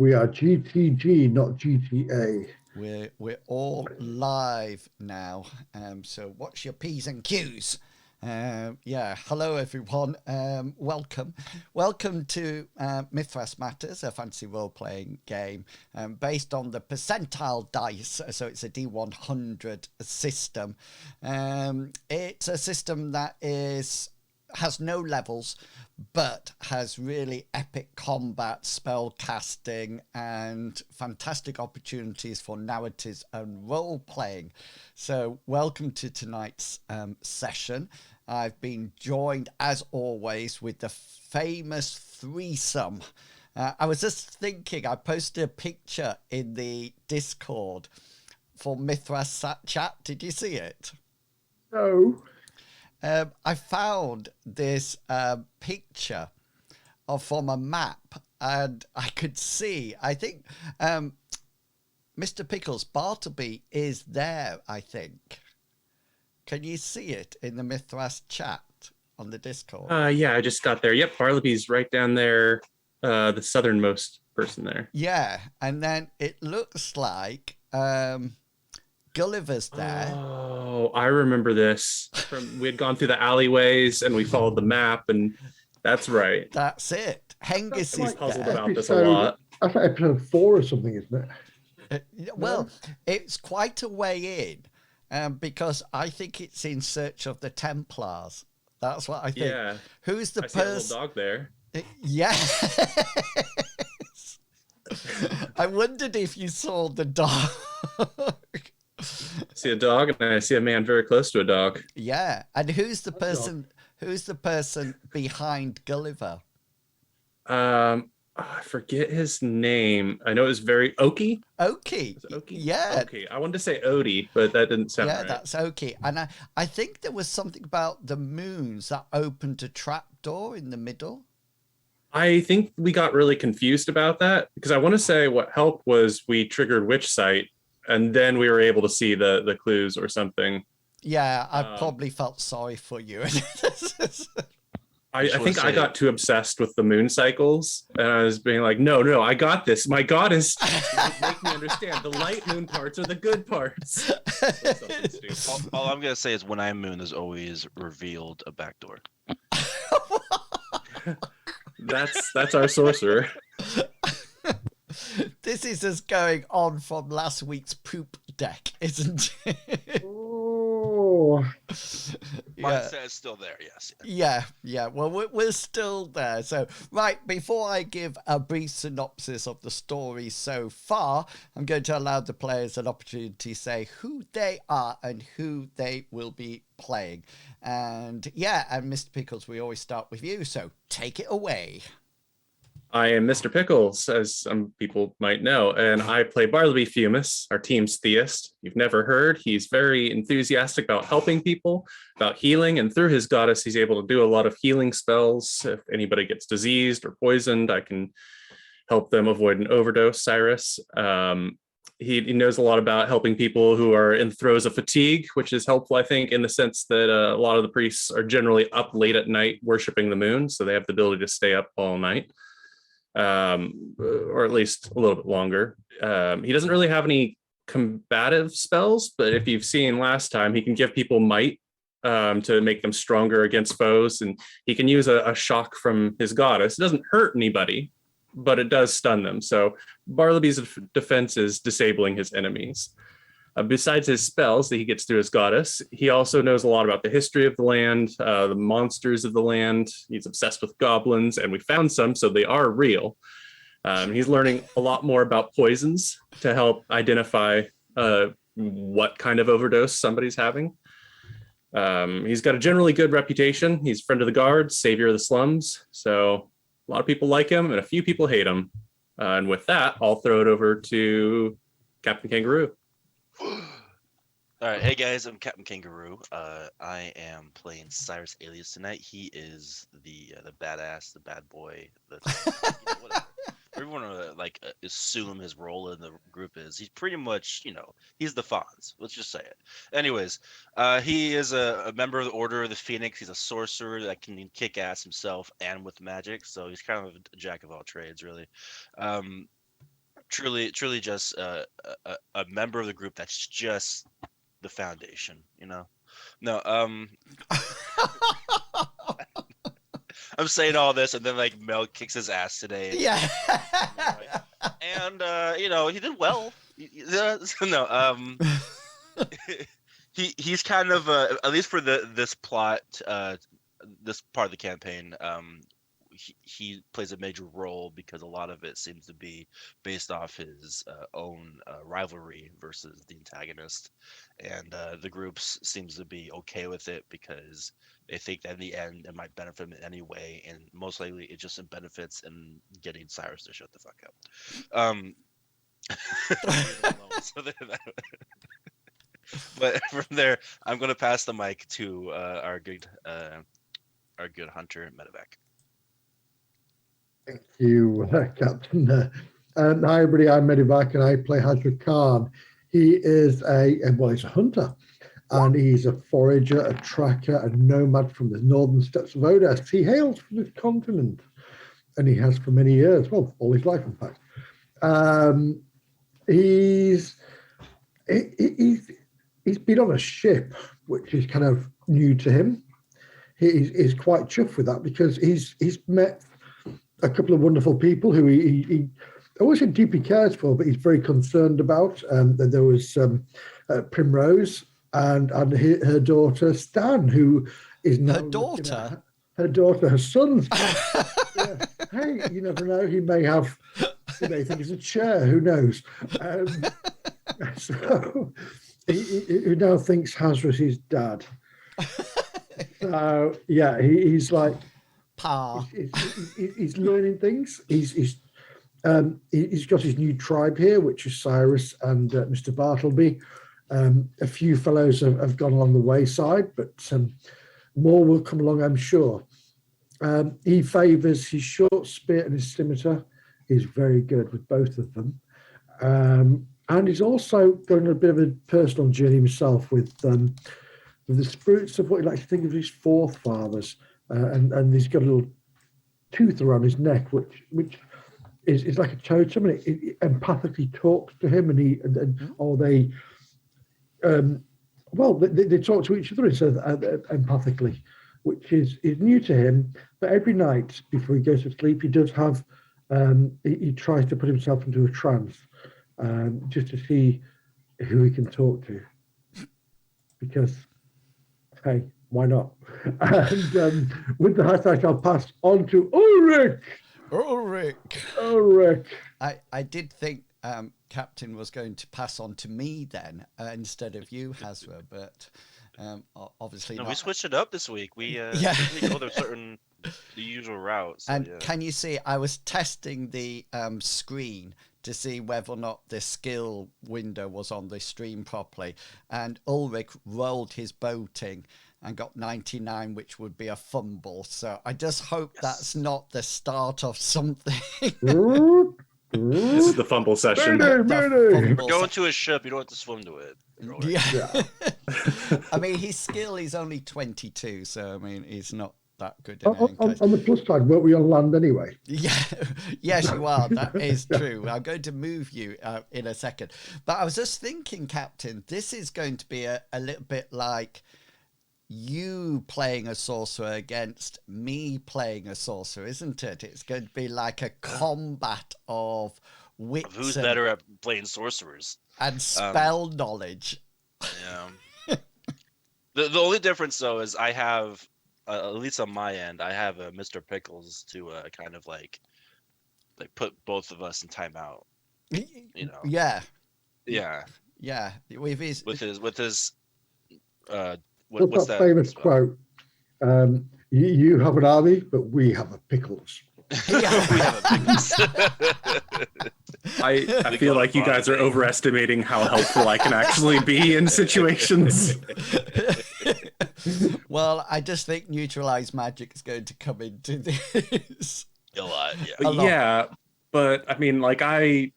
We are GTG, not GTA. We're all live now. So watch your P's and Q's. Yeah, hello everyone. Welcome to Mythras Matters, a fantasy role-playing game based on the percentile dice. So it's a D100 system. It's a system that has no levels, but has really epic combat, spell casting, and fantastic opportunities for narratives and role playing. So, welcome to tonight's session. I've been joined, as always, with the famous threesome. I was just thinking, I posted a picture in the Discord for Mythras Chat. Did you see it? No. I found this picture from a map, and I could see, I think Mr. Pickles, Bartleby is there, I think. Can you see it in the Mythras chat on the Discord? Yeah, I just got there. Yep, Bartleby's right down there, the southernmost person there. Yeah, and then it looks like Gulliver's there. Oh, I remember this. We had gone through the alleyways and we followed the map, and that's right. That's it. Hengist is puzzled there. about this a lot. That's like episode 4 or something, isn't it? Well, it's quite a way in, because I think it's in search of the Templars. That's what I think. Yeah. Who's the person? person? See a little dog there. Yeah. I wondered if you saw the dog. I see a dog, and I see a man very close to a dog. Yeah, and who's the person? Who's the person behind Gulliver? I forget his name. I know it was very Oki. Oki. Oki? Yeah. Oki. I wanted to say Odie, but that didn't sound right. Yeah, that's Oki. And I think there was something about the moons that opened a trapdoor in the middle. I think we got really confused about that, because I want to say what helped was we triggered Witch Sight, and then we were able to see the clues or something. Yeah, I probably felt sorry for you. I think I got too obsessed with the moon cycles, and I was being like, no, I got this. My goddess make me understand. The light moon parts are the good parts. All I'm going to say is when I'm moon, there's always revealed a backdoor. That's our sorcerer. This is us going on from last week's poop deck, isn't it? Oh. Mindset is still there, yes. Yeah. Well, we're still there. So, right, before I give a brief synopsis of the story so far, I'm going to allow the players an opportunity to say who they are and who they will be playing. And Mr. Pickles, we always start with you, so take it away. I am Mr. Pickles, as some people might know, and I play Bartleby Fumus, our team's theist. You've never heard. He's very enthusiastic about helping people, about healing, and through his goddess, he's able to do a lot of healing spells. If anybody gets diseased or poisoned, I can help them avoid an overdose, Cyrus. He knows a lot about helping people who are in throes of fatigue, which is helpful, I think, in the sense that a lot of the priests are generally up late at night worshiping the moon, so they have the ability to stay up all night. Or at least a little bit longer. He doesn't really have any combative spells, but if you've seen last time, he can give people might to make them stronger against foes, and he can use a shock from his goddess. It doesn't hurt anybody, but it does stun them. So Bartleby's defense is disabling his enemies. Besides his spells that he gets through his goddess, he also knows a lot about the history of the land, the monsters of the land. He's obsessed with goblins, and we found some, so they are real. He's learning a lot more about poisons to help identify what kind of overdose somebody's having. He's got a generally good reputation. He's friend of the guards, savior of the slums. So a lot of people like him, and a few people hate him. And with that, I'll throw it over to Captain Kangaroo. All right, hey guys, I'm Captain Kangaroo. I am playing Cyrus Alias tonight. He is the badass, the bad boy, whatever. Everyone assume his role in the group is. He's pretty much, he's the Fonz. Let's just say it. Anyways, he is a member of the Order of the Phoenix. He's a sorcerer that can kick ass himself and with magic. So he's kind of a jack of all trades, really. truly just a member of the group that's just the foundation, you know. No, I'm saying all this, and then like Mel kicks his ass today. Yeah. And you know, he did well. No, he's kind of at least for this plot, this part of the campaign, he plays a major role because a lot of it seems to be based off his own rivalry versus the antagonist, and the group seems to be okay with it because they think that in the end it might benefit them in any way, and most likely it just benefits in getting Cyrus to shut the fuck up. But from there, I'm going to pass the mic to our good hunter Medevac. Thank you, Captain. Hi, everybody. I'm Medivac, and I play Hazard Khan. He is he's a hunter, and he's a forager, a tracker, a nomad from the northern steppes of Odess. He hails from this continent, and he has for many years, well, all his life, in fact. He's been on a ship, which is kind of new to him. He's quite chuffed with that because he's met a couple of wonderful people who he always deeply cares for, but he's very concerned about. There was Primrose and her daughter Stan, who is now her son's. Yeah. Hey, you never know. He may have. He may think it's a chair. Who knows? So he now thinks Hazard's his dad. So yeah, he's like. Pa. He's learning things. He's got his new tribe here, which is Cyrus and Mr. Bartleby. A few fellows have gone along the wayside, but more will come along, I'm sure. He favours his short spear and his scimitar. He's very good with both of them. And he's also going on a bit of a personal journey himself with the spirits of what he likes to think of his forefathers. And he's got a little tooth around his neck, which is like a totem, and it empathically talks to him, they talk to each other instead of empathically, which is new to him. But every night before he goes to sleep, he does have he tries to put himself into a trance just to see who he can talk to, because hey, why not? And with the hashtag, I'll pass on to Ulrich. Ulrich. I did think Captain was going to pass on to me then instead of you, Hazra, but obviously no, not. We switched it up this week. We go the usual route. So, and can you see, I was testing the screen to see whether or not the skill window was on the stream properly, and Ulrich rolled his boating and got 99, which would be a fumble. So I just hope that's not the start of something. This is the fumble session. We're going to a ship. You don't have to swim to it. Yeah. I mean, his skill is only 22, so I mean, he's not that good. On the plus side, weren't we on land anyway? Yeah, yes, you are. That is true. I'm going to move you in a second. But I was just thinking, Captain, this is going to be a little bit like you playing a sorcerer against me playing a sorcerer, isn't it? It's going to be like a combat of wits. Who's better at playing sorcerers? And spell knowledge. Yeah. The only difference, though, is I have, at least on my end, I have Mr. Pickles to kind of like put both of us in timeout. You know. Yeah. Yeah. Yeah. With his what's that famous quote? You have an army, but we have a pickles. We have a pickles. I feel like you guys are overestimating how helpful I can actually be in situations. Well, I just think neutralized magic is going to come into this. A lot, yeah. Yeah, but I mean, like, I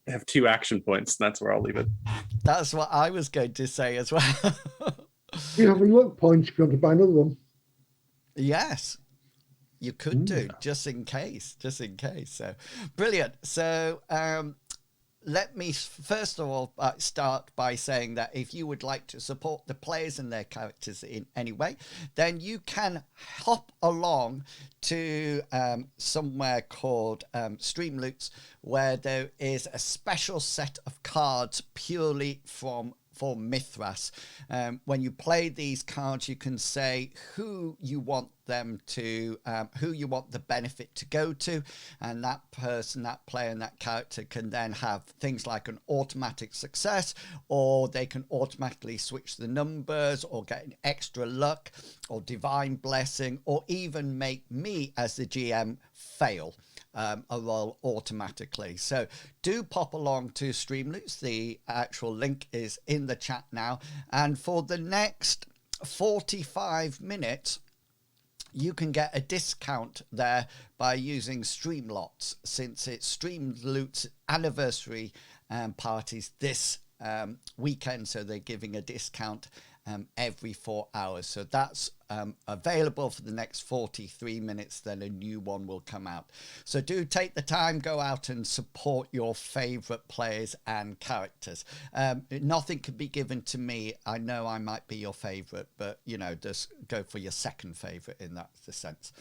have 2 action points, and that's where I'll leave it. That's what I was going to say as well. You have a luck point if you want to buy another one. Yes. You could do, just in case. So brilliant. So let me first of all start by saying that if you would like to support the players and their characters in any way, then you can hop along to somewhere called Streamloots, where there is a special set of cards purely for Mythras. When you play these cards, you can say who you want them to, who you want the benefit to go to, and that person, that player, and that character can then have things like an automatic success, or they can automatically switch the numbers, or get an extra luck, or divine blessing, or even make me as the GM fail a roll automatically. So do pop along to Streamloots. The actual link is in the chat now, and for the next 45 minutes you can get a discount there by using Streamlots, since it's Streamloots anniversary parties this weekend, so they're giving a discount every 4 hours. So that's available for the next 43 minutes, then a new one will come out. So do take the time, go out and support your favorite players and characters. Nothing could be given to me. I know I might be your favorite, but you know, just go for your second favorite in that sense.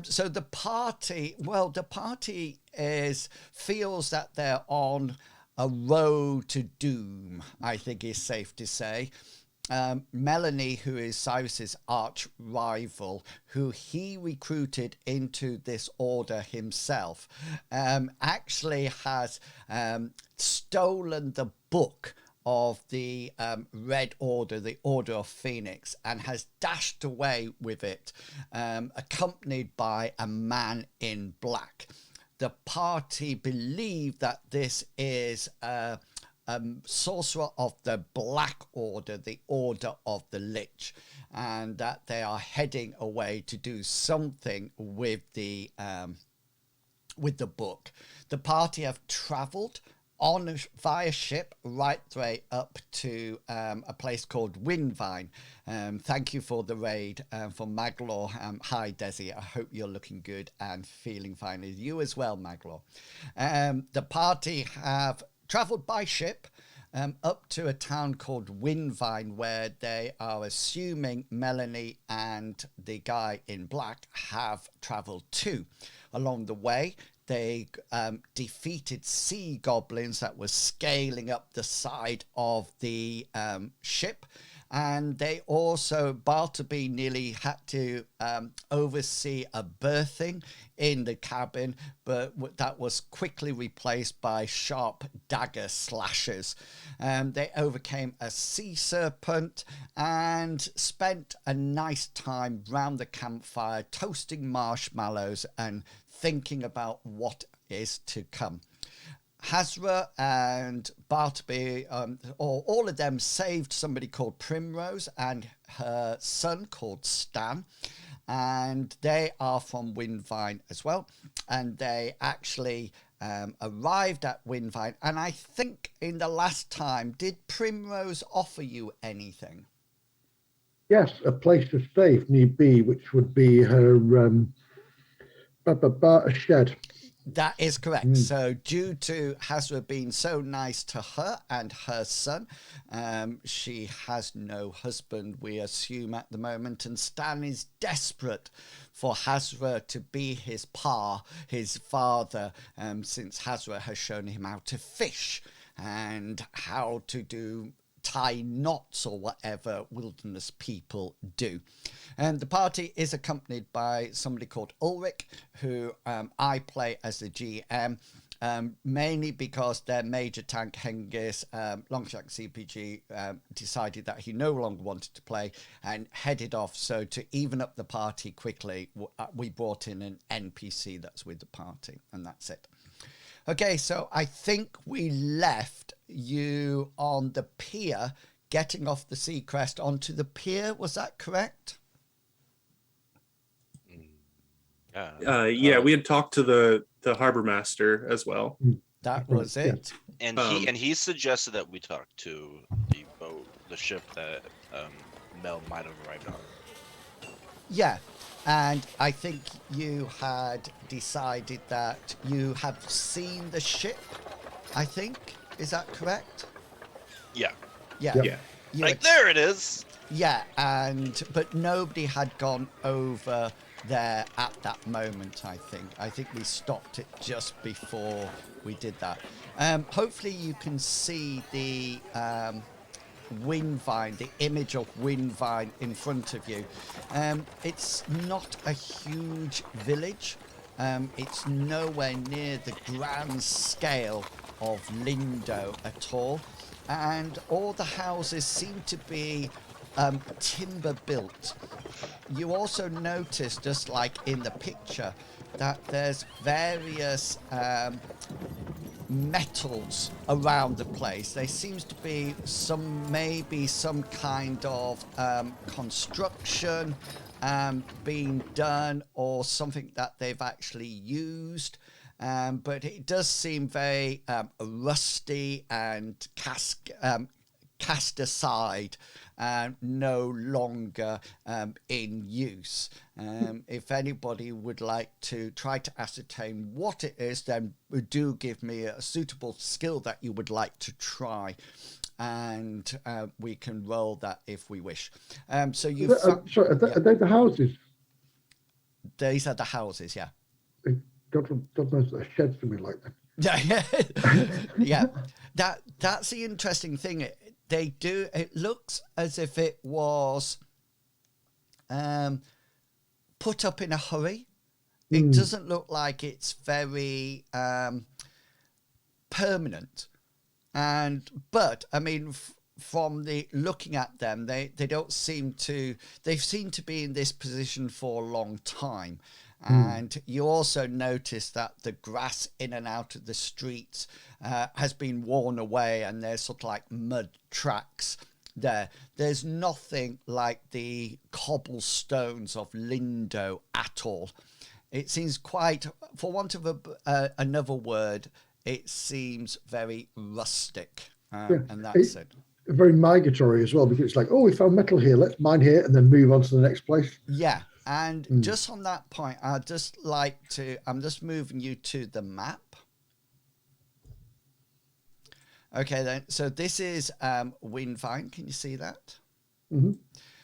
So the party, well, the party feels that they're on a road to doom, I think is safe to say. Melanie, who is Cyrus's arch rival, who he recruited into this order himself, actually has stolen the book of the Red Order, the Order of Phoenix, and has dashed away with it, accompanied by a man in black. The party believe that this is sorcerer of the Black Order, the Order of the Lich, and that they are heading away to do something with the book. The party have travelled via ship right the way up to a place called Winvine. Thank you for the raid for Maglaw. Hi Desi, I hope you're looking good and feeling fine. You as well, Maglaw. The party have travelled by ship up to a town called Winvine, where they are assuming Melanie and the guy in black have travelled to. Along the way, they defeated sea goblins that were scaling up the side of the ship. And they also, Bartleby nearly had to oversee a birthing in the cabin, but that was quickly replaced by sharp dagger slashes. They overcame a sea serpent and spent a nice time round the campfire, toasting marshmallows and thinking about what is to come. Hazra and Bartleby, all of them saved somebody called Primrose and her son called Stan, and they are from Winvine as well. And they actually arrived at Winvine, and I think in the last time, did Primrose offer you anything? Yes, a place to stay if need be, which would be her a shed. That is correct. So due to Hazra being so nice to her and her son, she has no husband, we assume, at the moment, and Stan is desperate for Hazra to be his father, since Hazra has shown him how to fish and how to tie knots or whatever wilderness people do. And the party is accompanied by somebody called Ulrich, who I play as the GM, mainly because their major tank, Hengis, Longshank CPG, decided that he no longer wanted to play and headed off. So to even up the party quickly, we brought in an NPC that's with the party, and that's it. Okay, so I think we left you on the pier, getting off the Seacrest onto the pier. Was that correct? Yeah, we had talked to the harbor master as well. That was it. And he suggested that we talk to the boat, the ship that Mel might have arrived on. Yeah. And I think you had decided that you have seen the ship, I think. Is that correct? Yeah. Yeah. Yep. Yeah. You Like, had- there it is. Yeah, but nobody had gone over there at that moment, I think. I think we stopped it just before we did that. Hopefully you can see the Winvine, the image of Winvine in front of you. It's not a huge village. It's nowhere near the grand scale of Lindo at all. And all the houses seem to be timber built. You also notice, just like in the picture, that there's various metals around the place. There seems to be maybe some kind of construction being done, or something that they've actually used. But it does seem very rusty and cast aside, no longer in use. If anybody would like to try to ascertain what it is, then do give me a suitable skill that you would like to try, and we can roll that if we wish. So you Sorry, are they the houses? these are the houses, yeah. God knows the sheds to me like that. Yeah, that's the interesting thing. It looks as if it was put up in a hurry. It doesn't look like it's very permanent. But I mean, from the looking at them, they seem to be in this position for a long time. And you also notice that the grass in and out of the streets has been worn away, and there's sort of like mud tracks there. There's nothing like the cobblestones of Lindo at all. It seems quite, for want of another word, it seems very rustic. And that's it. Very migratory as well, because it's like, oh, we found metal here, let's mine here and then move on to the next place. Yeah. And just on that point, I'm just moving you to the map. Okay, then. So this is Winvine. Can you see that? Mm-hmm.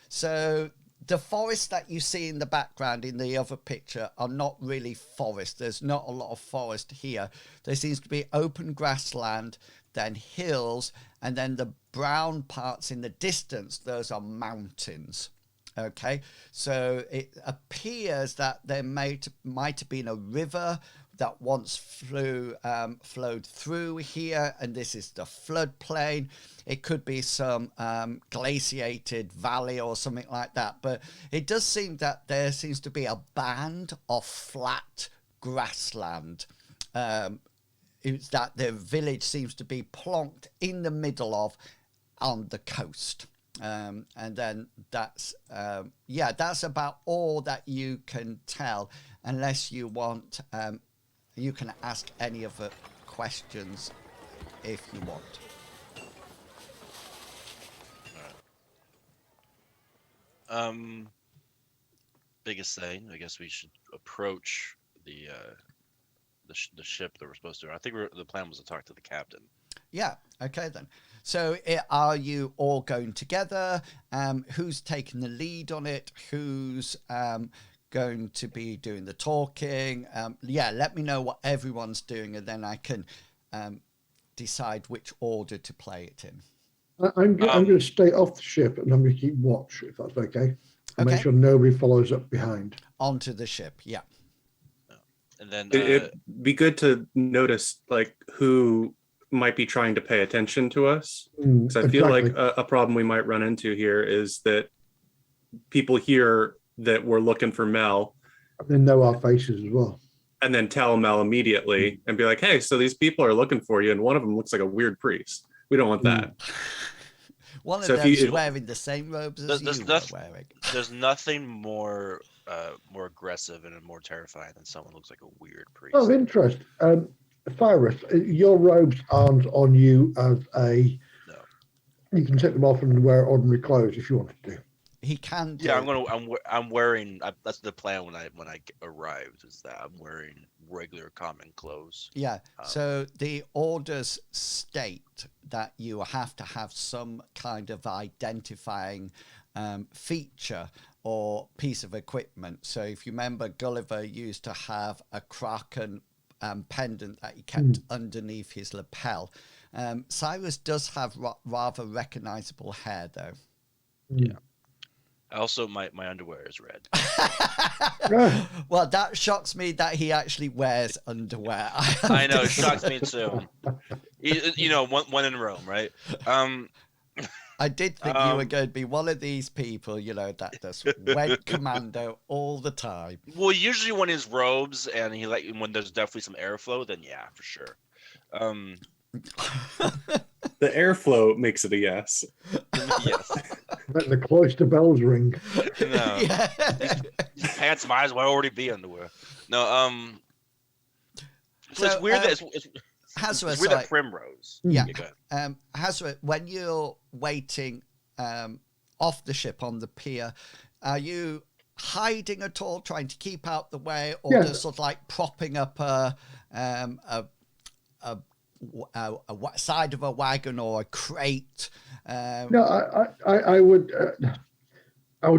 So the forest that you see in the background in the other picture are not really forest. There's not a lot of forest here. There seems to be open grassland, then hills, and then the brown parts in the distance, those are mountains. Okay, so it appears that there might have been a river that once flowed through here, and this is the floodplain. It could be some glaciated valley or something like that, but it does seem that there seems to be a band of flat grassland. It's that the village seems to be plonked in the middle of on the coast. And then that's about all that you can tell, unless you want you can ask any other questions if you want. Biggest thing, I guess we should approach the ship that we're supposed to. I think the plan was to talk to the captain. Yeah. Okay then. So are you all going together? Who's taking the lead on it? Who's going to be doing the talking? Let me know what everyone's doing, and then I can decide which order to play it in. I'm going to stay off the ship, and I'm going to keep watch, if that's okay. And Okay. make sure nobody follows up behind. Onto the ship, yeah. And then It'd be good to notice like who might be trying to pay attention to us. Because I feel like a problem we might run into here is that people hear that we're looking for Mel. They know our faces as well. And then tell Mel immediately and be like, hey, so these people are looking for you, and one of them looks like a weird priest. We don't want that. One of So if them's you- wearing the same robes as you were wearing. there's nothing more aggressive and more terrifying than someone who looks like a weird priest. Of interest, Cyrus, your robes aren't on you as a... No. You can take them off and wear ordinary clothes if you wanted to. he can do. Yeah, I'm wearing. That's the plan when I arrived. Is that I'm wearing regular common clothes. Yeah. So the orders state that you have to have some kind of identifying feature or piece of equipment. So if you remember, Gulliver used to have a Kraken pendant that he kept underneath his lapel. Cyrus does have rather recognizable hair, though. Yeah. Also, my underwear is red. Well, that shocks me that he actually wears underwear. I know, it shocks me too. You know, one in Rome, right? I did think you were going to be one of these people, you know, that just went commando all the time. Well, usually when his robes and when there's definitely some airflow, then yeah, for sure. The airflow makes it a yes. Yes. Let the cloister bells ring. No. Yeah. These pants might as well already be underwear. No, so it's weird that it's weird that Primrose. Yeah. Go ahead. Hazard, when you're waiting off the ship on the pier, are you hiding at all, trying to keep out the way, or just sort of like propping up a side of a wagon or a crate? No, I would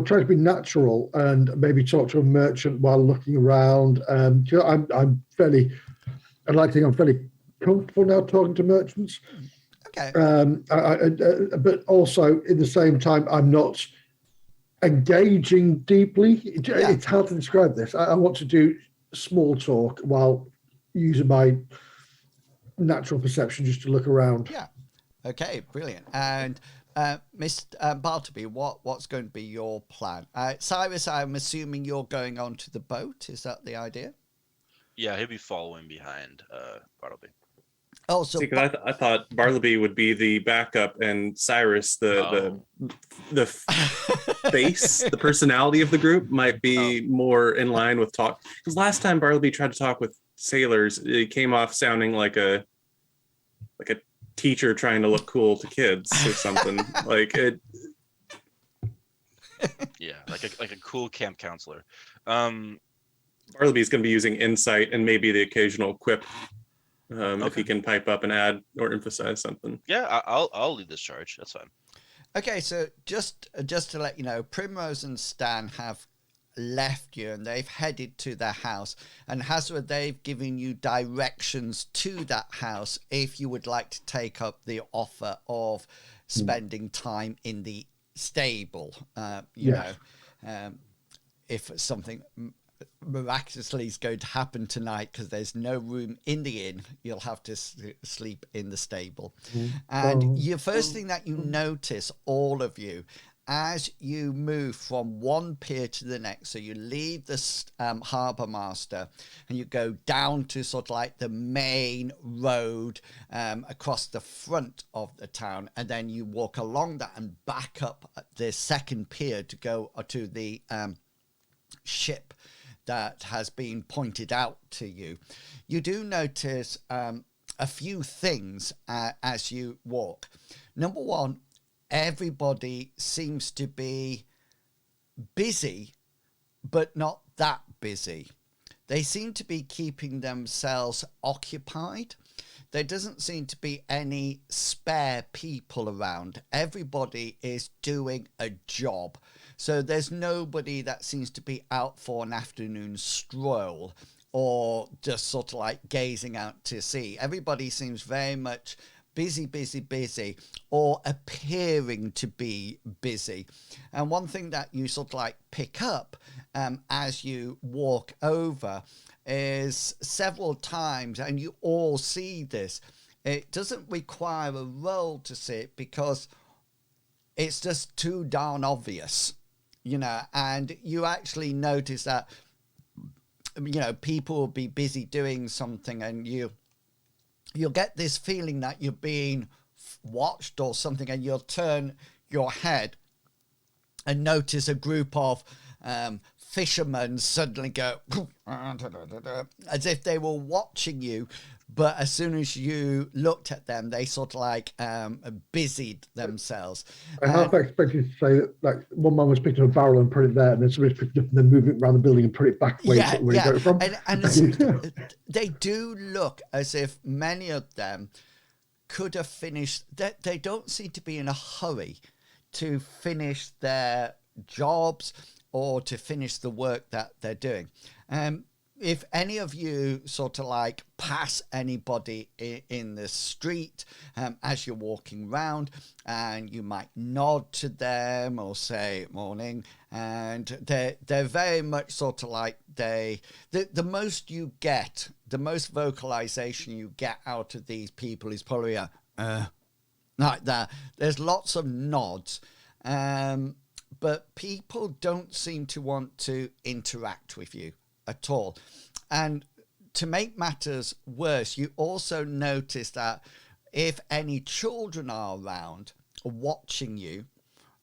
try to be natural and maybe talk to a merchant while looking around. I'm fairly comfortable now talking to merchants. Okay. But also at the same time, I'm not engaging deeply. It's hard to describe this. I want to do small talk while using my natural perception just to look around. Yeah. Okay, brilliant. And Mr. Bartleby, what's going to be your plan? Cyrus, I'm assuming you're going onto the boat. Is that the idea? Yeah, he'll be following behind Bartleby. Oh, so I thought Bartleby would be the backup and Cyrus the face, the personality of the group might be more in line with talk. Because last time Bartleby tried to talk with sailors, it came off sounding like a teacher trying to look cool to kids or something. Like it. Yeah, like a cool camp counselor. Bartleby's going to be using insight and maybe the occasional quip. If he can pipe up and add or emphasize something. Yeah, I'll lead this charge. That's fine. Okay, so just to let you know, Primrose and Stan have left you and they've headed to their house. And Hazard, they've given you directions to that house if you would like to take up the offer of spending time in the stable. You know, if something miraculously is going to happen tonight because there's no room in the inn, you'll have to sleep in the stable. And the first thing that you notice, all of you, as you move from one pier to the next, so you leave the harbour master and you go down to sort of like the main road across the front of the town, and then you walk along that and back up the second pier to go to the ship that has been pointed out to you. You do notice a few things as you walk. Number one, everybody seems to be busy, but not that busy. They seem to be keeping themselves occupied. There doesn't seem to be any spare people around. Everybody is doing a job. So there's nobody that seems to be out for an afternoon stroll or just sort of like gazing out to sea. Everybody seems very much busy, or appearing to be busy. And one thing that you sort of like pick up as you walk over is several times, and you all see this, it doesn't require a roll to see it because it's just too darn obvious, you know, and you actually notice that, you know, people will be busy doing something and you'll get this feeling that you're being watched or something, and you'll turn your head and notice a group of fishermen suddenly go as if they were watching you, but as soon as you looked at them, they sort of like busied themselves. I half expected to say that, like, one man was picking up a barrel and put it there, and then somebody's picked it up and then moved it around the building and put it back where he got it from. And they do look as if many of them could have finished. They don't seem to be in a hurry to finish their jobs or to finish the work that they're doing. If any of you sort of like pass anybody in the street as you're walking around, and you might nod to them or say morning, and they're very much sort of like the most you get, the most vocalization you get out of these people is probably a like that. There's lots of nods, but people don't seem to want to interact with you at all. And to make matters worse, you also notice that if any children are around watching you,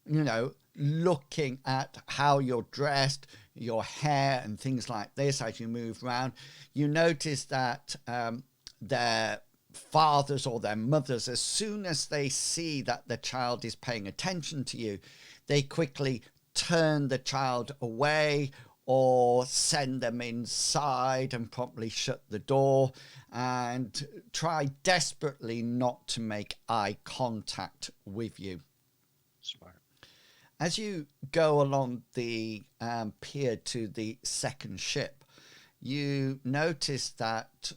you know, looking at how you're dressed, your hair and things like this as you move around, you notice that their fathers or their mothers, as soon as they see that the child is paying attention to you, they quickly turn the child away or send them inside and promptly shut the door and try desperately not to make eye contact with you. Smart. As you go along the pier to the second ship, you notice that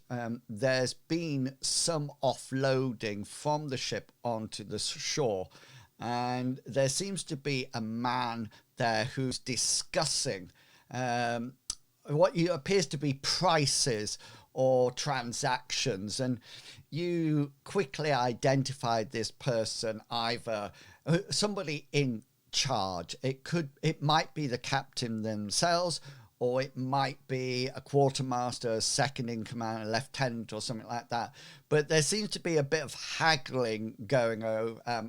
there's been some offloading from the ship onto the shore, and there seems to be a man there who's discussing what appears to be prices or transactions, and you quickly identified this person, either somebody in charge. It might be the captain themselves, or it might be a quartermaster, a second in command, a lieutenant, or something like that. But there seems to be a bit of haggling going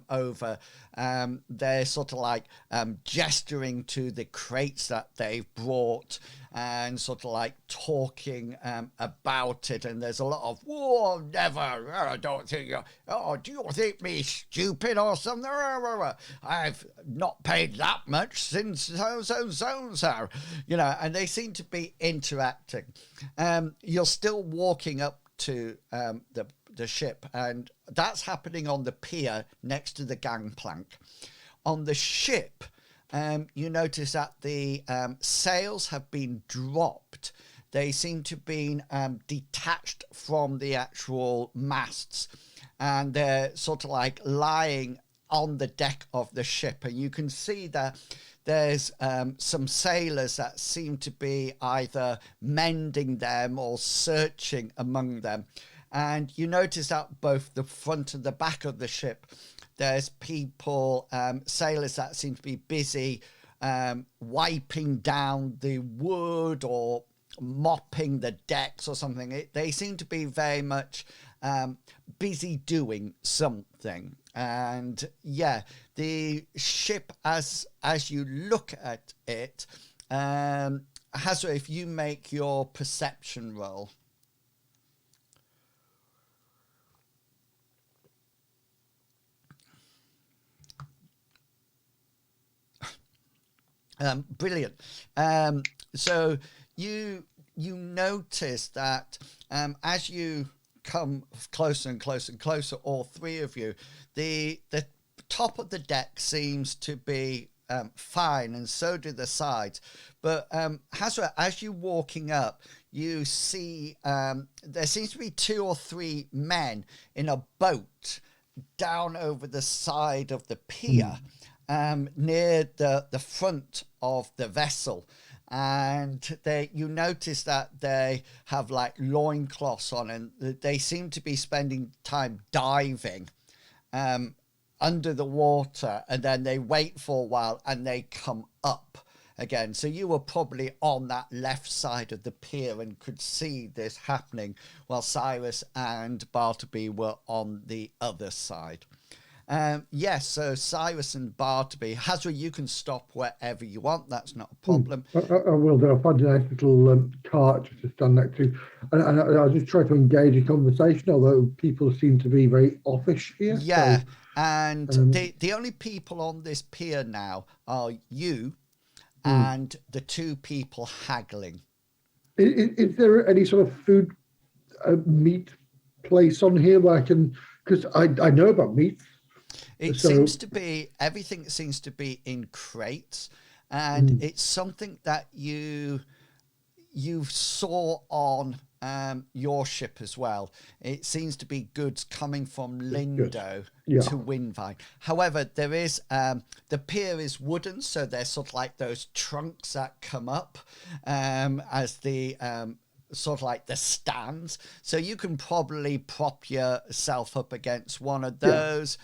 over. They're sort of like gesturing to the crates that they've brought and sort of like talking about it. And there's a lot of, "Whoa, never, I don't think you, oh, do you think me stupid or something? I've not paid that much since so. You know," and they seem to be interacting. You're still walking up to the ship, and that's happening on the pier next to the gangplank. On the ship, you notice that the sails have been dropped. They seem to have been detached from the actual masts, and they're sort of like lying on the deck of the ship, and you can see that there's some sailors that seem to be either mending them or searching among them. And you notice that both the front and the back of the ship, there's people, sailors that seem to be busy wiping down the wood or mopping the decks or something. They seem to be very much busy doing something. And yeah, the ship, as you look at it, Hazra, if you make your perception roll. Brilliant. So you notice that as you come closer and closer and closer, all three of you, the top of the deck seems to be fine, and so do the sides. But Hazra, as you're walking up, you see there seems to be 2 or 3 men in a boat down over the side of the pier. Near the front of the vessel, and you notice that they have like loincloths on, and they seem to be spending time diving under the water, and then they wait for a while and they come up again. So you were probably on that left side of the pier and could see this happening, while Cyrus and Bartleby were on the other side. Yes, so Cyrus and Bartleby. Hazra, you can stop wherever you want. That's not a problem. I will do. I'll find a nice little cart just to stand next to. And I'll just try to engage a conversation, although people seem to be very offish here. Yeah, So, and the only people on this pier now are you and the two people haggling. is there any sort of food, meat place on here where I can, because I know about meat. It So- seems to be, everything seems to be in crates, and it's something that you saw on your ship as well. It seems to be goods coming from Lindo Yeah. to Winvine. However, there is the pier is wooden, so there's sort of like those trunks that come up as the sort of like the stands, so you can probably prop yourself up against one of those.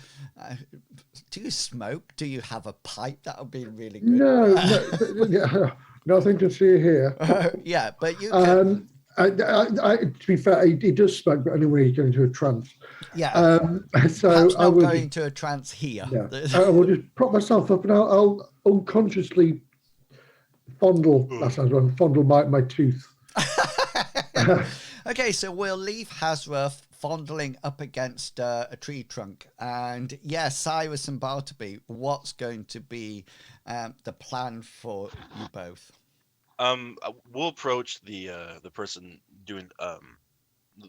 Do you smoke? Do you have a pipe? That would be really good. No, nothing to see here. Yeah, but you can, to be fair, he does smoke, but only when he's going into a trance. yeah. So Perhaps I not will going to a trance here. yeah, I will just prop myself up and I'll unconsciously fondle. That sounds wrong. Fondle my tooth. Okay, so we'll leave Hazra fondling up against a tree trunk. And yeah, Cyrus and Bartleby, what's going to be the plan for you both? We'll approach the person doing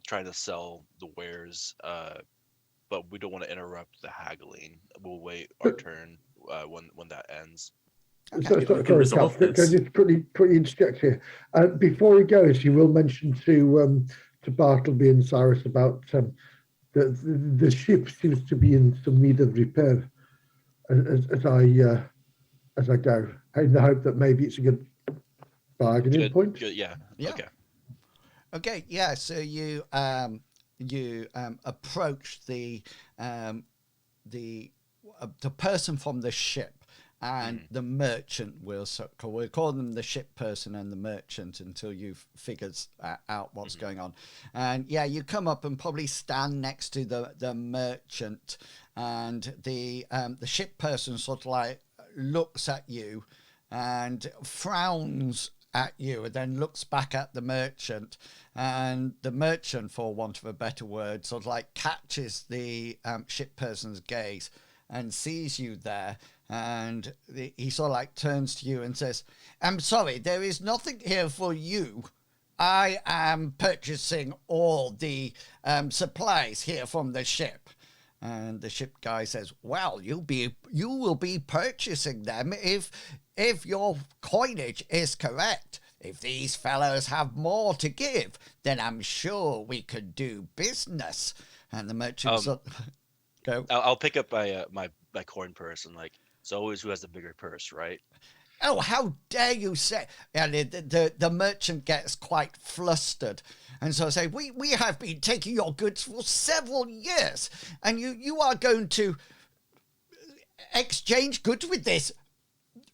trying to sell the wares, but we don't want to interrupt the haggling. We'll wait our turn when that ends. So, We can sorry, resolve Cal, can I this. just quickly interject here? Before he goes, you will mention to Bartleby and Cyrus about the ship seems to be in some need of repair as I go, in the hope that maybe it's a good bargaining point. Good, yeah. Yeah. Okay, yeah. So you approach the person from the ship and the merchant. We'll call them the ship person and the merchant until you've figured out what's going on. And yeah, you come up and probably stand next to the merchant, and the ship person sort of like looks at you and frowns at you and then looks back at the merchant, and the merchant, for want of a better word, sort of like catches the ship person's gaze and sees you there, and he sort of like turns to you and says, "I'm sorry, there is nothing here for you. I am purchasing all the supplies here from the ship." And the ship guy says, "Well, you will be purchasing them if your coinage is correct. If these fellows have more to give, then I'm sure we could do business." And the merchant go. I'll pick up my coin purse and like, it's always who has the bigger purse, right? "Oh, how dare you say!" And the merchant gets quite flustered, and so I say, "We have been taking your goods for several years, and you are going to exchange goods with this?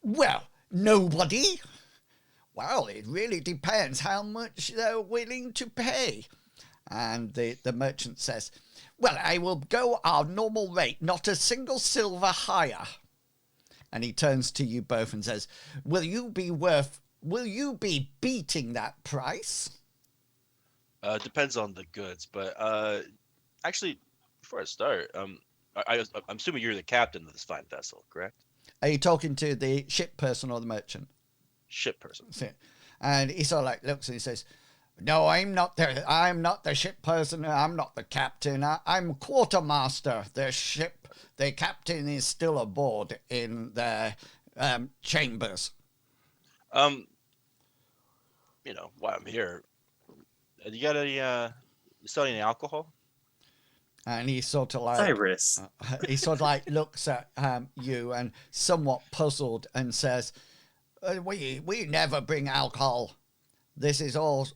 Well, nobody." "Well, it really depends how much they're willing to pay." And the merchant says, "Well, I will go our normal rate, not a single silver higher." And he turns to you both and says, will you be beating that price?" Depends on the goods, but actually, before I start, I'm assuming you're the captain of this fine vessel, correct? Are you talking to the ship person or the merchant? Ship person. And he sort of like looks and he says, "No, I'm not the ship person. I'm not the captain. I'm quartermaster. The captain is still aboard in their chambers." You know why I'm here. You got any? You sell any alcohol? And he sort of like Cyrus. he sort of like looks at you and somewhat puzzled and says, we never bring alcohol. This is all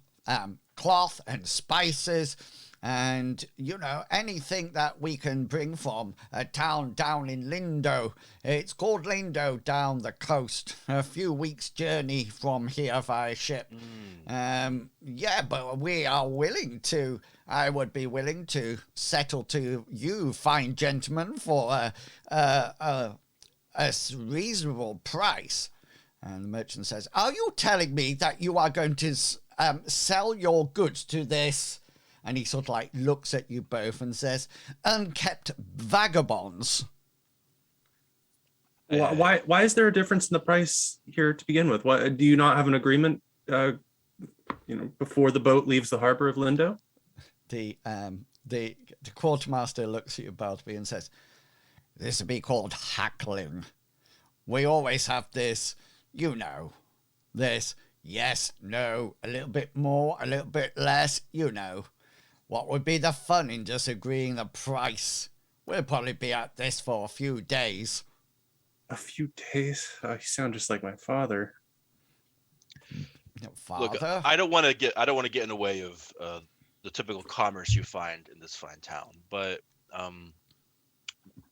cloth and spices And, you know, anything that we can bring from a town down in Lindo. It's called Lindo down the coast. A few weeks' journey from here via ship. Yeah, but we are willing to. I would be willing to settle to you, fine gentlemen, for a reasonable price. And the merchant says, are you telling me that you are going to sell your goods to this? And he sort of like looks at you both and says, unkept vagabonds. Why is there a difference in the price here to begin with? Why do you not have an agreement, before the boat leaves the harbor of Lindo? The quartermaster looks at you, Bartleby, and says, this would be called hackling. We always have this, you know, this yes, no, a little bit more, a little bit less, you know. What would be the fun in just agreeing the price? We'll probably be at this for a few days. A few days? You sound just like my father. Father? Look, I don't want to get in the way of the typical commerce you find in this fine town, but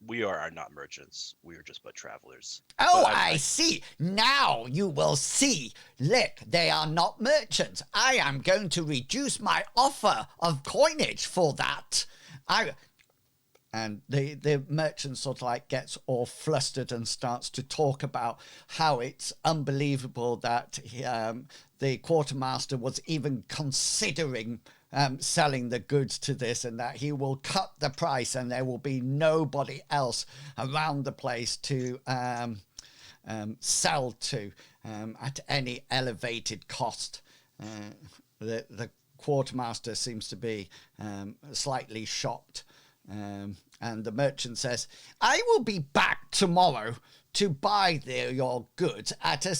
we are not merchants. We are just but travelers. Oh, I see. Now you will see. Look, they are not merchants. I am going to reduce my offer of coinage for that. And the merchant sort of like gets all flustered and starts to talk about how it's unbelievable that the quartermaster was even considering selling the goods to this, and that he will cut the price and there will be nobody else around the place to sell to at any elevated cost. The quartermaster seems to be slightly shocked. And the merchant says, I will be back tomorrow to buy your goods at a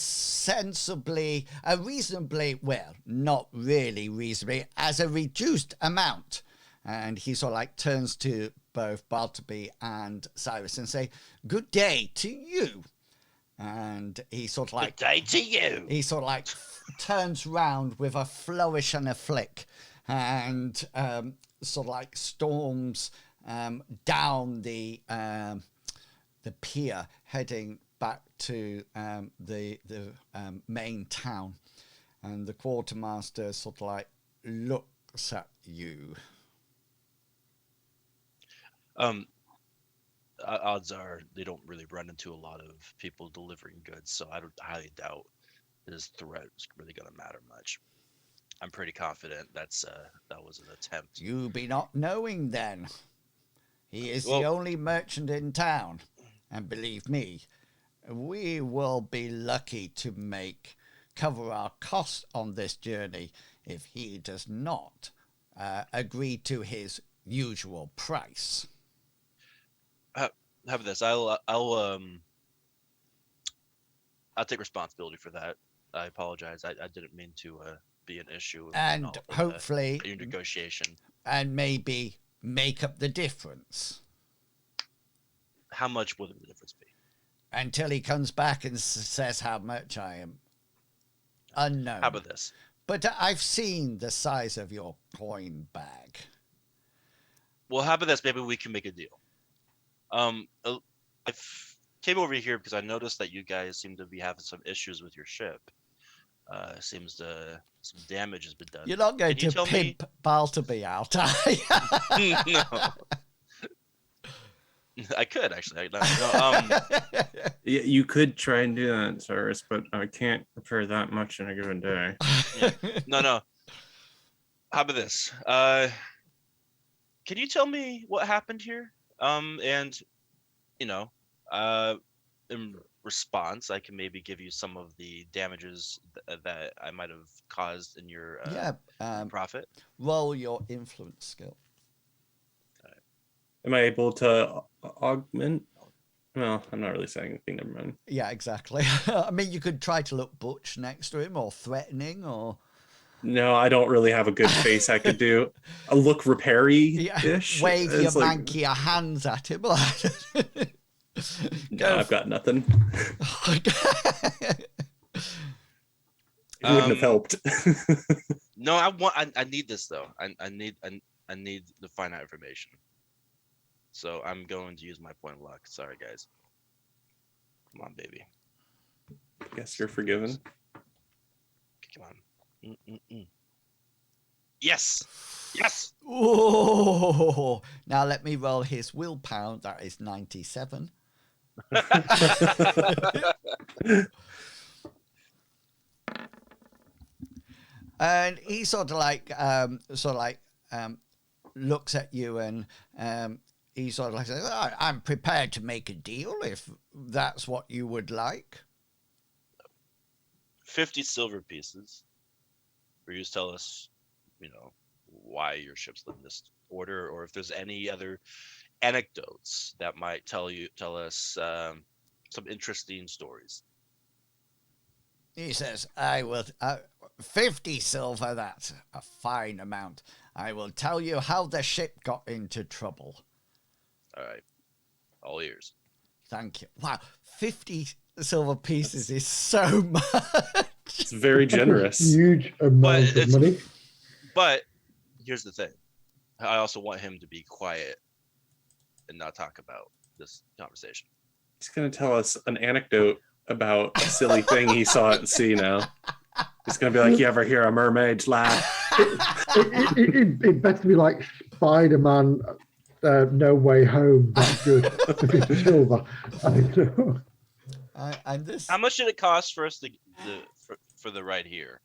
reasonably, well, not really reasonably, as a reduced amount. And he sort of like turns to both Bartleby and Cyrus and say, good day to you. And he sort of like... Good day to you. He sort of like turns round with a flourish and a flick and sort of like storms down the pier, heading back to the main town, and the quartermaster sort of like looks at you. Odds are they don't really run into a lot of people delivering goods, so I highly doubt this threat is really going to matter much. I'm pretty confident that was an attempt. You be not knowing then. He is the only merchant in town, and believe me, we will be lucky to cover our costs on this journey if he does not agree to his usual price. Have this. I'll take responsibility for that. I apologize. I didn't mean to be an issue. And hopefully, your negotiation. And maybe make up the difference. How much will the difference be? Until he comes back and says how much I am unknown. How about this? But I've seen the size of your coin bag. Well, how about this? Maybe we can make a deal. I came over here because I noticed that you guys seem to be having some issues with your ship. Seems some damage has been done. You're not going to pimp Bartleby out, are you? No. I could actually. You could try and do that, Cyrus, but I can't repair that much in a given day. Yeah. No. How about this? Can you tell me what happened here? And in response, I can maybe give you some of the damages that I might have caused in your profit. Roll your influence skill. Am I able to augment? Well, I'm not really saying anything. Never mind. Yeah, exactly. I mean, you could try to look butch next to him, or threatening, or... No, I don't really have a good face I could do. A look repairy-ish. Wave your manky hands at him. No, I've got nothing. It wouldn't have helped. No, I need this though. I I need to find out information. So I'm going to use my point of luck. Sorry, guys. Come on, baby. Guess you're forgiven. Come on. Yes. Yes. Oh, now let me roll his willpower. That is 97. And he sort of like looks at you, and he sort of like says, I'm prepared to make a deal if that's what you would like. 50 silver pieces. Or you just tell us, why your ship's in this order, or if there's any other anecdotes that might tell us some interesting stories. He says, I will 50 silver, that's a fine amount. I will tell you how the ship got into trouble. All right. All ears. Thank you. Wow, 50 silver pieces is so much. It's very generous. Huge amount of money. But here's the thing. I also want him to be quiet and not talk about this conversation. He's going to tell us an anecdote about a silly thing he saw at sea now. He's going to be like, you ever hear a mermaid's laugh? It better be like Spider-Man, No Way Home. That's good. For silver. I think so. And this... How much did it cost for us for the ride here?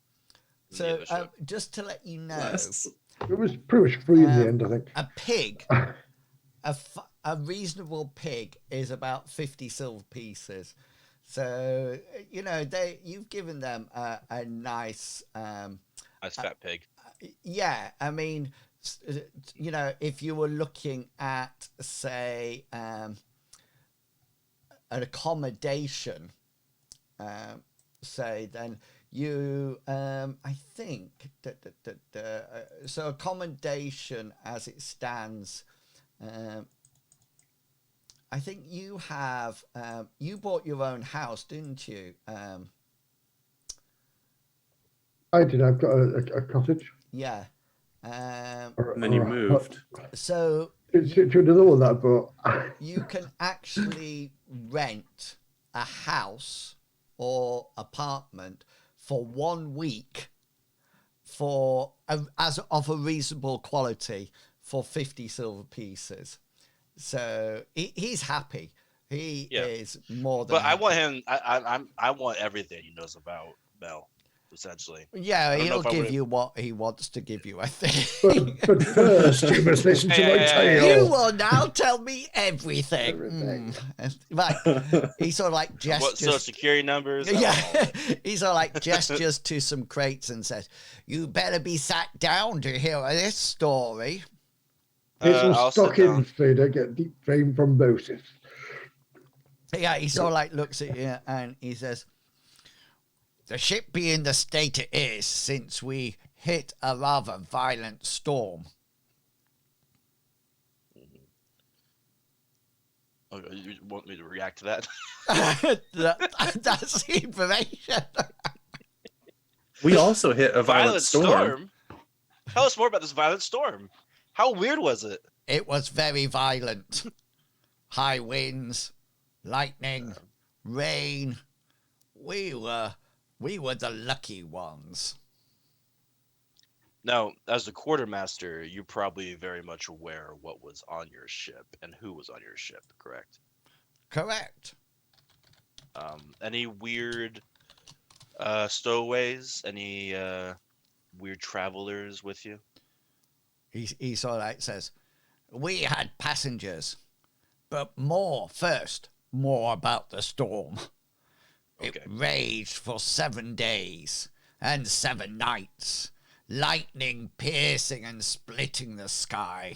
So just to let you know, it was pretty much free in the end, I think. A pig, a reasonable pig is about 50 silver pieces. So you've given them a nice fat pig. Yeah, I mean, if you were looking at, say, an accommodation, say, then you, I think so accommodation as it stands, I think you have, you bought your own house, didn't you? I did. I've got a cottage. Yeah. And then you moved. So to another one that, but you can actually rent a house or apartment for 1 week as of a reasonable quality for 50 silver pieces. So he's happy. He is more than. But happy. I want him. I want everything he knows about Mel, essentially. Yeah, he'll give you what he wants to give you, I think. But first, you must listen to my tale. You will now tell me everything. Right. He sort of like gestures. What social security numbers? Yeah. He sort of like gestures to some crates and says, "You better be sat down to hear this story." Here's some stockings so you don't get deep drain thrombosis. Yeah, he sort of like looks at you and he says, "The ship being the state it is since we hit a rather violent storm." Oh, you want me to react to that? That's the information. We also hit a violent storm. Tell us more about this violent storm. How weird was it? It was very violent. High winds, lightning, rain. We were the lucky ones. Now, as the quartermaster, you're probably very much aware of what was on your ship and who was on your ship, correct? Correct. Any weird stowaways? Any weird travelers with you? He sort of like says, "We had passengers, but more about the storm. Okay. It raged for 7 days and 7 nights, lightning piercing and splitting the sky.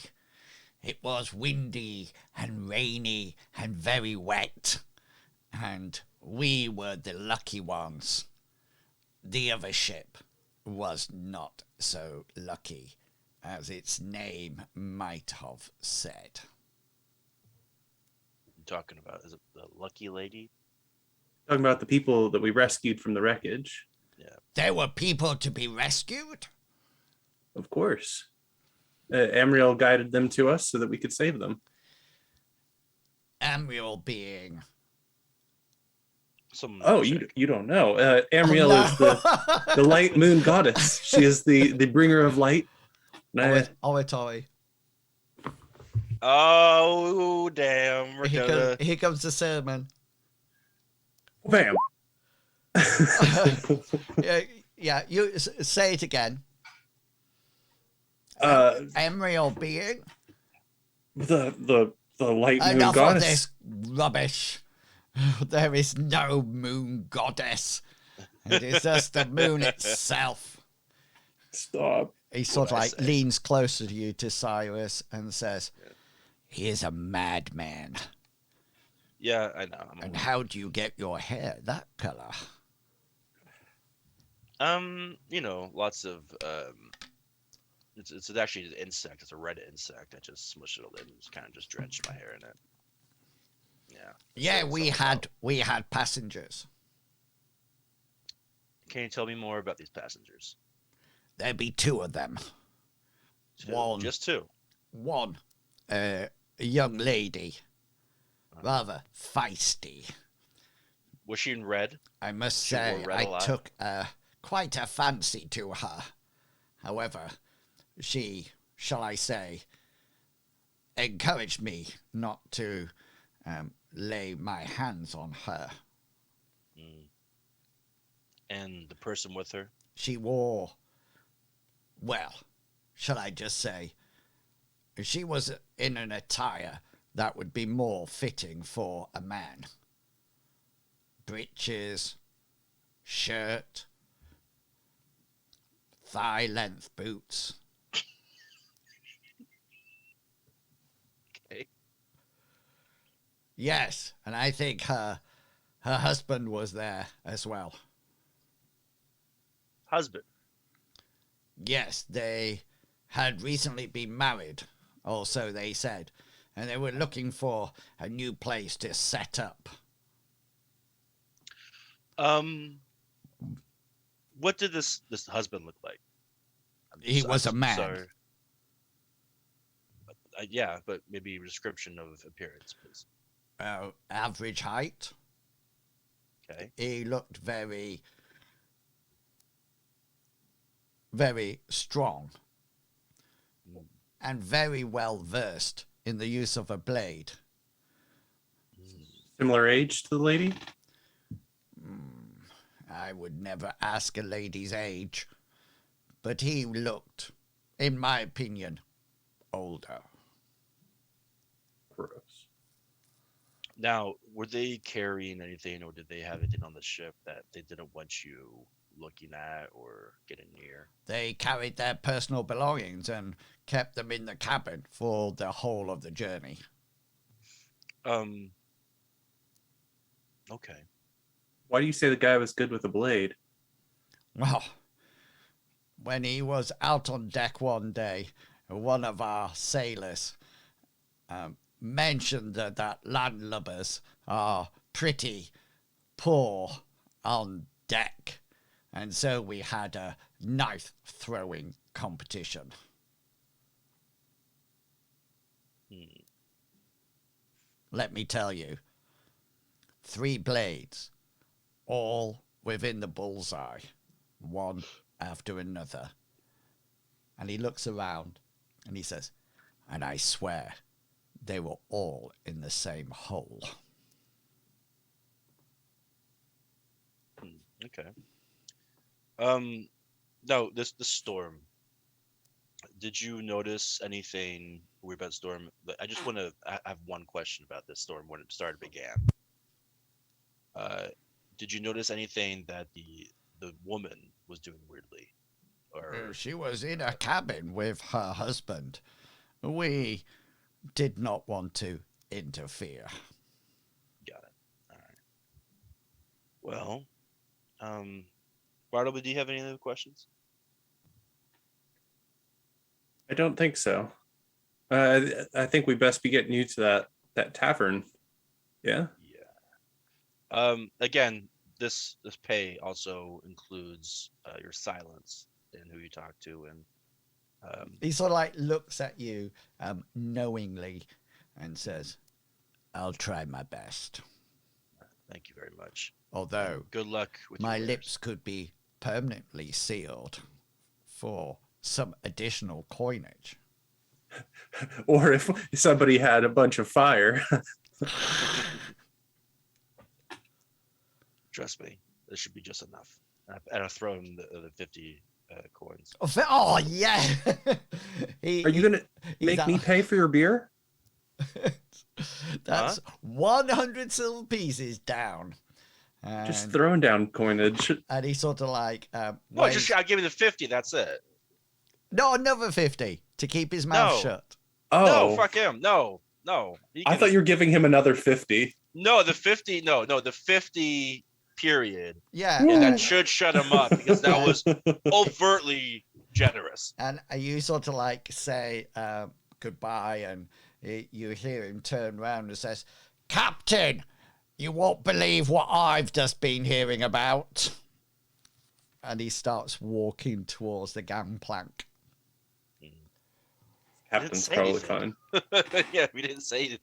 It was windy and rainy and very wet, and we were the lucky ones. The other ship was not so lucky, as its name might have said." I'm talking about, is it the lucky lady? Talking about the people that we rescued from the wreckage. Yeah. There were people to be rescued? Of course. Amriel guided them to us so that we could save them. Amriel being. Some Oh, chick. you don't know. Amriel Oh, is the light moon goddess. She is the bringer of light. Oi. Oh damn! We're gonna. Here comes the sermon. Bam. Yeah, you say it again. Amriel being. The light moon Enough goddess. of this rubbish. There is no moon goddess. It is just the moon itself. Stop. He sort of What I like say. leans closer to you, to Cyrus, and says, he is a madman. Yeah, I know. And how do you get your hair that color? Lots of it's actually an insect. It's a red insect. I just smushed it in, just kind of just drenched my hair in it. Yeah. Yeah, So we had passengers. Can you tell me more about these passengers? There'd be two of them. One. Just two. One, a young lady, rather feisty. Was she in red? I must She wore say, red a I lot. took quite a fancy to her. However, she, shall I say, encouraged me not to lay my hands on her. Mm. And the person with her? She wore, well, shall I just say, she was in an attire that would be more fitting for a man. Breeches, shirt, thigh-length boots. Okay. Yes, and I think her husband was there as well. Husband. Yes, they had recently been married, or so they said, and they were looking for a new place to set up. What did this husband look like? He was a man. Sorry. Yeah, but maybe a description of appearance, please. Average height. Okay. He looked very, very strong Mm. and very well versed in the use of a blade. Similar age to the lady. I would never ask a lady's age, but he looked, in my opinion, older. Gross. Now, were they carrying anything, or did they have anything on the ship that they didn't want you looking at or getting near? They carried their personal belongings and kept them in the cabin for the whole of the journey. Okay. Why do you say the guy was good with a blade? Well, when he was out on deck one day, one of our sailors mentioned that landlubbers are pretty poor on deck, and so we had a knife throwing competition. Let me tell you, 3 blades, all within the bullseye, one after another. And he looks around and he says, and I swear they were all in the same hole. Okay. No, the storm. Did you notice anything weird about the storm? I just want to. I have one question about this storm when it began. Did you notice anything that the woman was doing weirdly? Or She was in a cabin with her husband. We did not want to interfere. got it. All right. Well, Bartleby, do you have any other questions? I don't think so. I think we best be getting you to that tavern. Yeah. Yeah. Again, this pay also includes your silence and who you talk to, and He sort of like looks at you knowingly and says, "I'll try my best. Thank you very much. Although Good luck with my your wares. lips could be permanently sealed for some additional coinage." Or if somebody had a bunch of fire. Trust me, this should be just enough. And I'll throw him the 50 coins. Oh yeah. Are you going to make me pay for your beer? That's 100 silver pieces down. Just And, throwing down coinage. and he sort of like No, waves- I'll give you the 50. That's it. no, another 50 to keep his mouth No. shut. Oh, No, fuck him. No. I thought you were giving him another 50. No, the 50. No, the 50 period. Yeah. Yeah, that should shut him up because that was overtly generous. And you sort of like say goodbye, and you hear him turn around and says, "Captain, you won't believe what I've just been hearing about." And he starts walking towards the gangplank. Captain's say probably anything. fine. Yeah, we didn't say anything.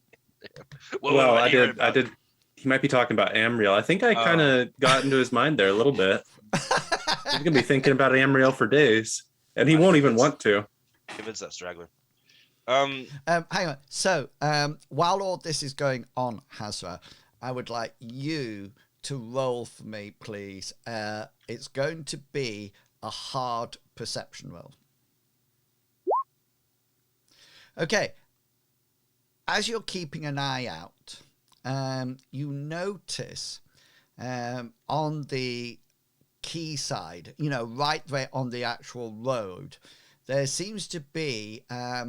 Well, I heard did. I did. He might be talking about Amriel. I think I kind of got into his mind there a little bit. He's gonna be thinking about Amriel for days, and he won't even want to. Convince that straggler. Hang on. So, while all this is going on, Hazra, I would like you to roll for me, please. It's going to be a hard perception roll. Okay. As you're keeping an eye out, you notice on the quayside, right there on the actual road, there seems to be a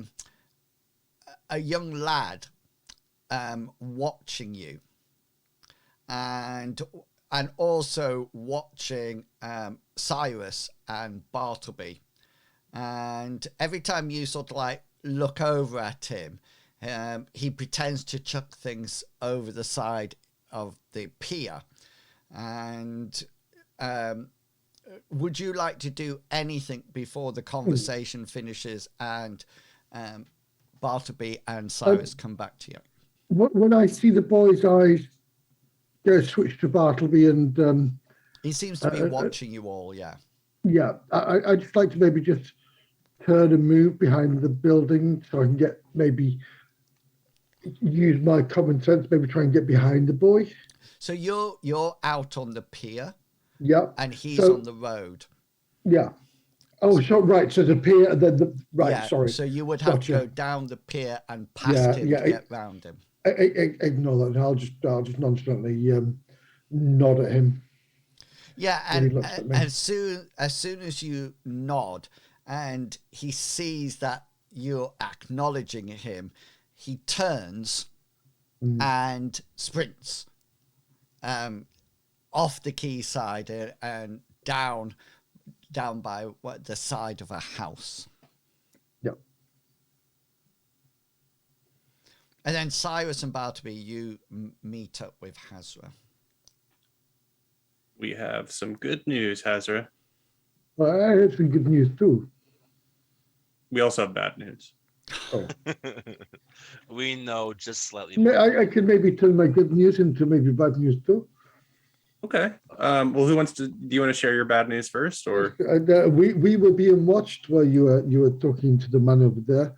young lad watching you, and also watching Cyrus and Bartleby. And every time you sort of like look over at him, he pretends to chuck things over the side of the pier. And would you like to do anything before the conversation finishes and Bartleby and Cyrus come back to you? When I see the boy's eyes go switch to Bartleby, and He seems to be watching you all, yeah. yeah, I'd just like to maybe just turn and move behind the building so I can get maybe use my common sense, maybe try and get behind the boy. So you're out on the pier, Yeah, and he's on the road. yeah. Oh, so right. So the pier, then the right. Yeah, Sorry. so you would have to Gotcha. go down the pier and past him to get round him. Ignore that. I'll just nonchalantly nod at him. Yeah, when he and looks at me. as soon as you nod, and he sees that you're acknowledging him, he turns and sprints off the quayside and down by the side of a house. Yep. And then Cyrus and Bartleby, you meet up with Hazra. We have some good news, Hazra. Well, I have some good news too. We also have bad news. Oh. We know just slightly more. I can maybe turn my good news into maybe bad news too. Okay. Well, who wants to? Do you want to share your bad news first, or? We were being watched while you were talking to the man over there,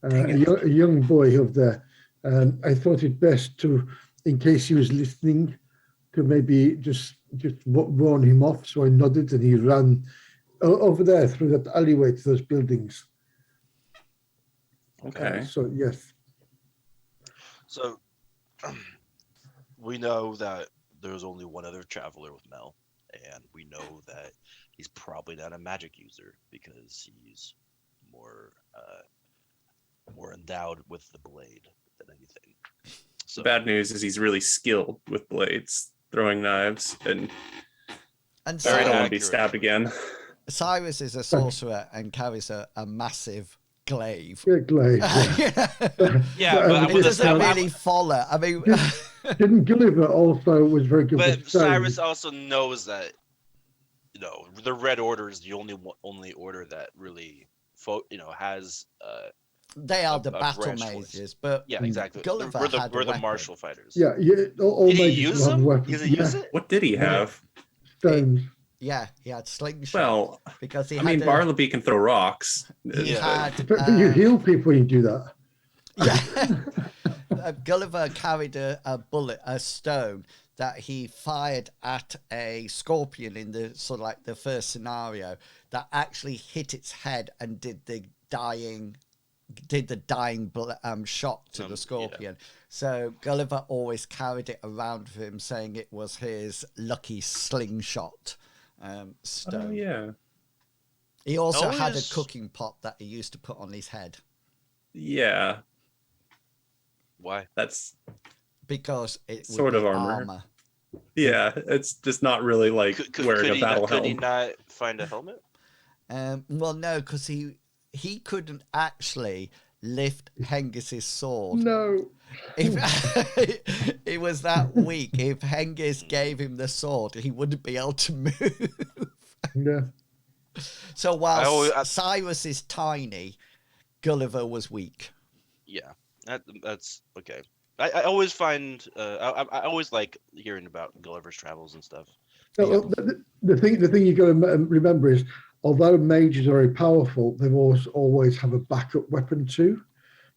a young boy over there. I thought it best to, in case he was listening, to maybe just warn him off. So I nodded, and he ran over there through that alleyway to those buildings. Okay. So yes. So we know that there's only one other traveler with Mel, and we know that he's probably not a magic user because he's more endowed with the blade than anything. So Bad news is he's really skilled with blades, throwing knives, and And I don't want to be accurate. stabbed again. Cyrus is a sorcerer and carries a massive glaive. Yeah, glad. yeah, But, but It Well, doesn't I'm- really follow. I mean, Didn't Gulliver also was very good but with stones? Cyrus also knows that the Red Order is the only order that really has They are a- the a battle branch force. mazes, but Yeah, exactly. Gulliver We're the had a we're the weapon. martial fighters. Yeah, all Did he mages use will have them? weapons. Does he use it? What did he have? Stones. Yeah, he had slingshot. Well, because he I had mean, a, Bartleby can throw rocks. he Yeah. had But you heal people when you do that. yeah. Gulliver carried a bullet, a stone that he fired at a scorpion in the sort of like the first scenario that actually hit its head and did the dying shot to the Yeah. scorpion. So Gulliver always carried it around with him, saying it was his lucky slingshot stone. Oh yeah, He also had a Always- cooking pot that he used to put on his head yeah. Why? That's because it would Sort be of armor. Yeah. It's just not really like wearing Could a battle could he helm. not find a helmet? Well, no, because he couldn't actually lift Hengist's sword. No. If it was that weak, if Hengist gave him the sword, he wouldn't be able to move. Yeah. So while I- Cyrus is tiny, Gulliver was weak. Yeah, that's okay. I always find I always like hearing about Gulliver's travels and stuff. No, well, the thing you got to remember is, although mages are very powerful, they always have a backup weapon too,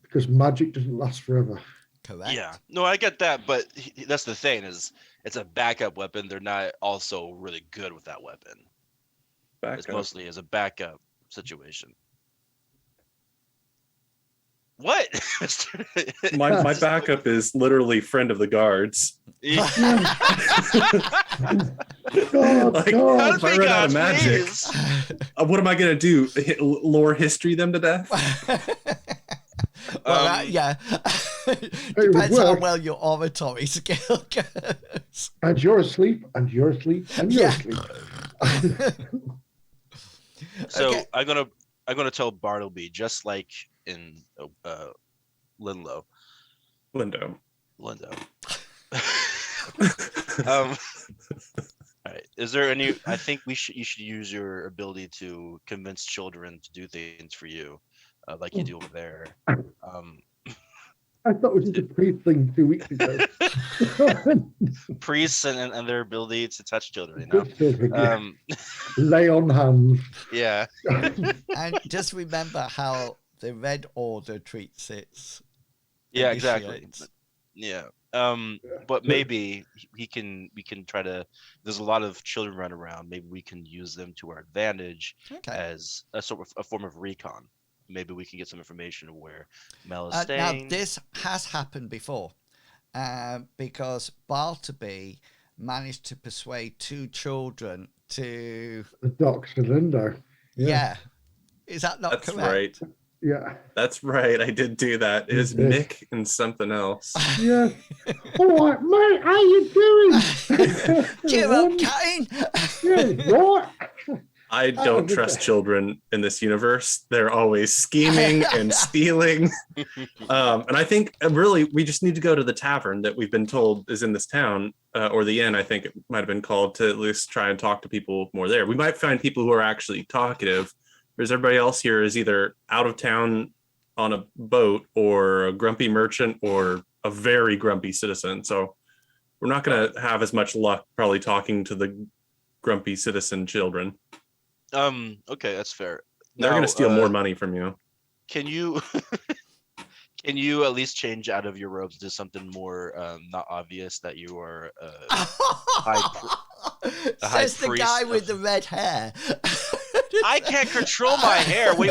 because magic doesn't last forever. Correct. Yeah, no, I get that, but that's the thing is it's a backup weapon. They're not also really good with that weapon. It's Backup. mostly as a backup situation. What? My backup is literally friend of the guards. Yeah. God, Like, God. if I run out of magic, please. what am I gonna do? Lore history them to death? Well, yeah. Depends how well your oratory skill goes. And you're asleep, and you're asleep, and you're Yeah. asleep. So Okay. I'm gonna tell Bartleby, just like in Lindo. All right. Is there any? I think you should use your ability to convince children to do things for you, like you do over there. I thought it was just a priest thing 2 weeks ago. Priests and their ability to touch children. You know. Good children, yeah. Um, Lay on hands. yeah. And just remember how the Red Order treats its Yeah. Exactly. initiates. Yeah. But maybe we can try to. There's a lot of children running around. Maybe we can use them to our advantage Okay. as a sort of a form of recon. Maybe we can get some information of where Mel is Now, staying. this has happened before because Bartleby managed to persuade 2 children to. The docks of Lindo. Yeah. Is that not That's correct? right. Yeah. That's right. I did do that. It is You did. Mick and something else. Yeah. All right, mate. How you doing? Cheer up, Kane! Yeah, right. I don't okay. trust children in this universe. They're always scheming and stealing. And I think really we just need to go to the tavern that we've been told is in this town, or the inn, I think it might have been called, to at least try and talk to people more there. We might find people who are actually talkative, whereas everybody else here is either out of town on a boat or a grumpy merchant or a very grumpy citizen. So we're not going to have as much luck probably talking to the grumpy citizen children. Okay, that's fair. They're Now, going to steal more money from you. Can you at least change out of your robes to something more not obvious that you are high Says the guy priest with of- the red hair. I can't control my hair. We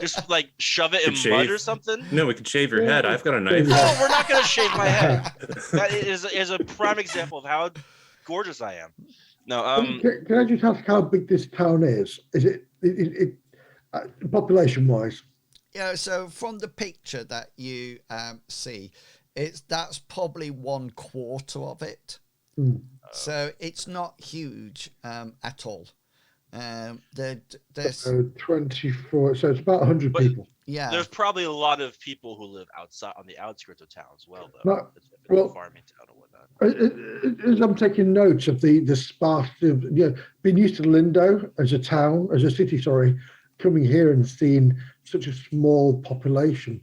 just like shove it in Could mud shave. or something. No, we could shave your head. I've got a knife. No, we're not gonna shave my head. That is a prime example of how gorgeous I am. No, Can I just ask how big this town is? Is it population-wise? Yeah, so from the picture that you see, that's probably 1/4 of it. So it's not huge at all. There's 24. So it's about 100 But- people. yeah, there's probably a lot of people who live outside on the outskirts of town as well, though. No, It's well- a farming town or whatnot. As I'm taking notes of the sparse, being used to Lindo as a town, as a city, sorry, coming here and seeing such a small population,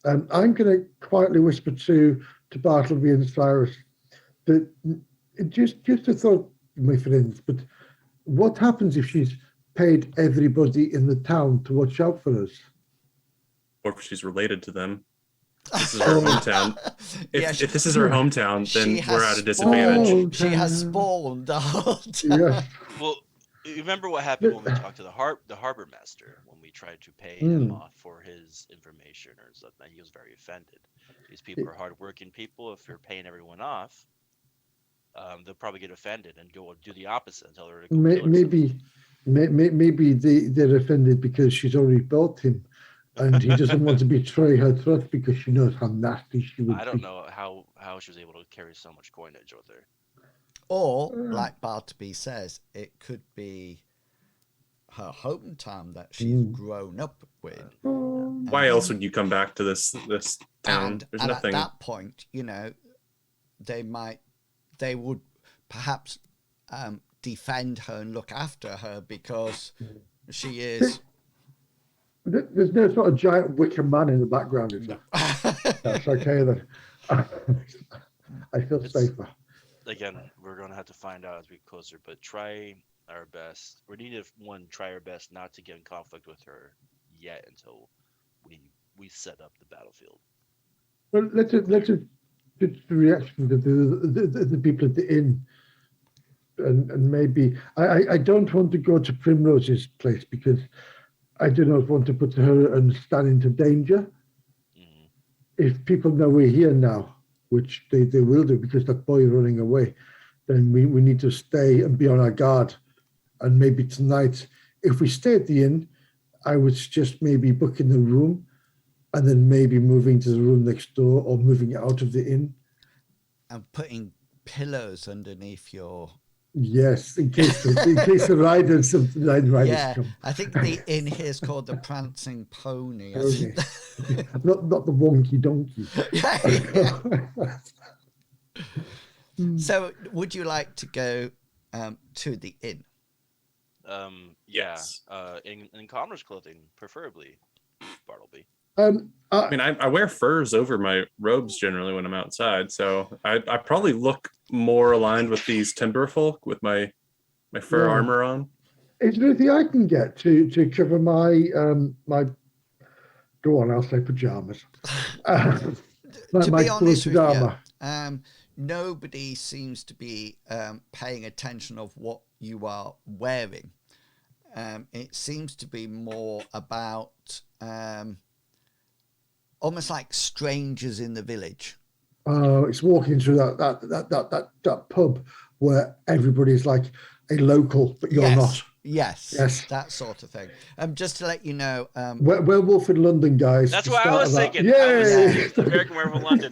I'm going to quietly whisper to Bartleby and Cyrus that just a thought, my friends, but what happens if she's paid everybody in the town to watch out for us? Or if she's related to them. This is her hometown. If this is her hometown, then we're at a disadvantage. She has spawned the whole time. Yes. Well, you remember what happened when we talked to the harbor master when we tried to pay him off for his information or something? He was very offended. These people are hardworking people. If you're paying everyone off, they'll probably get offended and do the opposite and tell her to go kill herself. Maybe they're offended because she's already bought him, and he doesn't want to betray her trust because she knows how nasty she would be. I don't know how she was able to carry so much coinage with her. Or, like Bartleby says, it could be her hometown that she's grown up with. Why else would you come back to this town? There's nothing. At that point, they would perhaps defend her and look after her because she is. There's no sort of giant wicker man in the background, is there? That's okay then. I feel safer. Again, we're going to have to find out as we get closer, but try our best. We need to, try our best not to get in conflict with her yet until we set up the battlefield. Well, let's just the reaction of the people at the inn. And maybe, I don't want to go to Primrose's place because I do not want to put her and Stan into danger. If people know we're here now, which they will do because that boy running away, then we need to stay and be on our guard. And maybe tonight, if we stay at the inn, I would suggest maybe booking the room and then maybe moving to the room next door or moving out of the inn. And putting pillows underneath your... Yes, in case the riders come. I think the inn here is called the Prancing Pony. Okay. not the Wonky Donkey. So, would you like to go to the inn? Yes. In commerce clothing, preferably, Bartleby. I mean, I wear furs over my robes generally when I'm outside, so I probably look more aligned with these timber folk with my fur armor on. Is there anything I can get to cover my my? Go on, I'll say pajamas. To be honest with you, nobody seems to be paying attention of what you are wearing. It seems to be more about almost like strangers in the village. It's walking through that pub where everybody's like a local, but you're not. Yes, that sort of thing. Just to let you know, Werewolf in London, guys. That's what I was thinking. Yay! American Werewolf in London.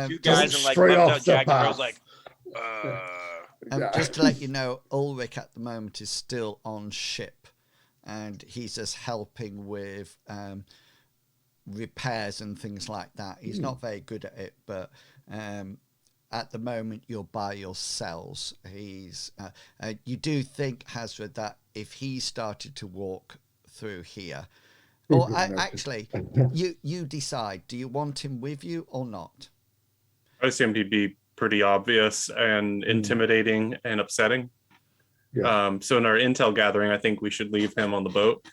Two guys in like bumped out jacket. I was like, just to let you know, Ulrich at the moment is still on ship, and he's just helping with repairs and things like that. He's not very good at it, but at the moment you're by yourselves. He's you do think, Hazard, that if he started to walk through here, or actually you decide, do you want him with you or not? I assumed he'd be pretty obvious and intimidating and upsetting. So in our intel gathering, I think we should leave him on the boat.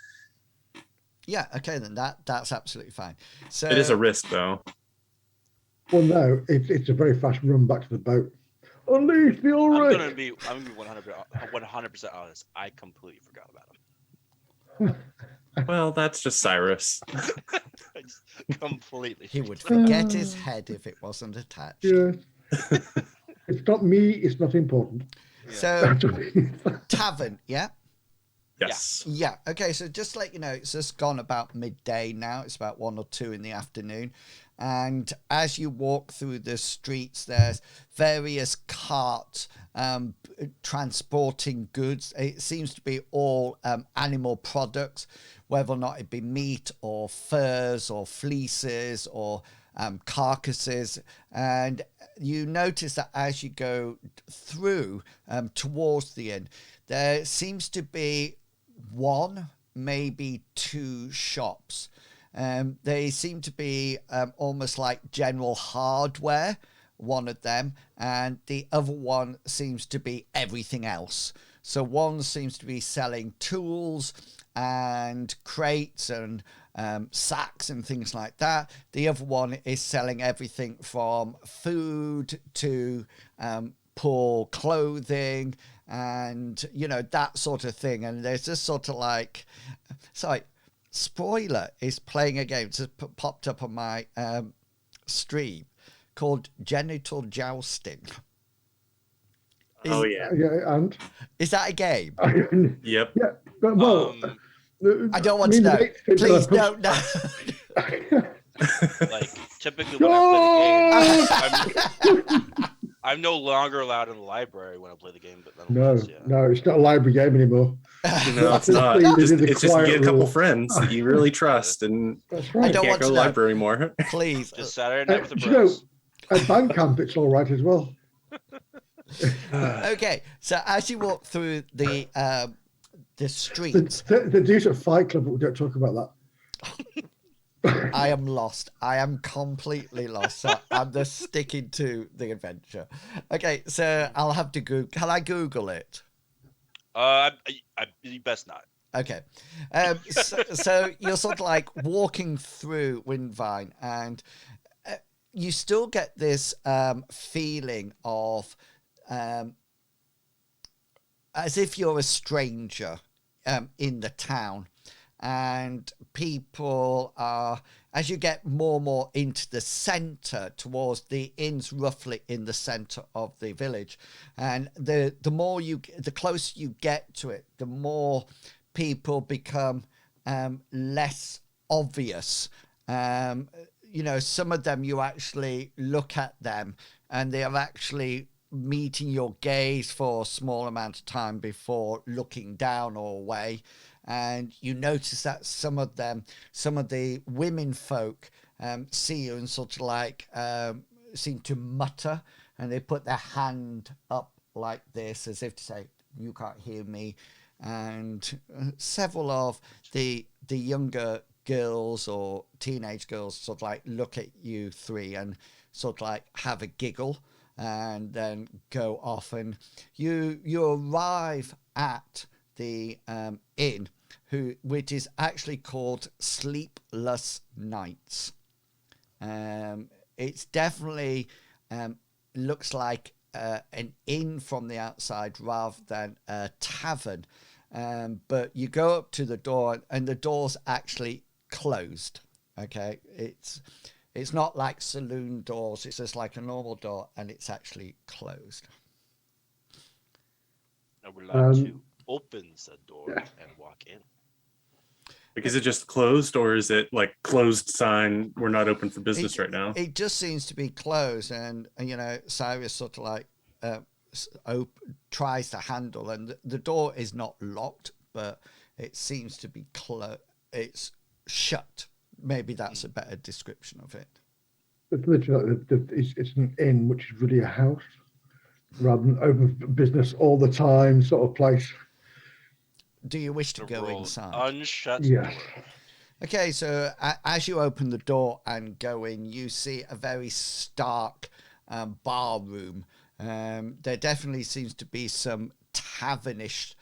Yeah, okay, then that's absolutely fine. So it is a risk, though. Well, no, it's a very fast run back to the boat. Unleash the Ulrich! I'm gonna be 100% honest. I completely forgot about him. Well, that's just Cyrus. Completely. He would forget his head if it wasn't attached. Yeah. It's not me. It's not important. So, tavern, yeah? Yes. Yeah. Okay. So just to let you know, it's just gone about midday now. It's about 1 or 2 in the afternoon. And as you walk through the streets, there's various carts transporting goods. It seems to be all animal products, whether or not it be meat or furs or fleeces or carcasses. And you notice that as you go through towards the inn, there seems to be one, maybe 2 shops. They seem to be almost like general hardware, one of them, and the other one seems to be everything else. So one seems to be selling tools and crates and sacks and things like that. The other one is selling everything from food to poor clothing and, you know, that sort of thing. And there's just sort of like, sorry, Spoiler is playing a game. It's just popped up on my stream called Genital Jousting. Oh yeah. Yeah, and Is that a game? Yep. yeah, but well, I don't want to know. Please don't know. Like typically when I play the game, I'm no longer allowed in the library when I play the game. But no, nonetheless, yeah. no, it's not a library game anymore. No, it's not. It's just you get a couple friends that you really trust, and That's I right. don't can't want go to to the know. library anymore. Please. Just Saturday night with the Do you know, bros. at Bandcamp, it's all right as well. Okay, so as you walk through the streets, The dudes at Fight Club, but we don't talk about that. I am lost. I am completely lost. So I'm just sticking to the adventure. Okay, so I'll have to Google. Can I Google it? You best not. Okay. So you're sort of like walking through Winvine, and you still get this feeling of as if you're a stranger in the town. And people are, as you get more and more into the centre, towards the inn's roughly in the centre of the village, and the closer you get to it, the more people become less obvious. You know, some of them you actually look at them, and they are actually meeting your gaze for a small amount of time before looking down or away. And you notice that some of the women folk see you and sort of like seem to mutter, and they put their hand up like this as if to say, "You can't hear me." And several of the younger girls or teenage girls sort of like look at you three and sort of like have a giggle and then go off, and you arrive at the inn, which is actually called Sleepless Nights. It's definitely looks like an inn from the outside rather than a tavern. But you go up to the door, and the door's actually closed. Okay, it's not like saloon doors. It's just like a normal door, and it's actually closed. I would like to open the door and walk in. Like, is it just closed, or is it like closed sign, we're not open for business right now? It just seems to be closed, and you know, Cyrus sort of like tries to handle, and the door is not locked, but it seems to be it's shut. Maybe that's a better description of it. It's literally it's an inn, which is really a house, rather than open for business all the time sort of place. Do you wish to go inside? Unshut Yes. door. Okay, so as you open the door and go in, you see a very stark bar room. There definitely seems to be some tavernish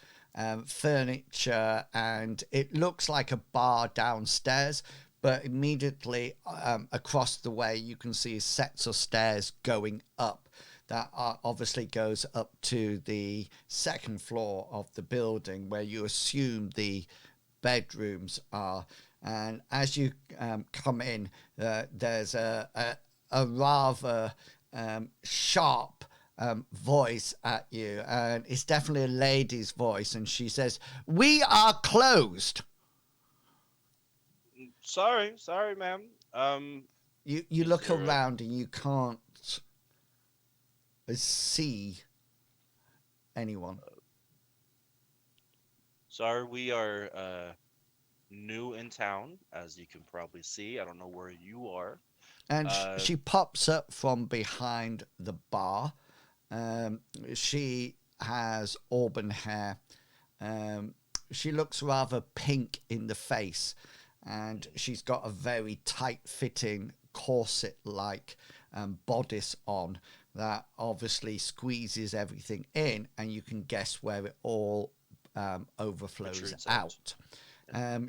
furniture, and it looks like a bar downstairs, but immediately across the way you can see sets of stairs going up that obviously goes up to the second floor of the building, where you assume the bedrooms are. And as you come in, there's a rather sharp voice at you, and it's definitely a lady's voice, and she says, "We are closed." Sorry, ma'am. You look around and you can't see anyone. Sorry, we are new in town, as you can probably see. I don't know where you are. And she pops up from behind the bar. She has auburn hair, she looks rather pink in the face, and she's got a very tight-fitting corset-like bodice on that obviously squeezes everything in, and you can guess where it all overflows Protrudes out.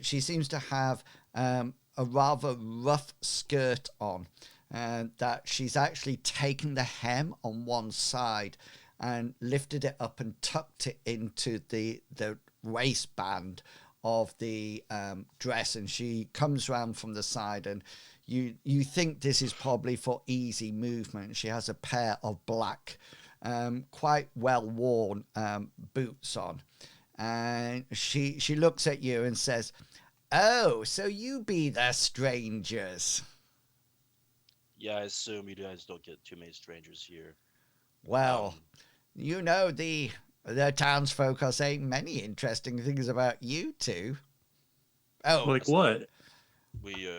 She seems to have a rather rough skirt on, that she's actually taken the hem on one side and lifted it up and tucked it into the waistband of the dress, and she comes round from the side, and you think this is probably for easy movement. She has a pair of black, quite well worn boots on, and she looks at you and says, "Oh, so you be the strangers? Yeah, I assume you guys don't get too many strangers here. Well, you know, the townsfolk are saying many interesting things about you two." Oh, Like what? We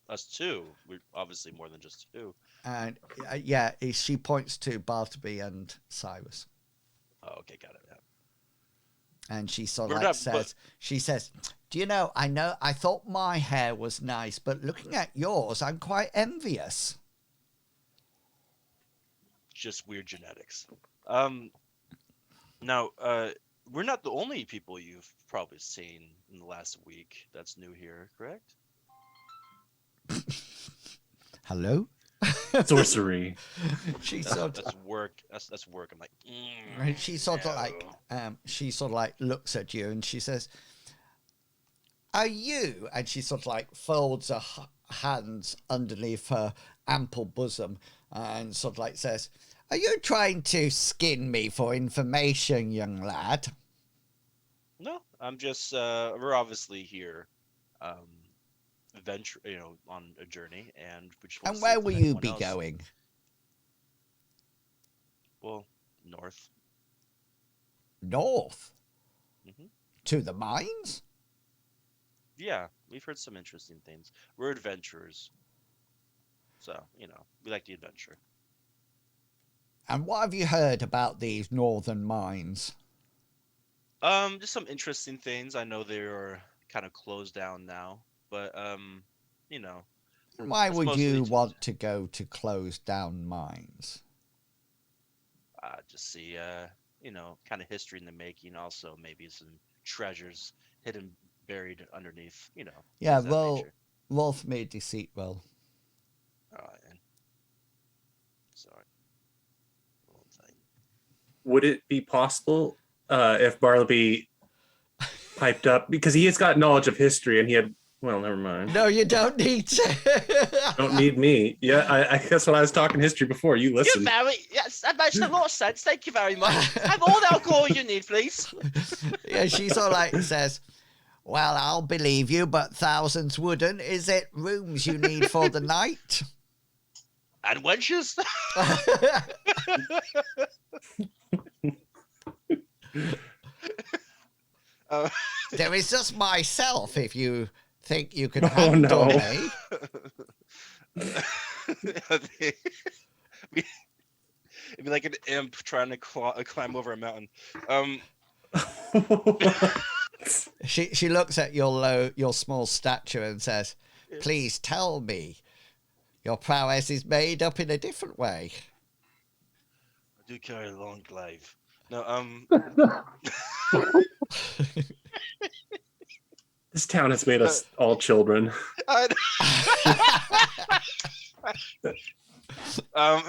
us two. We're obviously more than just two. and yeah, she points to Bartleby and Cyrus, Oh, okay, got it. Yeah. and she sort We're of not- says, she says, "Do you know? I thought my hair was nice, but looking at yours, I'm quite envious." Just weird genetics. Now, we're not the only people you've probably seen in the last week that's new here, correct? Hello? Sorcery. She That's, sort that's work. That's work. I'm like, and she sort of no. like looks at you and she says, "Are you?" And she sort of like folds her hands underneath her ample bosom and sort of like says, "Are you trying to skin me for information, young lad?" No, I'm just. We're obviously here, venture. On a journey, and we just want And to see where if will there's you anyone be else. going? Well, north. North? Hmm. To the mines? Yeah, we've heard some interesting things. We're adventurers, so we like the adventure. And what have you heard about these northern mines? Just some interesting things. I know they're kind of closed down now, but you know, And why it's would mostly you to want to go to closed down mines? just see kind of history in the making. Also, maybe some treasures hidden, buried underneath. Yeah, Things of that roll, nature. roll for me a deceit roll. All right, then. Sorry. Hold tight. Would it be possible if Bartleby piped up, because he has got knowledge of history and he had, well, never mind. No, you don't need to. Don't need me. Yeah, I guess when I was talking history before, you listened. Yes, that makes a lot of sense. Thank you very much. Have all the alcohol you need, please. Yeah, she sort of like says, "Well, I'll believe you, but thousands wouldn't. Is it rooms you need for the night?" And wenches. uh, There is just myself if you think you can Oh, handle no. me. It'd be like an imp trying to climb over a mountain. She looks at your small stature and says, "Please tell me, your prowess is made up in a different way." I do carry a long glaive. No, This town has made us all children. um,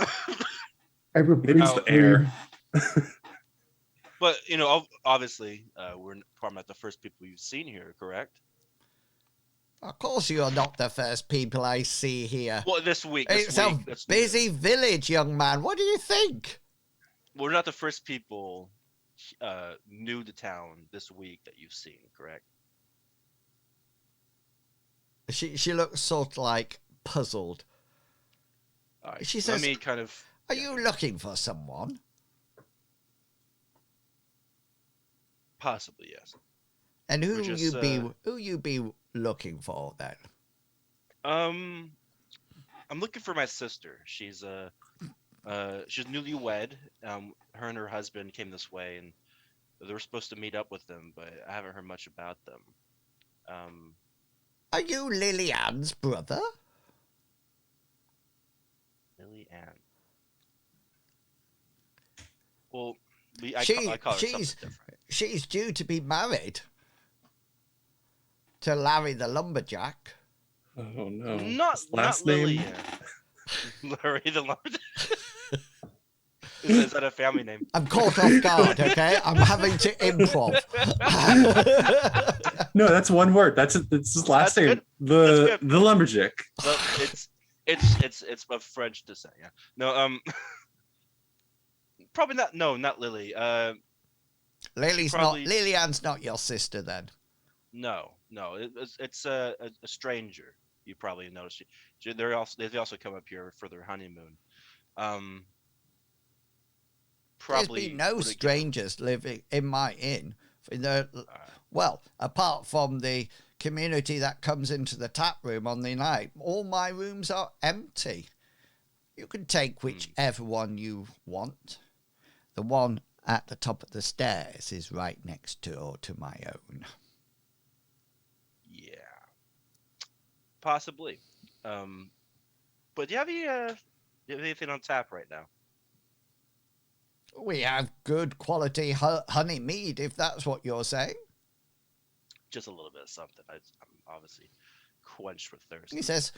Everybody, Maybe it's the air. but obviously, we're probably not the first people you've seen here, correct? Of course you are not the first people I see here. Well, this week. It's a busy village, young man. What do you think? We're not the first people new to town this week that you've seen, correct? She looks sort of like puzzled. All right. She Let says, me kind of. "Are you looking for someone?" Possibly, yes. And who We're just, you be looking for then? I'm looking for my sister. She's she's newlywed. Her and her husband came this way, and They were supposed to meet up with them, but I haven't heard much about them. Are you Lillian's brother? Lily Ann. Well, I call her something different. She's due to be married to Larry the lumberjack. Oh no. Not His last Lily name. Ann. Larry the lumberjack. Is that a family name? I'm caught off guard, okay? I'm having to improv. No, that's one word. That's his last name. Good. The lumberjack. It's of French descent. Yeah. No. Probably not. No, not Lily. Lillian's not your sister then. No. It's a stranger. You probably noticed. They also come up here for their honeymoon. Probably There's been no strangers living in my inn. Well, apart from the community that comes into the tap room on the night, all my rooms are empty. You can take whichever one you want. The one at the top of the stairs is right next door to my own. Yeah, possibly. But do you have anything on tap right now? We have good quality honey mead, if that's what you're saying. Just a little bit of something. I'm obviously quenched with thirst.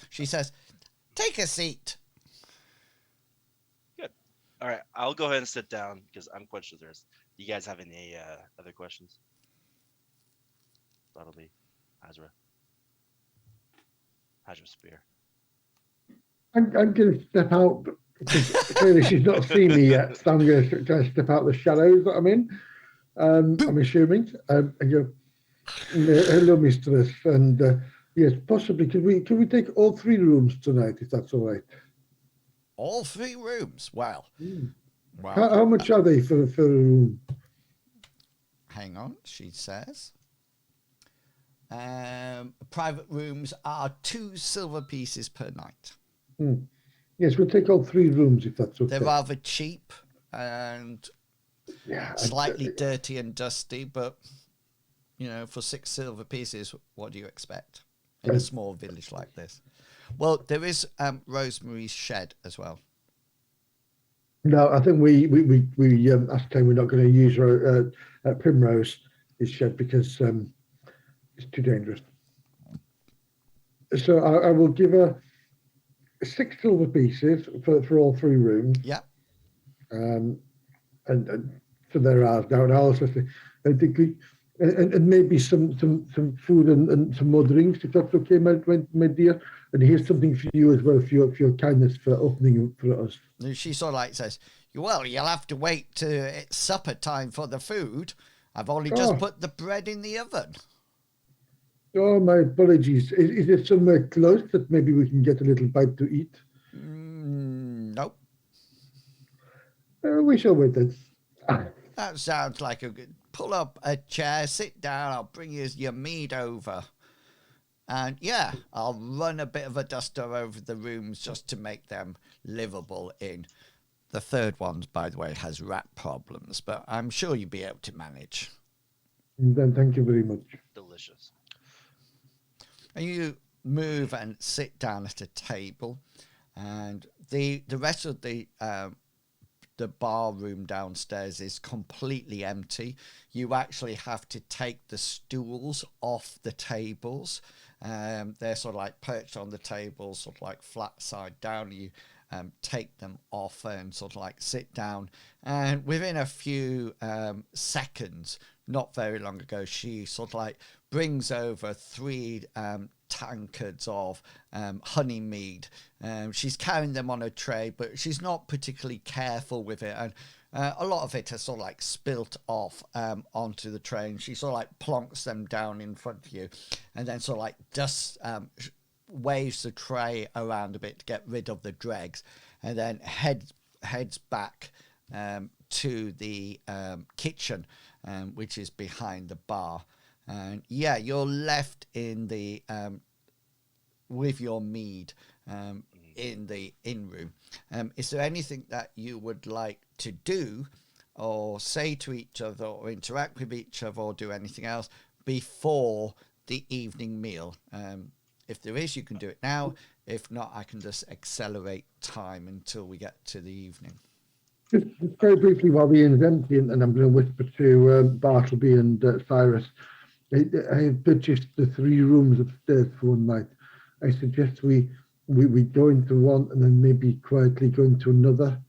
She says, take a seat. Good. All right, I'll go ahead and sit down because I'm quenched with thirst. Do you guys have any other questions? That'll be Hazra. Hazra Spear. I'm going to step out because clearly she's not seen me yet. So I'm going to try to step out the shadows that I'm in. I'm assuming. And go, hello, Mythras. And yes, possibly. Can we take all 3 rooms tonight, if that's all right? All 3 rooms? Well. Well, how much are they for a room? Hang on, she says. Private rooms are 2 silver pieces per night. Yes, we'll take all 3 rooms if that's okay. They're rather cheap and slightly dirty and dusty, but for 6 silver pieces, what do you expect in a small village like this? Well, there is Rosemary's shed as well. No, I think we ascertained we're not going to use her Primrose's shed because it's too dangerous. So I will give her 6 silver pieces for all 3 rooms. Yeah. And for their hours now. And I also think, and maybe some food and some more drinks, if that's okay, my dear. And here's something for you as well, for your kindness for opening for us. She sort of says, well, you'll have to wait till it's supper time for the food. I've only just put the bread in the oven. Oh, my apologies. Is there somewhere close that maybe we can get a little bite to eat? Nope. We shall wait then. That sounds like a good... Pull up a chair, sit down, I'll bring you your mead over. And yeah, I'll run a bit of a duster over the rooms just to make them livable in. The third one, by the way, has rat problems, but I'm sure you'll be able to manage. Then thank you very much. Delicious. And you move and sit down at a table, and the rest of the bar room downstairs is completely empty. You actually have to take the stools off the tables. They're sort of like perched on the table, sort of like flat side down. You take them off and sort of like sit down. And within a few seconds, not very long ago, she sort of like brings over 3 tankards of honey mead. She's carrying them on a tray, but she's not particularly careful with it. And a lot of it has sort of like spilt off onto the tray, and she sort of like plonks them down in front of you, and then sort of like waves the tray around a bit to get rid of the dregs, and then heads back to the kitchen, which is behind the bar. And yeah, you're left in the with your mead in the inn room. Is there anything that you would like to do or say to each other or interact with each other or do anything else before the evening meal. If there is, you can do it now. If not, I can just accelerate time until we get to the evening. Just very briefly, while the inn is empty, and I'm going to whisper to Bartleby and Cyrus, I have purchased the 3 rooms upstairs for one night. I suggest we go into one and then maybe quietly go into another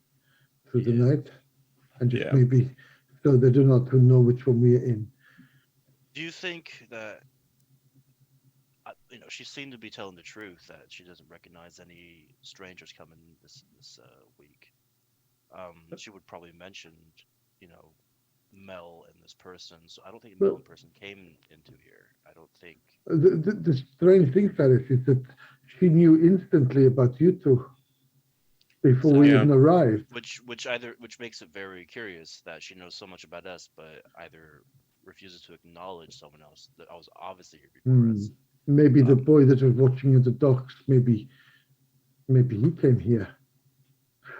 for the night, and just maybe so they do not know which one we are in. Do you think that she seemed to be telling the truth that she doesn't recognize any strangers coming this week? She would probably mention, Mel and this person. So I don't think Mel and person came into here. I don't think. The strange thing, Cyrus, is that she knew instantly about you two before we even arrived. Which makes it very curious that she knows so much about us, but either refuses to acknowledge someone else that I was obviously here before us. Maybe the boy that was watching at the docks, maybe he came here.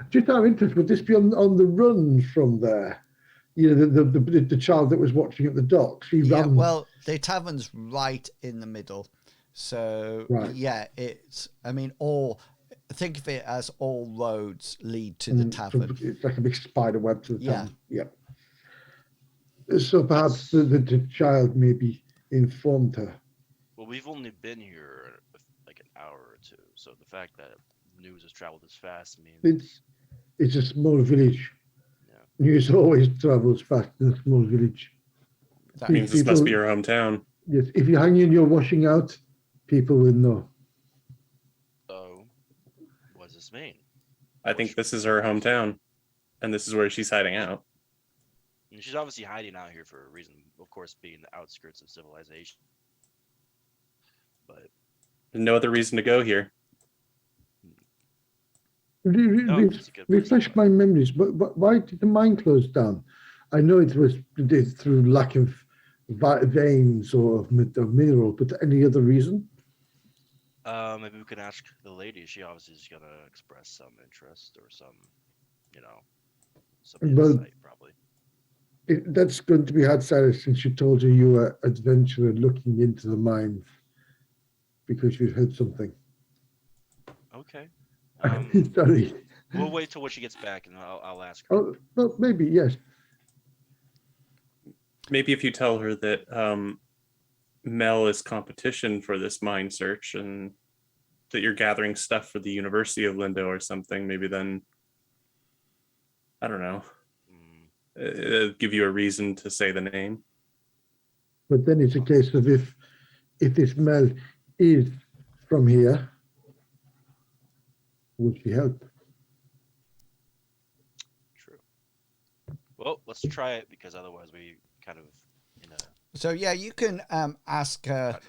Just out of interest, would this be on the run from there? The child that was watching at the docks. He ran. Well, the tavern's right in the middle, so it's. I mean, think of it as all roads lead to the tavern. So it's like a big spider web to the tavern. Yeah. So perhaps the child maybe informed her. Well, we've only been here like an hour or two, so the fact that news has traveled as fast means it's a small village. News always travels fast in a small village. That means this must be your hometown. Yes, if you hang in your washing out, people will know. So, what does this mean? I think this is her hometown, and this is where she's hiding out. And she's obviously hiding out here for a reason, of course, being the outskirts of civilization. But there's no other reason to go here. Refresh my memories. But why did the mine close down? I know it was through lack of veins or of mineral, but any other reason? Maybe we can ask the lady. She obviously is going to express some interest or some insight, probably. That's going to be hard, Sarah, since she told you were an adventurer looking into the mines because you've heard something. Okay. Sorry. We'll wait till when she gets back, and I'll ask her. Oh, well, maybe yes. Maybe if you tell her that Mel is competition for this mine search, and that you're gathering stuff for the University of Lindo or something, maybe then I don't know. It'll give you a reason to say the name. But then it's a case of if this Mel is from here, would she help? True. Well, let's try it because otherwise we kind of So you can ask her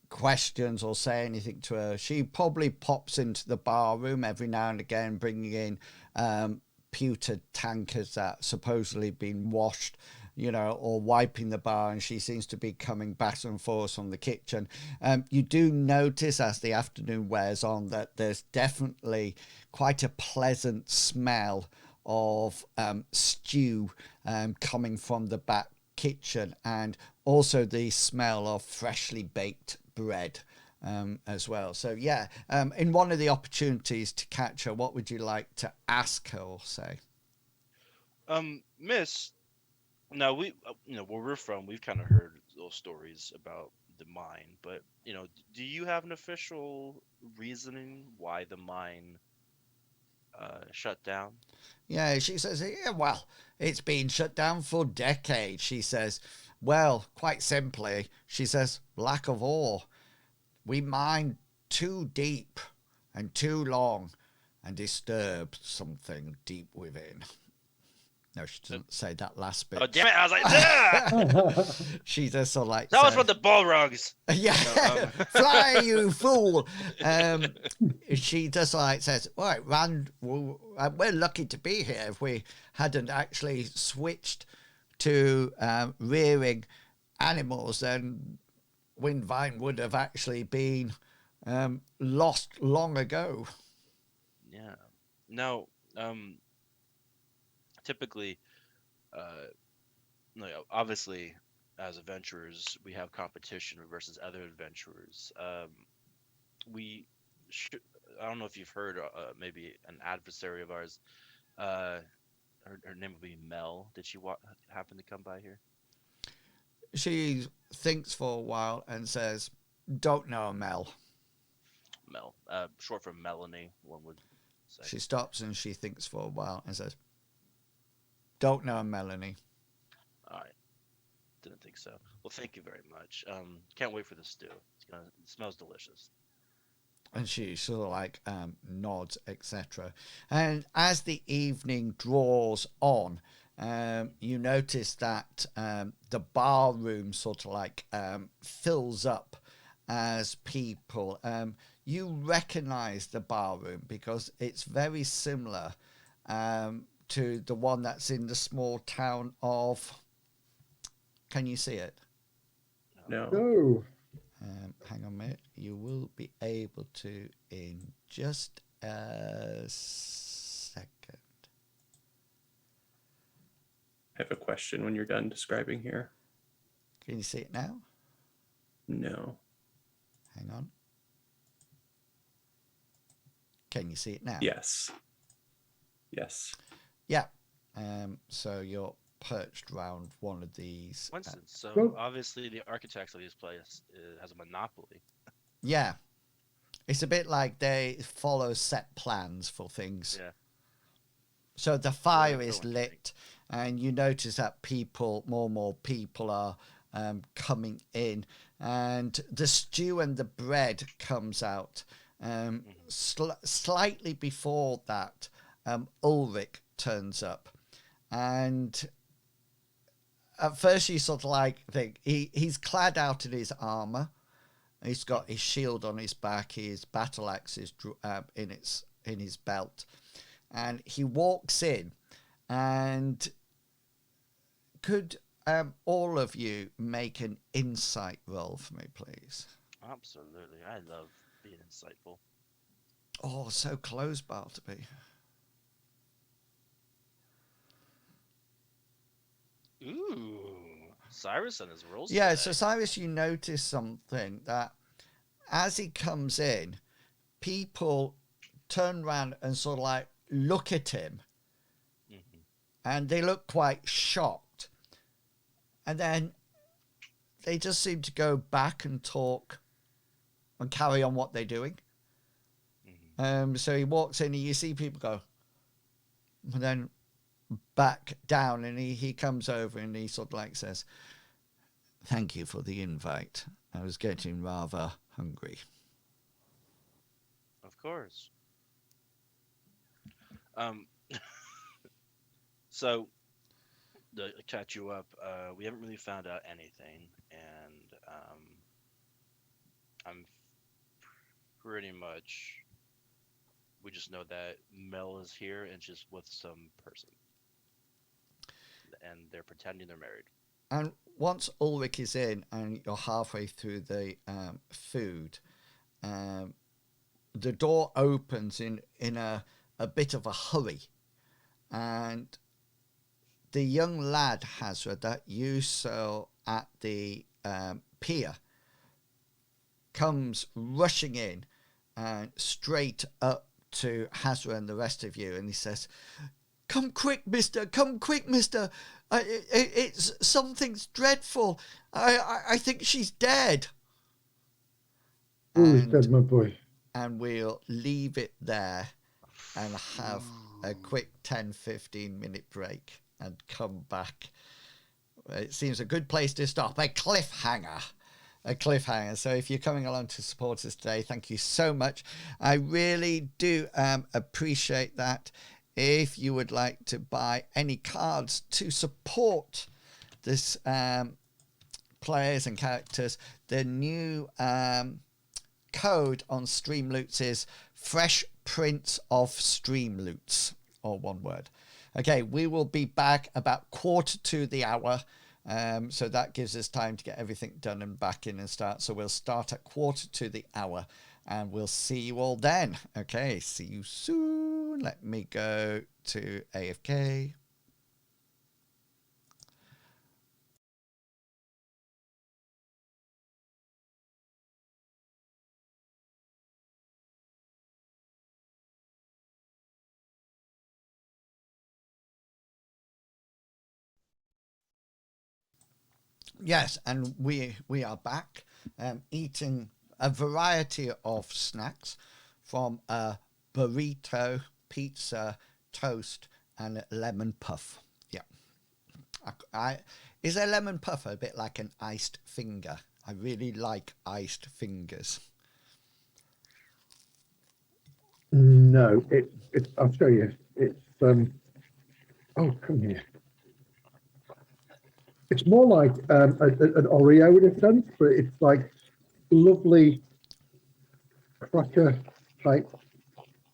questions or say anything to her. She probably pops into the bar room every now and again, bringing in pewter tankers that supposedly been washed, or wiping the bar, and she seems to be coming back and forth from the kitchen. You do notice as the afternoon wears on that there's definitely quite a pleasant smell of stew coming from the back kitchen, and also the smell of freshly baked bread as well. So in one of the opportunities to catch her, what would you like to ask her or say? Miss, now we where we're from, we've kind of heard those stories about the mine, but do you have an official reasoning why the mine shut down? She says, well, it's been shut down for decades. She says, well, quite simply, she says, lack of ore. We mined too deep and too long and disturbed something deep within. No, she doesn't say that last bit. Oh, damn it. I was like, yeah! She just sort of like... That was from the Balrogs. Yeah. Fly, you fool. She just like says, right, Rand, we're lucky to be here. If we hadn't actually switched to rearing animals, then Winvine would have actually been lost long ago. Yeah. Now, typically, Obviously, as adventurers, we have competition versus other adventurers. We should. I don't know if you've heard, maybe an adversary of ours. Uh, her name would be Mel. Did she happen to come by here? She thinks for a while and says, "Don't know, Mel." Mel, short for Melanie, one would say. She stops and she thinks for a while and says, "Don't know, Melanie." All right, didn't think so. Well, thank you very much. Can't wait for the stew. It smells delicious. And she sort of like nods, etc. And as the evening draws on, you notice that the bar room sort of like fills up as people. You recognize the bar room because it's very similar to the one that's in the small town of. Can you see it? No. No. Hang on a minute. You will be able to in just a second. I have a question when you're done describing here. Can you see it now? No. Hang on. Can you see it now? Yes. Yes. Yeah. So you're perched round one of these. Winston. So Well- obviously, the architects of this place has a monopoly. Yeah. It's a bit like they follow set plans for things. Yeah. So the fire Really is interesting. lit, and you notice that more and more people are coming in, and the stew and the bread comes out. Slightly before that, Ulrich turns up, and at first you sort of like think he's clad out in his armor. He's got his shield on his back. His battle axe is in his belt, and he walks in. And could all of you make an insight roll for me, please? Absolutely, I love being insightful. Oh, so close, Bartleby. Ooh, Cyrus and his rolls. Yeah, today. so Cyrus, you notice something that as he comes in, people turn around and sort of like look at him, and they look quite shocked. And then they just seem to go back and talk and carry on what they're doing. So he walks in and you see people go, and then back down, and he comes over and he sort of like says, "Thank you for the invite. I was getting rather hungry." Of course. So to catch you up, we haven't really found out anything, and I'm pretty much. We just know that Mel is here and just with some person, and they're pretending they're married. And once Ulrich is in and you're halfway through the food, the door opens in a bit of a hurry. And the young lad, Hazra, that you saw at the pier, comes rushing in and straight up to Hazra and the rest of you. And he says, "Come quick, mister. Come quick, mister. It's something's dreadful. I think she's dead." Who is dead, my boy? And we'll leave it there and have a quick 10-15 minute break and come back. It seems a good place to stop. A cliffhanger. So if you're coming along to support us today, thank you so much. I really do appreciate that. If you would like to buy any cards to support this players and characters, the new code on Streamloots is Fresh Prints of Streamloots, or one word. Okay, we will be back about 1:45. So that gives us time to get everything done and back in and start. So we'll start at 1:45 and we'll see you all then. Okay, see you soon. Let me go to AFK. Yes, and we are back eating a variety of snacks from a burrito, pizza, toast, and a lemon puff. Yeah. Is a lemon puff a bit like an iced finger? I really like iced fingers. No, I'll show you. It's oh, come here. It's more like an Oreo in a sense, but it's like lovely cracker type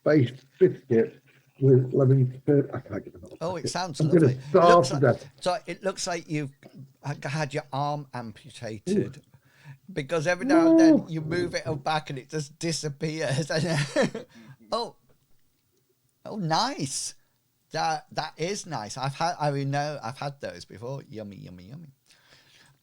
based biscuit with lemon curd. I can't get it. Oh, it sounds I'm lovely. going to starve to death. So it looks like you've had your arm amputated. Because every now and then you move it back and it just disappears. oh, nice. That is nice. I've had those before. Yummy, yummy, yummy.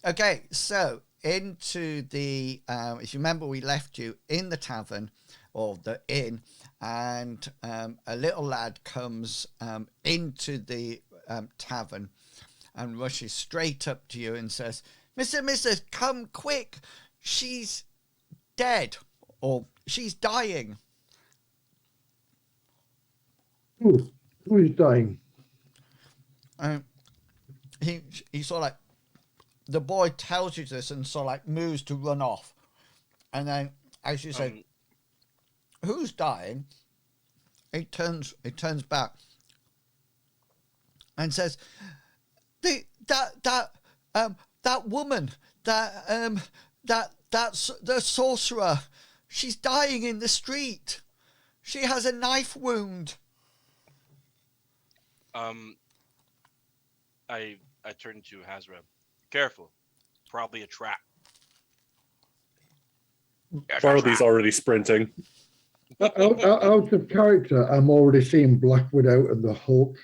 Okay, so into the if you remember, we left you in the tavern or the inn, and a little lad comes into the tavern and rushes straight up to you and says, Mr. Come quick, she's dead, or she's dying. Who is dying? He sort of like, the boy tells you this and sort of like moves to run off. And then as you say, who's dying? It turns back and says, that woman, that's the sorcerer. She's dying in the street. She has a knife wound. I turned to Hazra. Careful, probably a trap. Bartleby's already sprinting. Out of character, I'm already seeing Black Widow and the Hulk.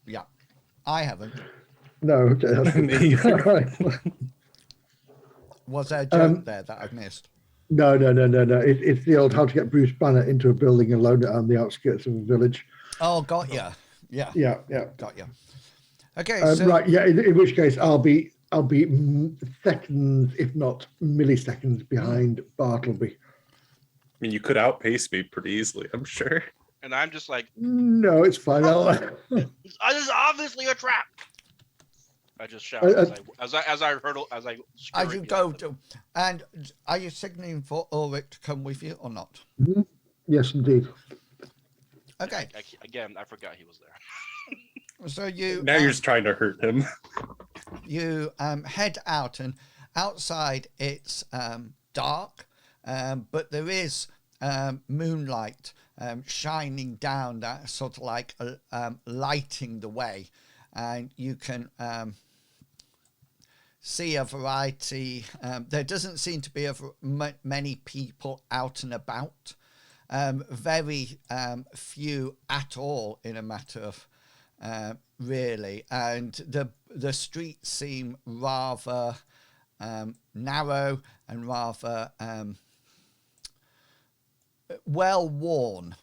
Yeah, I haven't. No, okay, that's Me. right. Was there a joke there that I've missed? No. It's the old how to get Bruce Banner into a building and load it on the outskirts of a village. Oh, got ya. Yeah. Yeah. Got ya. Okay, right. Yeah. In which case, I'll be seconds, if not milliseconds, behind Bartleby. I mean, you could outpace me pretty easily, I'm sure. And I'm just like, No, it's fine. this is obviously a trap. I just shout as I hurdle as I. As you go to, and are you signaling for Ulrich to come with you or not? Mm-hmm. Yes, indeed. Okay. Again, I forgot he was there. So you Now you're just trying to hurt him. You head out, and outside it's dark, but there is moonlight shining down, that sort of like lighting the way, and you can see a variety. There doesn't seem to be many people out and about. Very few at all, in a matter of really, and the streets seem rather narrow and rather well worn,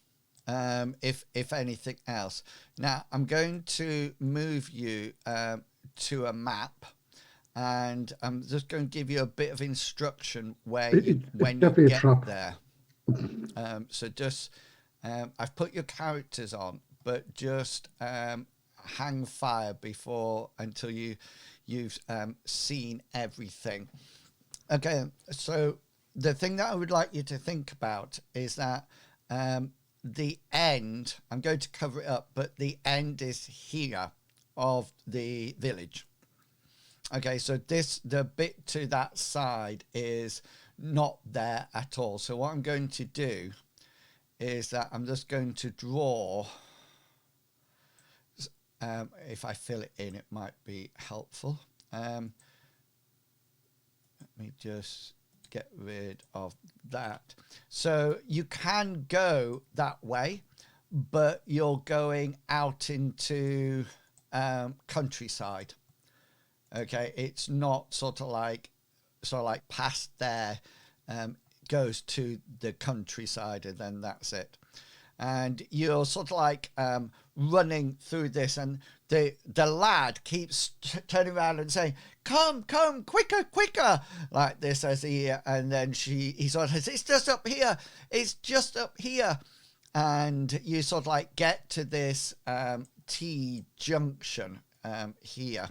if anything else. Now I'm going to move you to a map, and I'm just going to give you a bit of instruction when you get there. So just I've put your characters on, but just hang fire until you've seen everything. Okay, so the thing that I would like you to think about is that the end, I'm going to cover it up, but the end is here of the village. Okay, so the bit to that side is not there at all. So what I'm going to do is that I'm just going to draw. If I fill it in, it might be helpful. Let me just get rid of that. So you can go that way, but you're going out into countryside. Okay, it's not sort of like past there, goes to the countryside, and then that's it. and you're sort of like running through this, and the lad keeps turning around and saying, come, quicker, like this, as and then he sort of says, it's just up here, and you sort of like get to this T junction here.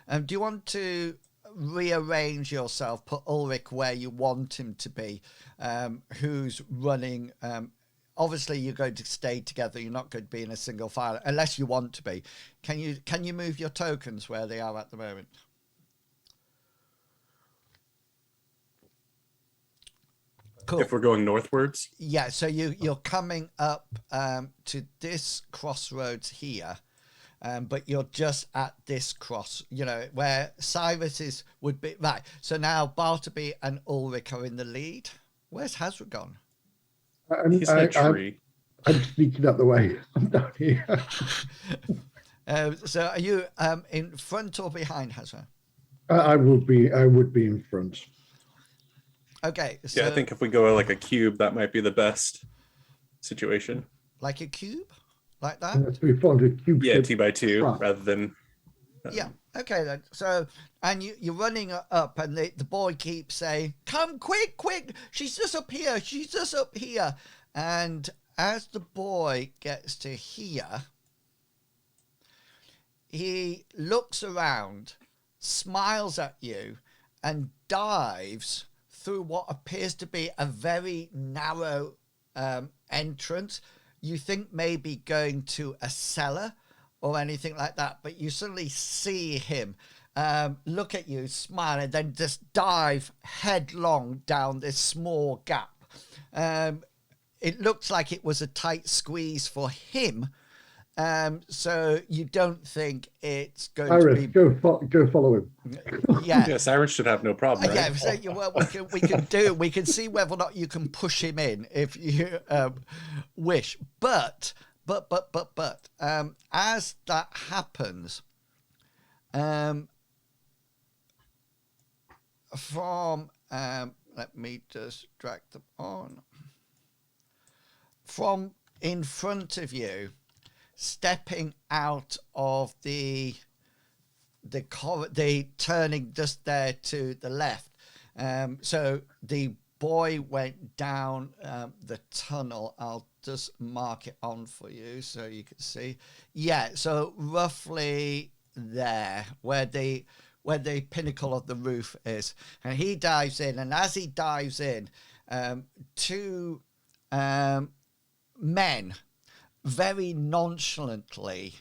Do you want to rearrange yourself, put Ulrich where you want him to be, who's running? Obviously you're going to stay together, you're not going to be in a single file unless you want to be. Can you move your tokens where they are at the moment? Cool. If we're going northwards? Yeah, so you're coming up to this crossroads here, but you're just at this cross, where Cyrus would be. Right, so now Bartleby and Ulrich are in the lead. Where's Hazra gone? He's in a tree. I'm sneaking up the way. I'm down here. So are you in front or behind Hazra? I would be in front. Okay. So yeah, I think if we go like a cube, that might be the best situation. Like a cube? Like that? And we found a cube. Yeah, 2x2 rather than. Yeah. Okay then. So, and you're running up, and the boy keeps saying, "Come quick! She's just up here." And as the boy gets to here, he looks around, smiles at you, and dives through what appears to be a very narrow entrance. You think maybe going to a cellar or anything like that, but you suddenly see him look at you, smile, and then just dive headlong down this small gap. It looks like it was a tight squeeze for him, so you don't think it's going to be. Go follow him. Yeah, Cyrus should have no problem. Right? Yeah, so, well, we can see whether or not you can push him in if you wish, but as that happens, let me just drag them on. From in front of you, stepping out of the turning just there to the left. So the boy went down the tunnel. I'll just mark it on for you so you can see. Yeah, so roughly there where the pinnacle of the roof is, and he dives in. And as he dives in, two men very nonchalantly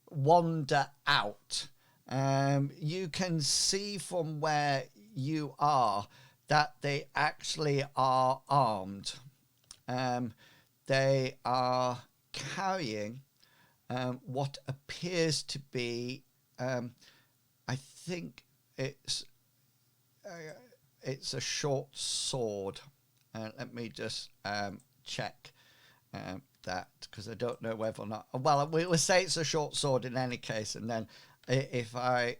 wander out. You can see from where you are that they actually are armed. They are carrying what appears to be, I think it's a short sword. Let me just check that, because I don't know whether or not. Well, we'll say it's a short sword in any case, and then if I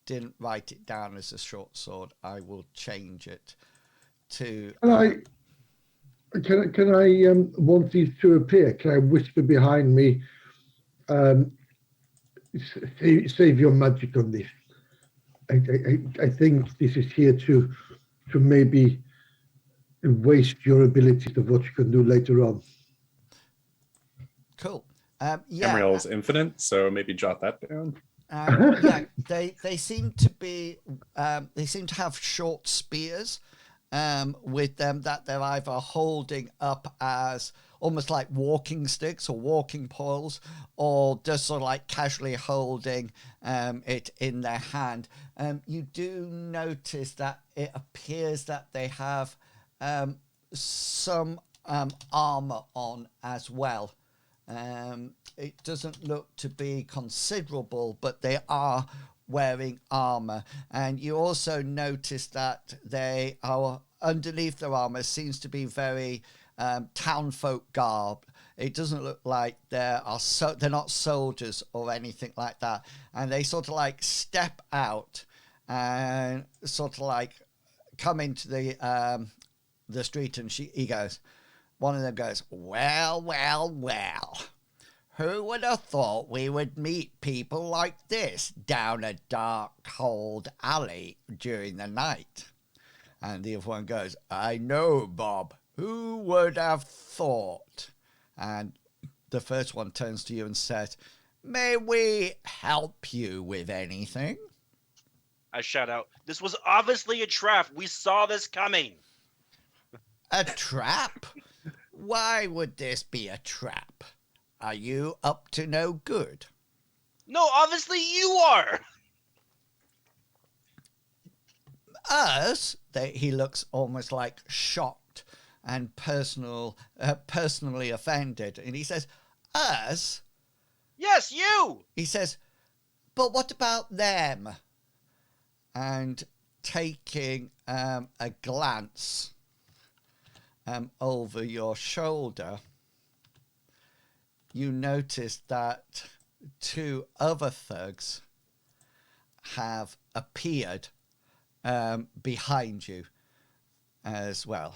didn't write it down as a short sword, I will change it to. Can I want these to appear? Can I whisper behind me? Save your magic on this. I think this is here to maybe waste your abilities of what you can do later on. Cool. Emerald is infinite, so maybe jot that down. Yeah, they seem to be. They seem to have short spears with them that they're either holding up as almost like walking sticks or walking poles, or just sort of like casually holding it in their hand. You do notice that it appears that they have some armor on as well. It doesn't look to be considerable, but they are wearing armor. And you also notice that they are, underneath their armor seems to be very townfolk garb. It doesn't look like they're not soldiers or anything like that. And they sort of like step out and sort of like come into the street, and he goes, one of them goes, well, well, well. Who would have thought we would meet people like this down a dark, cold alley during the night? And the other one goes, I know, Bob. Who would have thought? And the first one turns to you and says, may we help you with anything? I shout out, this was obviously a trap. We saw this coming. A trap? Why would this be a trap? Are you up to no good? No, obviously you are. Us? He looks almost like shocked and personally offended. And he says, us? Yes, you. He says, but what about them? And taking a glance over your shoulder, you notice that two other thugs have appeared behind you as well.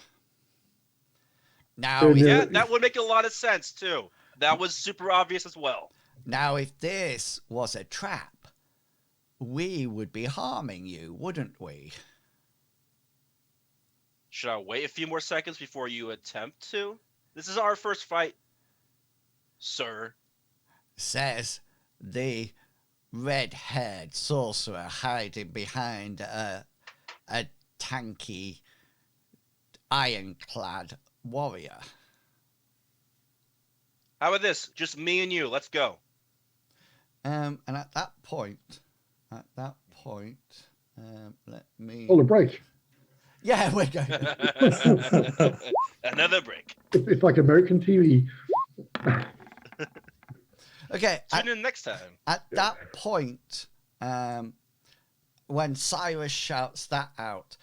Now, Yeah, that would make a lot of sense too. That was super obvious as well. Now, if this was a trap, we would be harming you, wouldn't we? Should I wait a few more seconds before you attempt to? This is our first fight, sir. Says the red-haired sorcerer hiding behind a tanky, ironclad warrior. How about this? Just me and you. Let's go. And at that point, let me... All a break. Yeah, we're going. Another break. It's like American TV. Okay. Tune in next time. At that point, when Cyrus shouts that out,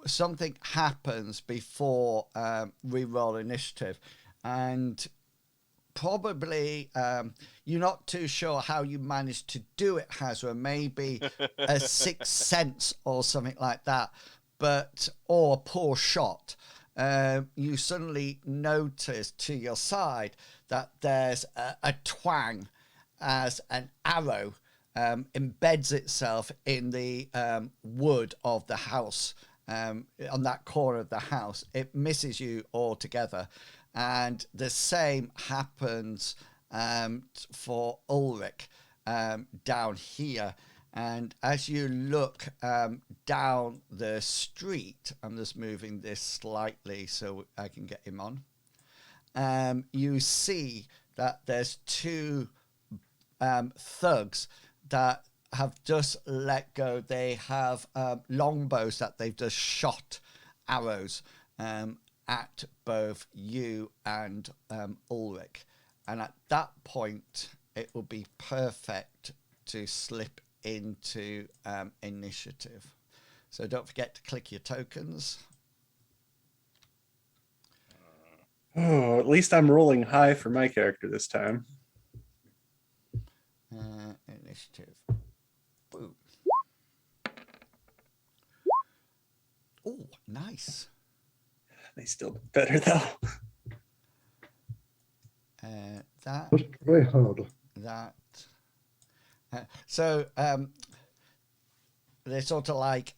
something happens before we roll initiative. And probably you're not too sure how you managed to do it, Hazra. Maybe a sixth sense or something like that, or a poor shot. You suddenly notice to your side that there's a twang as an arrow embeds itself in the wood of the house, on that corner of the house. It misses you altogether. And the same happens for Ulrich down here. And as you look down the street, I'm just moving this slightly so I can get him on. You see that there's two thugs that have just let go. They have longbows that they've just shot arrows at both you and Ulrich. And at that point, it will be perfect to slip into initiative. So don't forget to click your tokens. Oh, at least I'm rolling high for my character this time. Initiative. Boom. Oh, nice. They still do better though. That. That's very hard. That. So they're sort of like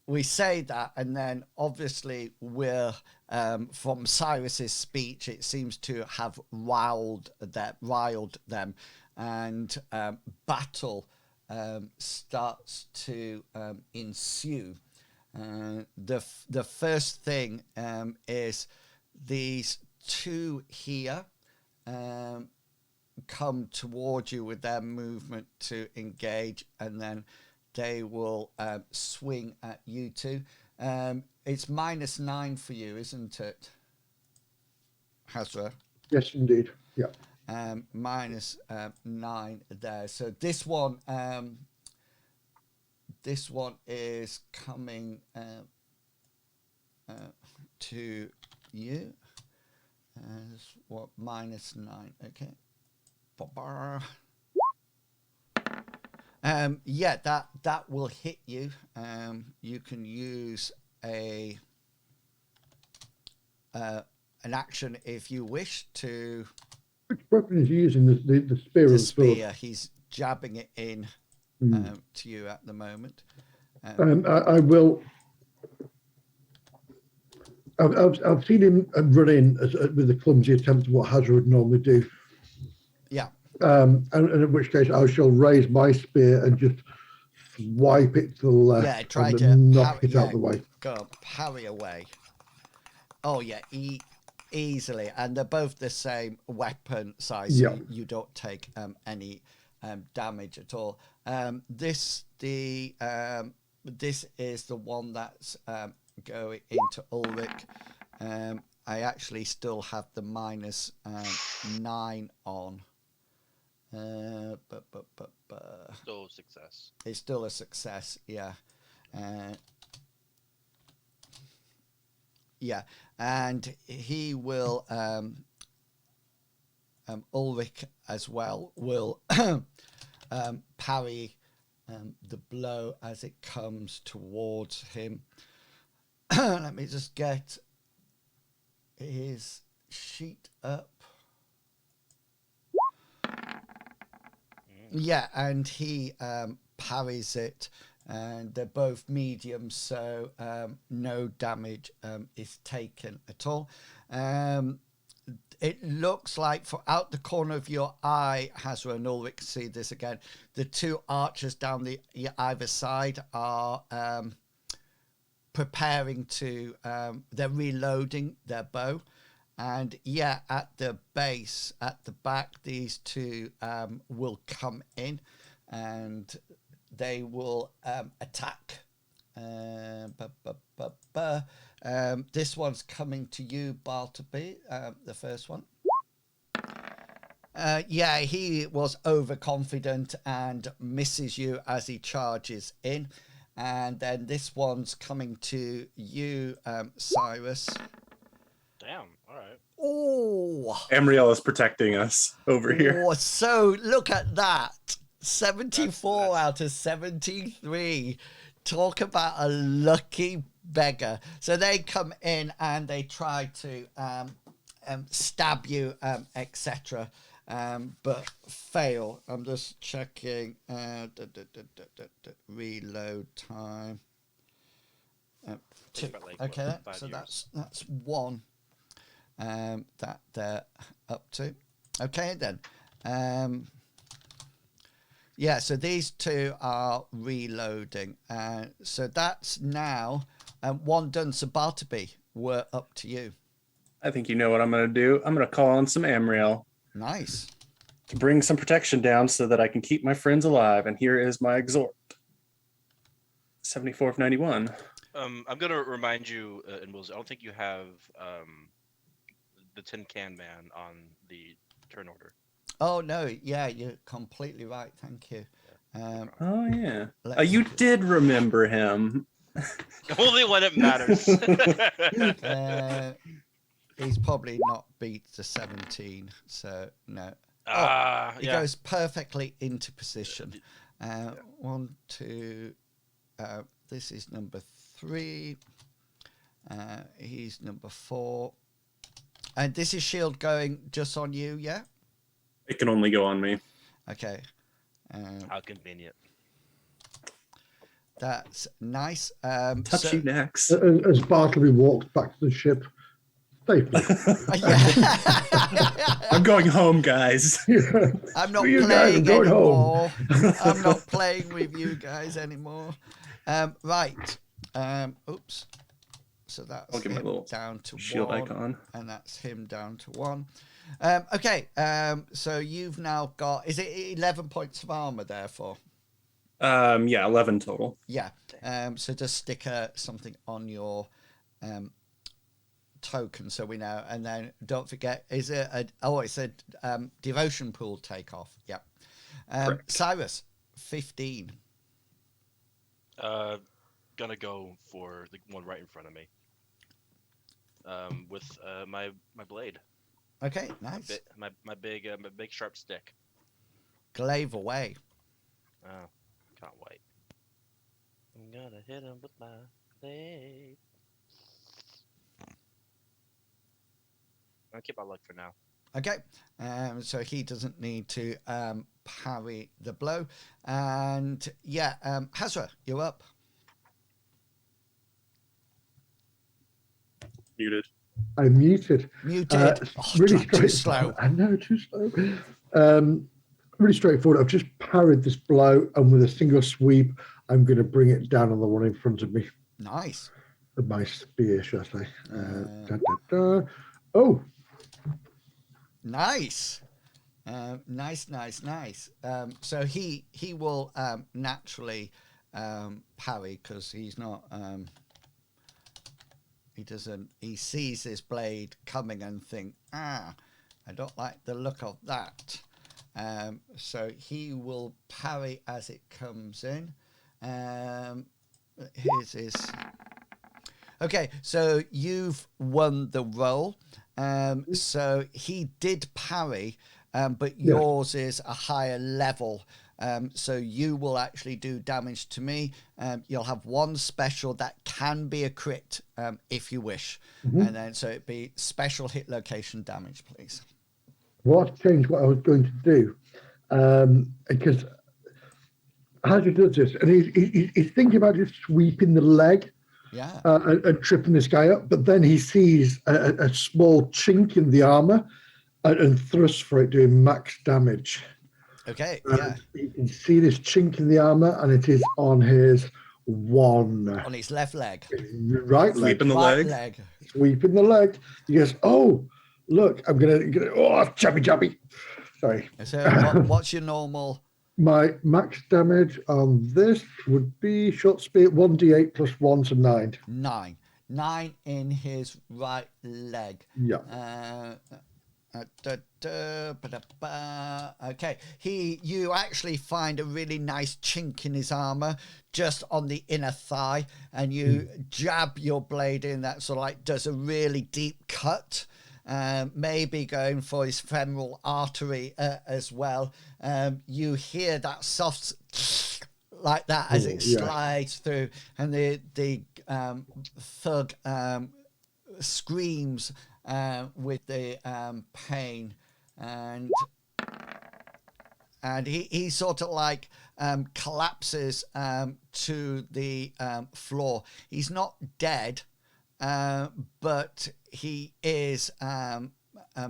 we say that, and then obviously we're from Cyrus's speech, it seems to have riled them, and battle starts to ensue. The first thing is these two here come towards you with their movement to engage, and then they will swing at you two. It's -9 for you, isn't it, Hazra? Yes, indeed. Yeah. -9 there. So this one is coming to you as what, -9. Okay. Yeah, that will hit you. You can use a an action if you wish to. Which weapon is he using? The spear. The or the sword? spear. He's jabbing it in Hmm. to you at the moment. I will. I've seen him run in with a clumsy attempt of what Hazard would normally do. Yeah. And in which case I shall raise my spear and just swipe it to the left Yeah, try and to knock it out the way. Go parry away. Oh yeah, easily, and they're both the same weapon size. So Yeah. you don't take any damage at all. This is the one that's going into Ulrich. I actually still have the -9 on. But Still success. it's still a success, yeah. Yeah, and he will Ulrich as well will parry the blow as it comes towards him. Let me just get his sheet up. Yeah, and he parries it, and they're both medium, so no damage is taken at all. It looks like, for out the corner of your eye, Hazra and Ulrich, see this again, the two archers down the either side are preparing to, they're reloading their bow. And yeah, at the base, at the back, these two will come in and they will attack. This one's coming to you, Bartleby, the first one. Yeah, he was overconfident and misses you as he charges in. And then this one's coming to you, Cyrus. Damn. All right. Oh, Amriel is protecting us over here. oh, so look at that. 74 That's- out of 73. Talk about a lucky beggar. So they come in and they try to stab you, etc. But fail. I'm just checking. Reload time. Two. about, like, Okay, what, 5 so years? that's one that they're up to. Okay, then. Yeah, so these two are reloading. So that's now one done. So Bartleby, we're up to you. I think you know what I'm going to do. I'm going to call on some Amriel Nice. to bring some protection down so that I can keep my friends alive. And here is my exhort. 74 of 91. I'm gonna remind you, and Wills, I don't think you have the tin can man on the turn order. Oh no, yeah, you're completely right. Thank you. Oh, yeah. Let's- You did remember him. Only when it matters. He's probably not beat the 17, so no. He yeah. goes perfectly into position. 1, 2. This is number 3. He's number 4. And this is shield going just on you, yeah? It can only go on me. Okay. How convenient. That's nice. Touch you next. As Bartleby walks back to the ship, safely. I'm going home, guys. Yeah. I'm not You guys are playing going anymore. I'm not playing with you guys anymore. Right. Oops. So that's I'll give my him little down to shield 1, icon. and that's him down to 1. Okay. So you've now got, is it 11 points of armor therefore? Yeah, 11 total. Yeah. So just stick something on your token so we know, and then don't forget, is it it's a devotion pool takeoff. Yeah. Cyrus, 15. Gonna go for the one right in front of me. With my blade. Okay, nice. My big sharp stick. Glaive away. Oh, can't wait. I'm gonna hit him with my blade. I'll keep my luck for now. Okay, so he doesn't need to parry the blow. And yeah, Hazra, you're up. Muted. I'm muted. Muted. Really Too straightforward. slow. I know, too slow. Really straightforward. I've just parried this blow, and with a single sweep, I'm going to bring it down on the one in front of me. Nice. With my spear, shall I say. Da, da, da. Oh, Nice. Nice. So he will naturally parry because he's not. He sees this blade coming and think, I don't like the look of that. So he will parry as it comes in. Here's his. Okay, so you've won the roll. So he did parry, but yours is a higher level. So you will actually do damage to me. You'll have one special that can be a crit if you wish. And then so it'd be special hit location damage, please. well, I've changed what I was going to do. Because how do you do this? And he's thinking about just sweeping the leg. Yeah. And tripping this guy up, but then he sees a small chink in the armor and thrusts for it, doing max damage. Okay. You can see this chink in the armor, and it is on his one. On his left leg. Right leg. Sweeping the Right leg. leg. Sweeping the leg. He goes, oh, look, I'm gonna jabby. Sorry. So what's your normal? My max damage on this would be short spear 1d8 plus 1, so 9. 9 in his right leg. Yeah. Okay, you actually find a really nice chink in his armor just on the inner thigh, and you jab your blade in. That sort of like does a really deep cut. Maybe going for his femoral artery as well. You hear that soft like that as it slides through, and the thug screams with the pain, and he sort of like collapses to the floor. He's not dead. But he is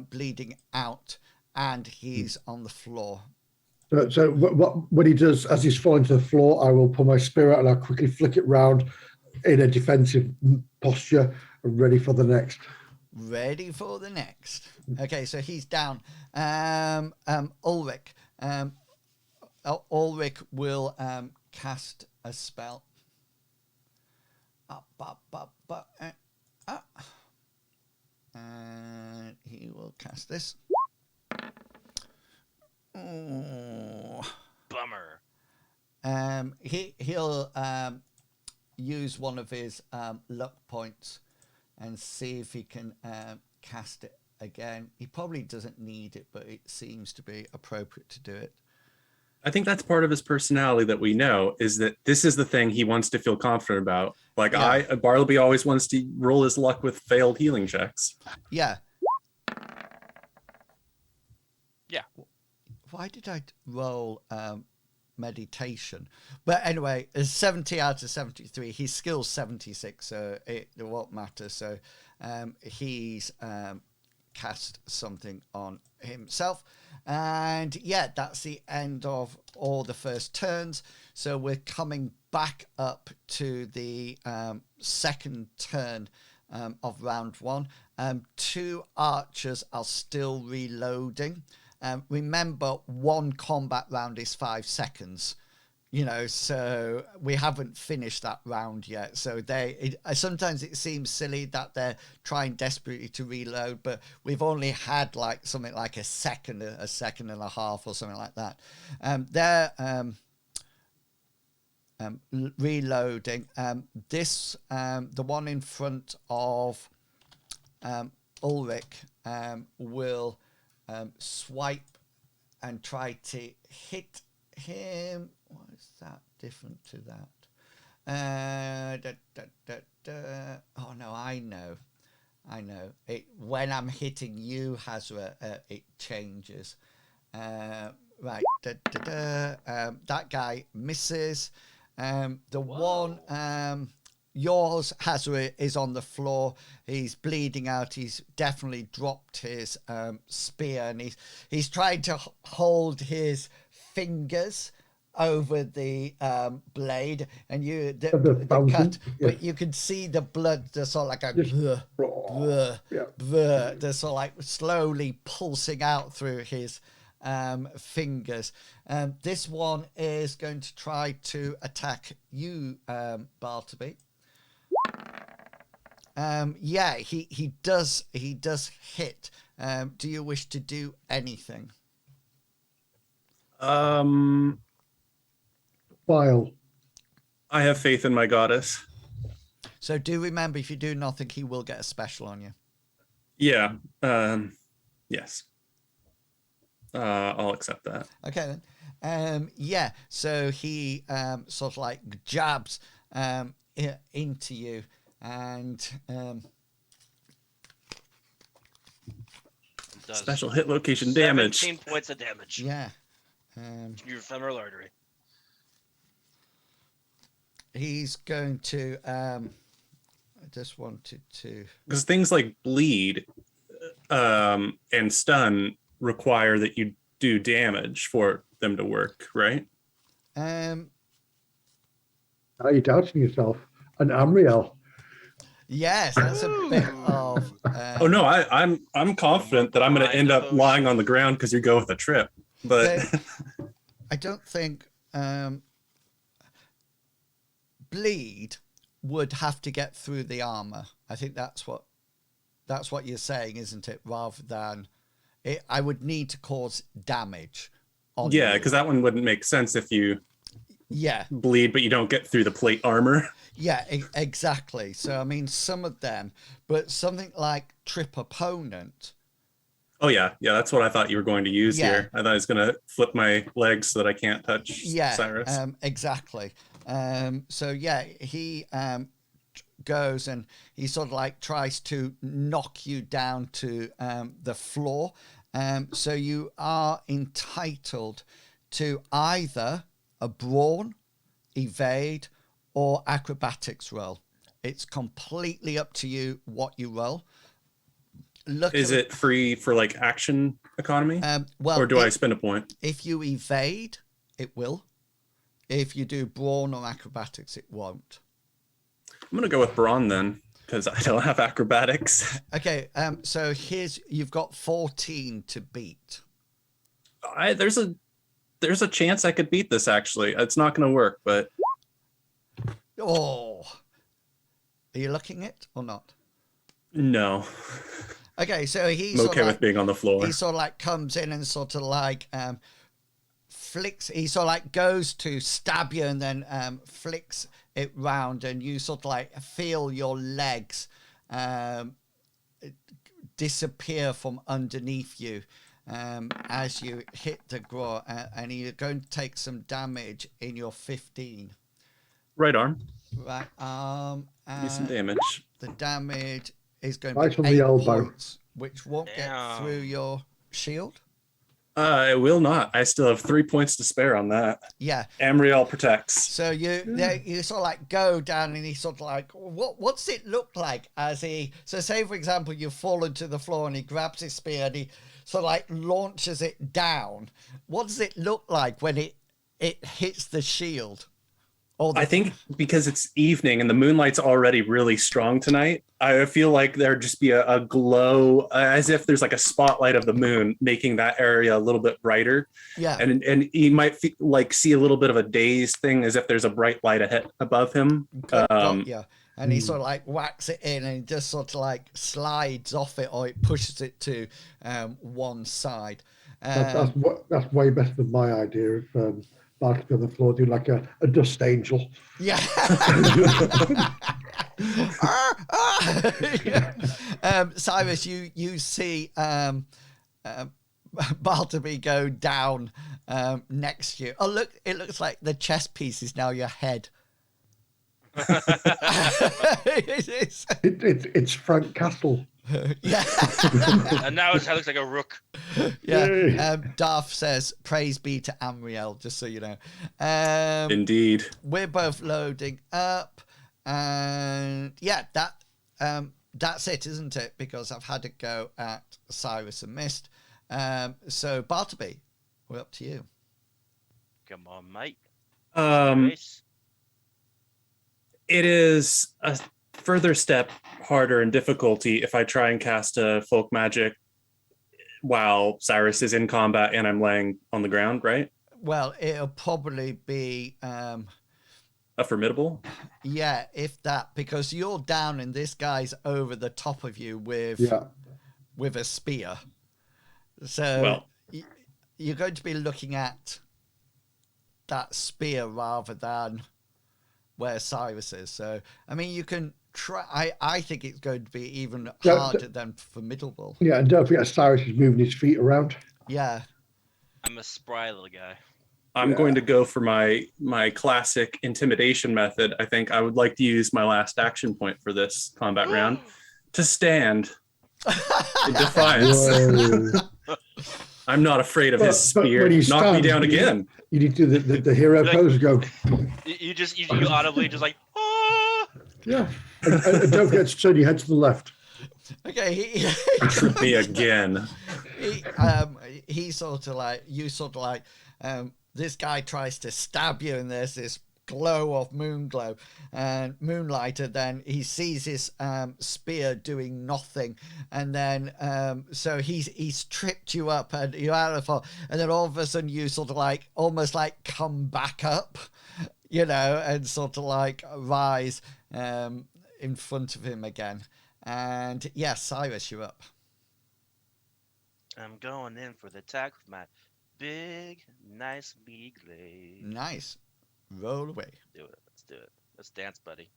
bleeding out, and he's on the floor. So what he does as he's falling to the floor, I will pull my spear out and I'll quickly flick it round in a defensive posture, ready for the next. Ready for the next. Okay, so he's down. Ulrich. Ulrich will cast a spell. And he will cast this. Oh. Bummer. He'll use one of his luck points and see if he can cast it again. He probably doesn't need it, but it seems to be appropriate to do it. I think that's part of his personality that we know, is that this is the thing he wants to feel confident about. Like Bartleby always wants to roll his luck with failed healing checks. Yeah. Yeah. Why did I roll meditation? But anyway, it's 70 out of 73. His skill's 76, so it won't matter. So he's cast something on himself. And yeah, that's the end of all the first turns. So we're coming back up to the second turn of round one. 2 archers are still reloading. Remember, one combat round is 5 seconds. So we haven't finished that round yet. So sometimes it seems silly that they're trying desperately to reload, but we've only had like something like a second and a half or something like that. They're reloading. The one in front of Ulrich will swipe and try to hit him. What is that different to that? Oh no, I know. I know. When I'm hitting you, Hazra, it changes. Right. That guy misses. The one, yours, Hazra, is on the floor. He's bleeding out. He's definitely dropped his spear, and he's trying to hold his fingers over the blade, and the cut, but you can see the blood. There's sort of like a there's sort of like slowly pulsing out through his fingers. This one is going to try to attack you, Bartleby. Yeah, he does hit. Do you wish to do anything? File. I have faith in my goddess. So do remember, if you do nothing, he will get a special on you. Yeah. Yes. I'll accept that. Okay then. Yeah. So he sort of like jabs into you, and Does special hit location damage. 17 points of damage. yeah. Your femoral artery. He's going to. I just wanted to. Because things like bleed and stun require that you do damage for them to work, right? Are you doubting yourself? And Amriel. Yes, that's a bit of. Oh no, I'm confident that I'm going to end up lying on the ground because you go with a trip. But I don't think bleed would have to get through the armor. I think that's what you're saying, isn't it? Rather than I would need to cause damage. Yeah, because that one wouldn't make sense if you bleed, but you don't get through the plate armor. Yeah, exactly. So I mean, some of them, but something like trip opponent. Oh yeah, that's what I thought you were going to use here. I thought I was going to flip my legs so that I can't touch Cyrus. Exactly. So yeah, he goes and he sort of like tries to knock you down to the floor. So you are entitled to either a brawn, evade, or acrobatics roll. It's completely up to you what you roll. Is it free for like action economy? Well, or do I spend a point? If you evade, it will. If you do brawn or acrobatics, it won't. I'm gonna go with brawn then, because I don't have acrobatics. Okay, so you've got 14 to beat. There's a chance I could beat this actually. It's not gonna work, but are you looking it or not? No. Okay, so I'm okay with being on the floor. He sort of like comes in and sort of like flicks. He sort of like goes to stab you and then flicks it round, and you sort of like feel your legs disappear from underneath you as you hit the ground, and you're going to take some damage in your 15. Right arm. Right arm. Give me some damage. The damage is going Right to on be the 8 elbow. points, which won't get through your shield. It will not. I still have 3 points to spare on that. Yeah. Amriel protects. So you sort of like go down, and he sort of like, what's it look like as so say for example you've fallen to the floor and he grabs his spear and he sort of like launches it down. What does it look like when it hits the shield? I think because it's evening and the moonlight's already really strong tonight, I feel like there'd just be a glow, as if there's like a spotlight of the moon making that area a little bit brighter. Yeah. And you might see a little bit of a dazed thing, as if there's a bright light ahead above him. Yeah. And he sort of like whacks it in, and he just sort of like slides off it, or it pushes it to one side. That's way better than my idea of Bartleby on the floor doing like a dust angel. Yeah. Cyrus, you see Bartleby go down next to you. Oh, look, it looks like the chess piece is now your head. It's Frank Castle. Yeah. And now his head looks like a rook. Yeah. Darth says, praise be to Amriel, just so you know. Indeed. We're both loading up. And yeah, that's it, isn't it? Because I've had a go at Cyrus and Mist. So Bartleby, we're up to you. Come on, mate. It is a further step harder in difficulty if I try and cast a folk magic while Cyrus is in combat and I'm laying on the ground, right? Well, it'll probably be A formidable? yeah, if that, because you're down and this guy's over the top of you with a spear. So you're going to be looking at that spear rather than where Cyrus is. So, I mean, you can try. I think it's going to be even harder than formidable. Yeah, and don't forget Cyrus is moving his feet around. Yeah. I'm a spry little guy. I'm going to go for my classic intimidation method. I think I would like to use my last action point for this combat round to stand in defiance. I'm not afraid of his spear. Knock me down again. You need to do the hero pose. Go. You audibly just like. Ah! Yeah, and don't forget to turn your head to the left. Okay. Trip me again. He sort of like this guy tries to stab you, and there's this glow of moonlight, and then he sees his spear doing nothing, and then so he's tripped you up, and you're out of the fall, and then all of a sudden you sort of like almost like come back up, you know, and sort of like rise in front of him again. And yeah, Cyrus, you're up. I'm going in for the attack with my big, nice, meaty glaive. Nice. Roll away. Let's do it. Let's dance, buddy.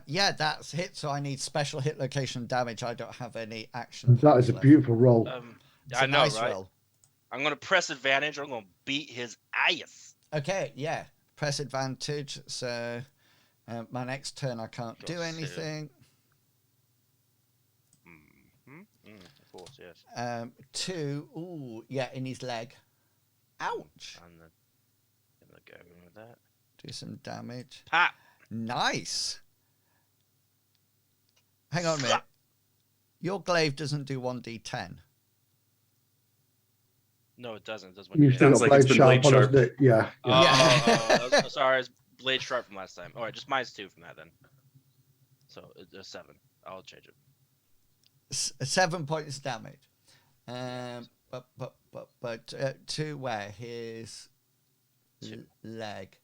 Yeah, that's hit. So I need special hit location damage. I don't have any action. That is a beautiful roll. I know, nice right? roll. I'm gonna press advantage. Or I'm gonna beat his ass. Okay, yeah. Press advantage. So my next turn, I can't do anything. Of course, yes. 2. Ooh, yeah, in his leg. Ouch. I'm gonna go with that. Do some damage. Pop. Nice. Hang on a minute. Your glaive doesn't do 1d10. No, it doesn't. It does You still got blade sharp on it. Yeah. Sorry, it's blade sharp from last time. All right, just -2 from that then. So it's 7. I'll change it. 7 points damage. But to where? His leg.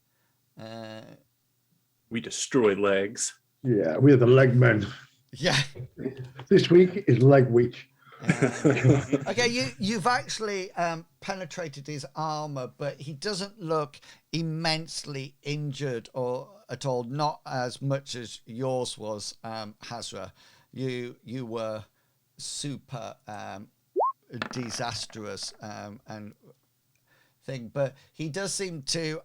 We destroy legs. Yeah, we're the leg men. Yeah. This week is leg week. Okay, you've actually penetrated his armor, but he doesn't look immensely injured or at all. Not as much as yours was, Hazra. You were super disastrous and thing, but he does seem to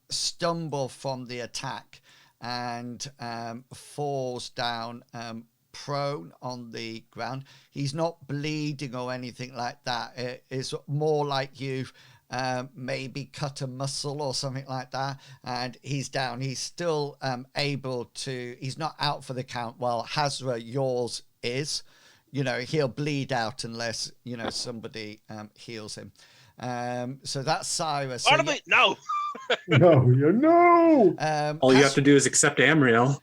stumble from the attack and falls down prone on the ground. He's not bleeding or anything like that. It's more like you've maybe cut a muscle or something like that, and he's down. He's still able to, he's not out for the count, while Hazra, yours is. You know, he'll bleed out unless, you know, somebody heals him. So that's Cyrus. So No! No! All you have to do is accept Amriel.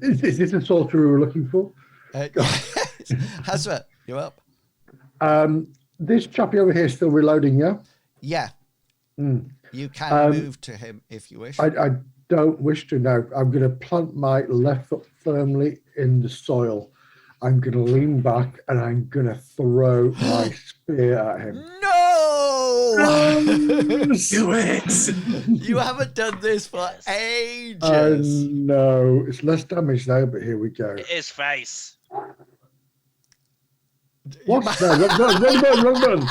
Is this a sorcerer we're looking for? Hazra, you're up. This chappy over here is still reloading, yeah? Yeah. You can move to him if you wish. I don't wish to now. I'm going to plant my left foot firmly in the soil. I'm going to lean back and I'm going to throw my spear at him. No! Do it! You haven't done this for ages. No, it's less damage now, but here we go. His face. What? No, wrong button.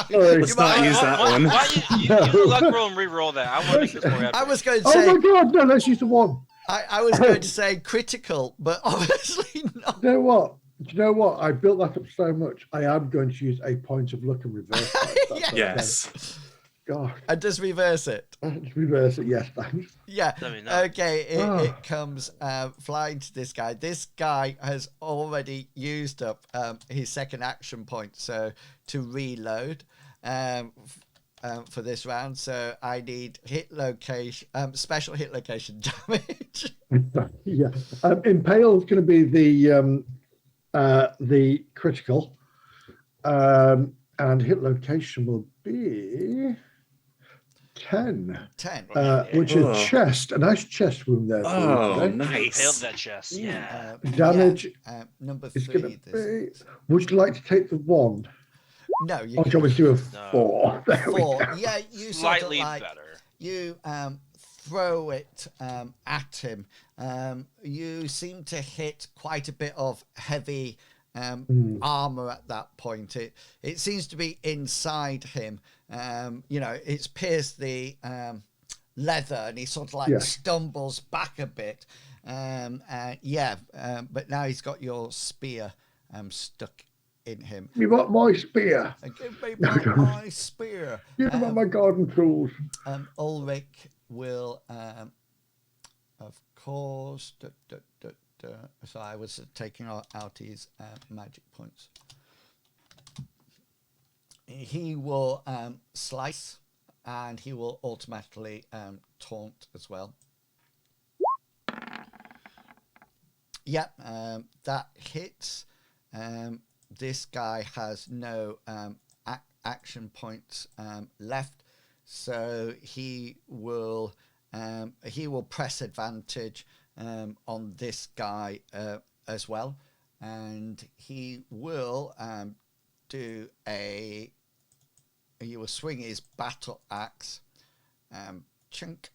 Sorry. Let's not use that one. Why you luck roll and re-roll that? I want to make this more epic. I was going to Oh say. my god, no, let's use the one. I was going to say critical, but obviously not. Do you know what? Do you know what? I built that up so much. I am going to use a point of luck and reverse that. if that's okay. Yes. God, And just reverse it. just reverse it. Yes, thanks. Yeah. Let me know. Okay. It comes flying to this guy. This guy has already used up his second action point, so to reload for this round. So I need hit location, special hit location damage. Yeah. Impale is going to be the critical, and hit location will be 10. 10. Which is Oh. chest, a nice chest wound there. For Oh, you today. Impaled nice. that chest. Yeah. Damage Number is 3. going to be. Would you like to take the 1? No, you Or do you want me to do a No. 4? There we 4. go. Yeah, you Slightly sort of like better. you throw it at him. You seem to hit quite a bit of heavy armor at that point. It seems to be inside him. It's pierced the leather, and he sort of like stumbles back a bit. But now he's got your spear stuck in him. You want my spear? Give me back my spear. Give me my garden tools. Ulrich will, of course. So I was taking out his magic points. He will slice, and he will automatically taunt as well. Yep, that hits. This guy has no action points left, so he will press advantage on this guy as well, and he will he will swing his battle axe. Chink.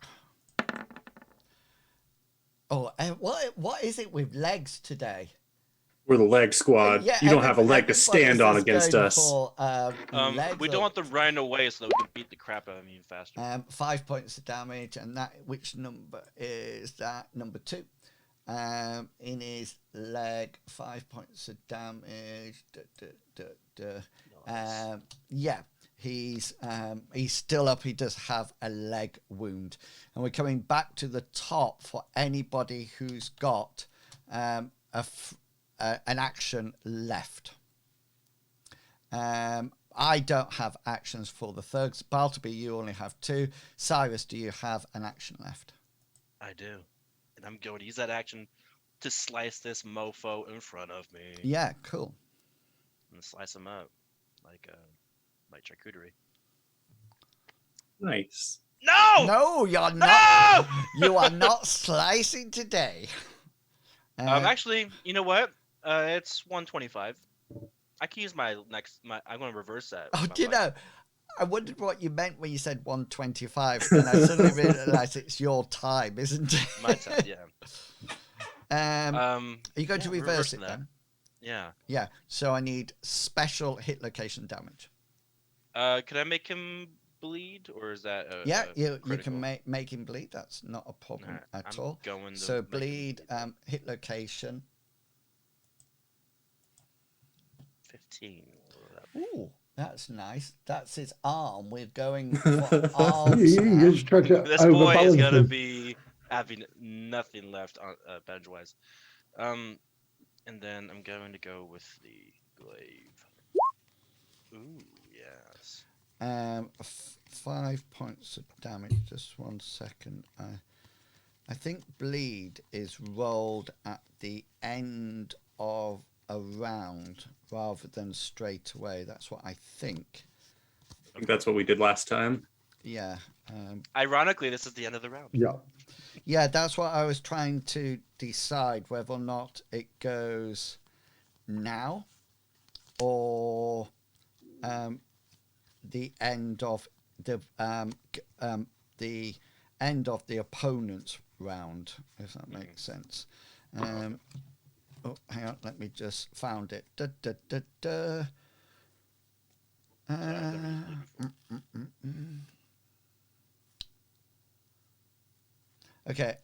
Oh, what is it with legs today? We're the leg squad. Yeah, you don't have a leg to stand on against us. We don't want them running away so that we can beat the crap out of them even faster. 5 points of damage, and which number is that? Number 2. In his leg, 5 points of damage. Nice. He's still up. He does have a leg wound, and we're coming back to the top for anybody who's got an action left. I don't have actions for the thugs. Bartleby, you only have 2. Cyrus, do you have an action left? I do. And I'm going to use that action to slice this mofo in front of me. Yeah, cool. And slice him up like charcuterie. Nice. No! You're not. No! You are not slicing today. Actually, you know what? It's 125. I can use I'm going to reverse that. Oh, do you know? I wondered what you meant when you said 125, and I suddenly realised it's your time, isn't it? My time, yeah. Are you going to reverse it that. then? Yeah. Yeah. So I need special hit location damage. Could I make him bleed, or is that you critical? can make him bleed. That's not a problem at all. Going to So make him bleed, hit location. 15. Ooh, that's nice. That's his arm. We're going for arms. You just try to This boy is overbalance gonna him. be having nothing left on bench wise. And then I'm going to go with the glaive. Ooh, yes. 5 points of damage. Just 1 second. I think bleed is rolled at the end of a round rather than straight away. That's what I think. I think that's what we did last time. Yeah. Ironically, this is the end of the round. Yeah, that's what I was trying to decide, whether or not it goes now or the end of the end of the opponent's round, if that makes sense. Oh, hang on, let me just found it. Okay,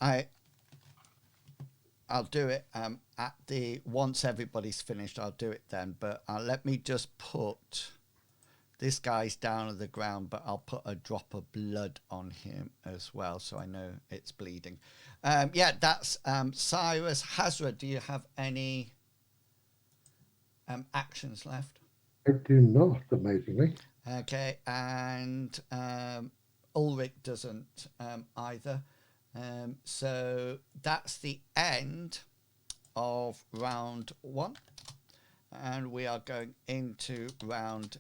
I'll do it at the once everybody's finished. I'll do it then. But let me just put this guy's down on the ground, but I'll put a drop of blood on him as well, so I know it's bleeding. Yeah, that's Cyrus. Hazra, do you have any actions left? I do not, amazingly. Okay, and Ulrich doesn't either. So that's the end of round 1, and we are going into round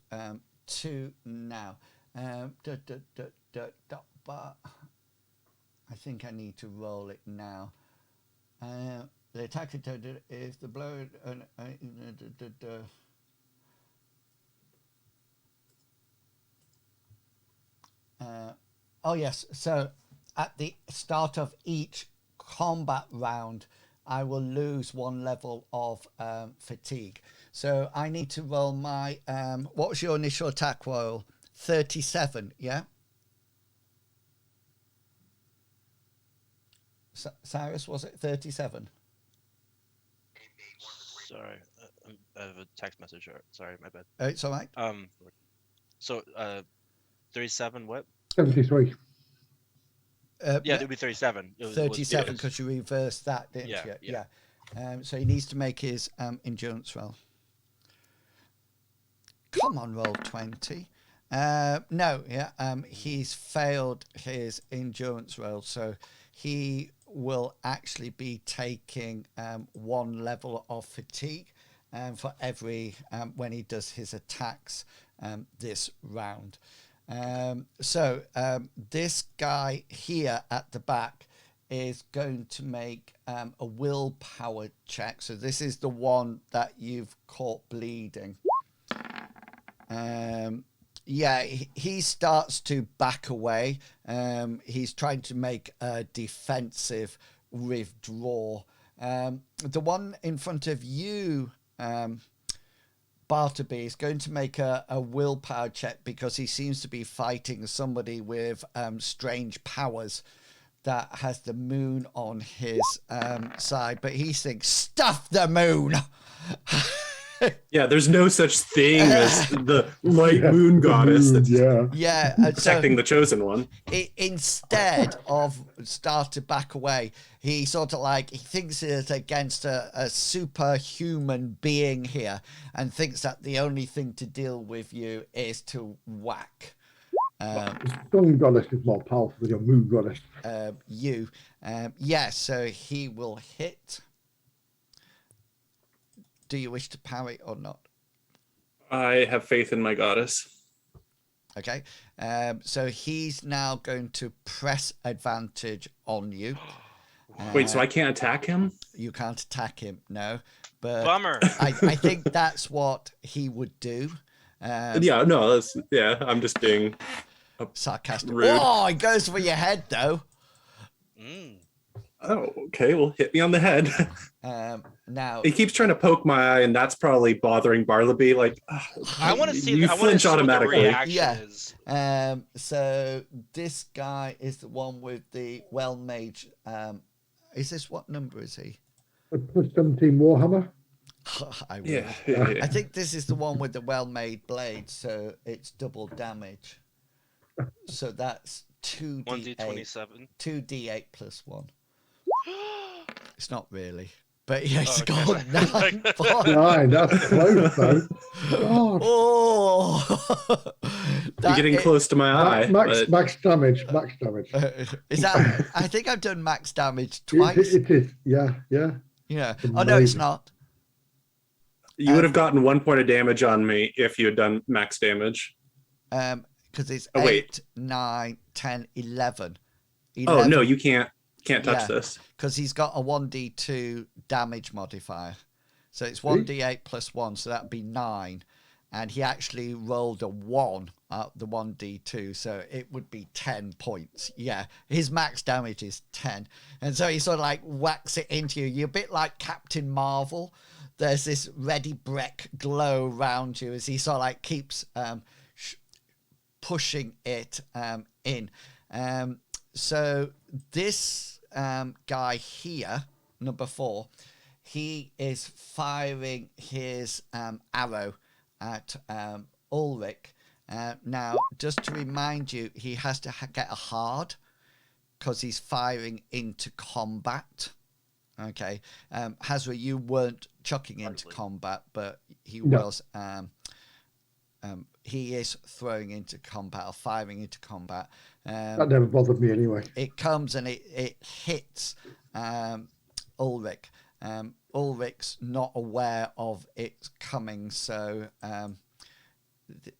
2 now. But I think I need to roll it now. The attack is the blow. Oh yes, so at the start of each combat round, I will lose 1 level of fatigue. So I need to roll my, what was your initial attack roll? 37, yeah? Cyrus, was it 37? Sorry, I have a text message. Sorry, my bad. Oh, it's all right. So 37. What? 73. Yeah, it would be 37. It was 37 because you reversed that, didn't Yeah, you? yeah. So he needs to make his endurance roll. Come on, roll 20. No, yeah, he's failed his endurance roll, so he will actually be taking 1 level of fatigue for every when he does his attacks this round. So this guy here at the back is going to make a willpower check. So this is the one that you've caught bleeding. Yeah, he starts to back away. He's trying to make a defensive withdraw. The one in front of you, Bartleby, is going to make a willpower check because he seems to be fighting somebody with strange powers that has the moon on his side. But he thinks, stuff the moon! Yeah, there's no such thing as the light moon goddess that's Yeah, protecting the chosen one. Instead of start to back away, he sort of he thinks it's against a superhuman being here and thinks that the only thing to deal with you is to whack. The sun goddess is more powerful than your moon goddess. Yeah, so he will hit. Do you wish to parry or not? I have faith in my goddess. Okay. So he's now going to press advantage on you. Wait, so I can't attack him? You can't attack him, no. But Bummer. I think that's what he would do. Yeah, no, I'm just being Sarcastic. rude. Oh, it goes for your head, though. Oh, okay, well, hit me on the head. Now He keeps trying to poke my eye, and that's probably bothering Bartleby. I want to see. You I want to flinch see what the automatically. reaction Yeah. is. So this guy is the one with the well-made. Is this what number is he? A plus 17 Warhammer. I will. Yeah. I think this is the one with the well-made blade, so it's double damage. So that's 2d8. 1d27. 2d8 plus 1. It's not really. But yeah, it's Okay. got 9 points. 9, that's close though. God. Oh! You're getting close to my eye. Max damage. Is that? I think I've done max damage twice. It is. Yeah. Yeah. Oh no, it's Amazing. not. You would have gotten 1 point of damage on me if you had done max damage. Because it's Oh, 8, wait. 9, 10, 11. Oh, no, you can't touch Yeah. this. Because he's got a 1d2 damage modifier. So it's 1d8 plus 1, so that'd be 9. And he actually rolled a 1 out the 1d2, so it would be 10 points. Yeah, his max damage is 10. And so he sort of whacks it into you. You're a bit like Captain Marvel. There's this ready brick glow around you as he sort of keeps pushing it in. So this guy here number 4, he is firing his arrow at Ulrich. Now, just to remind you, he has to get a hard because he's firing into combat. Okay. Hazra, you weren't chucking into combat, but he was. He is throwing into combat or firing into combat. That never bothered me anyway. It comes and it hits Ulrich. Ulrich's not aware of it coming, so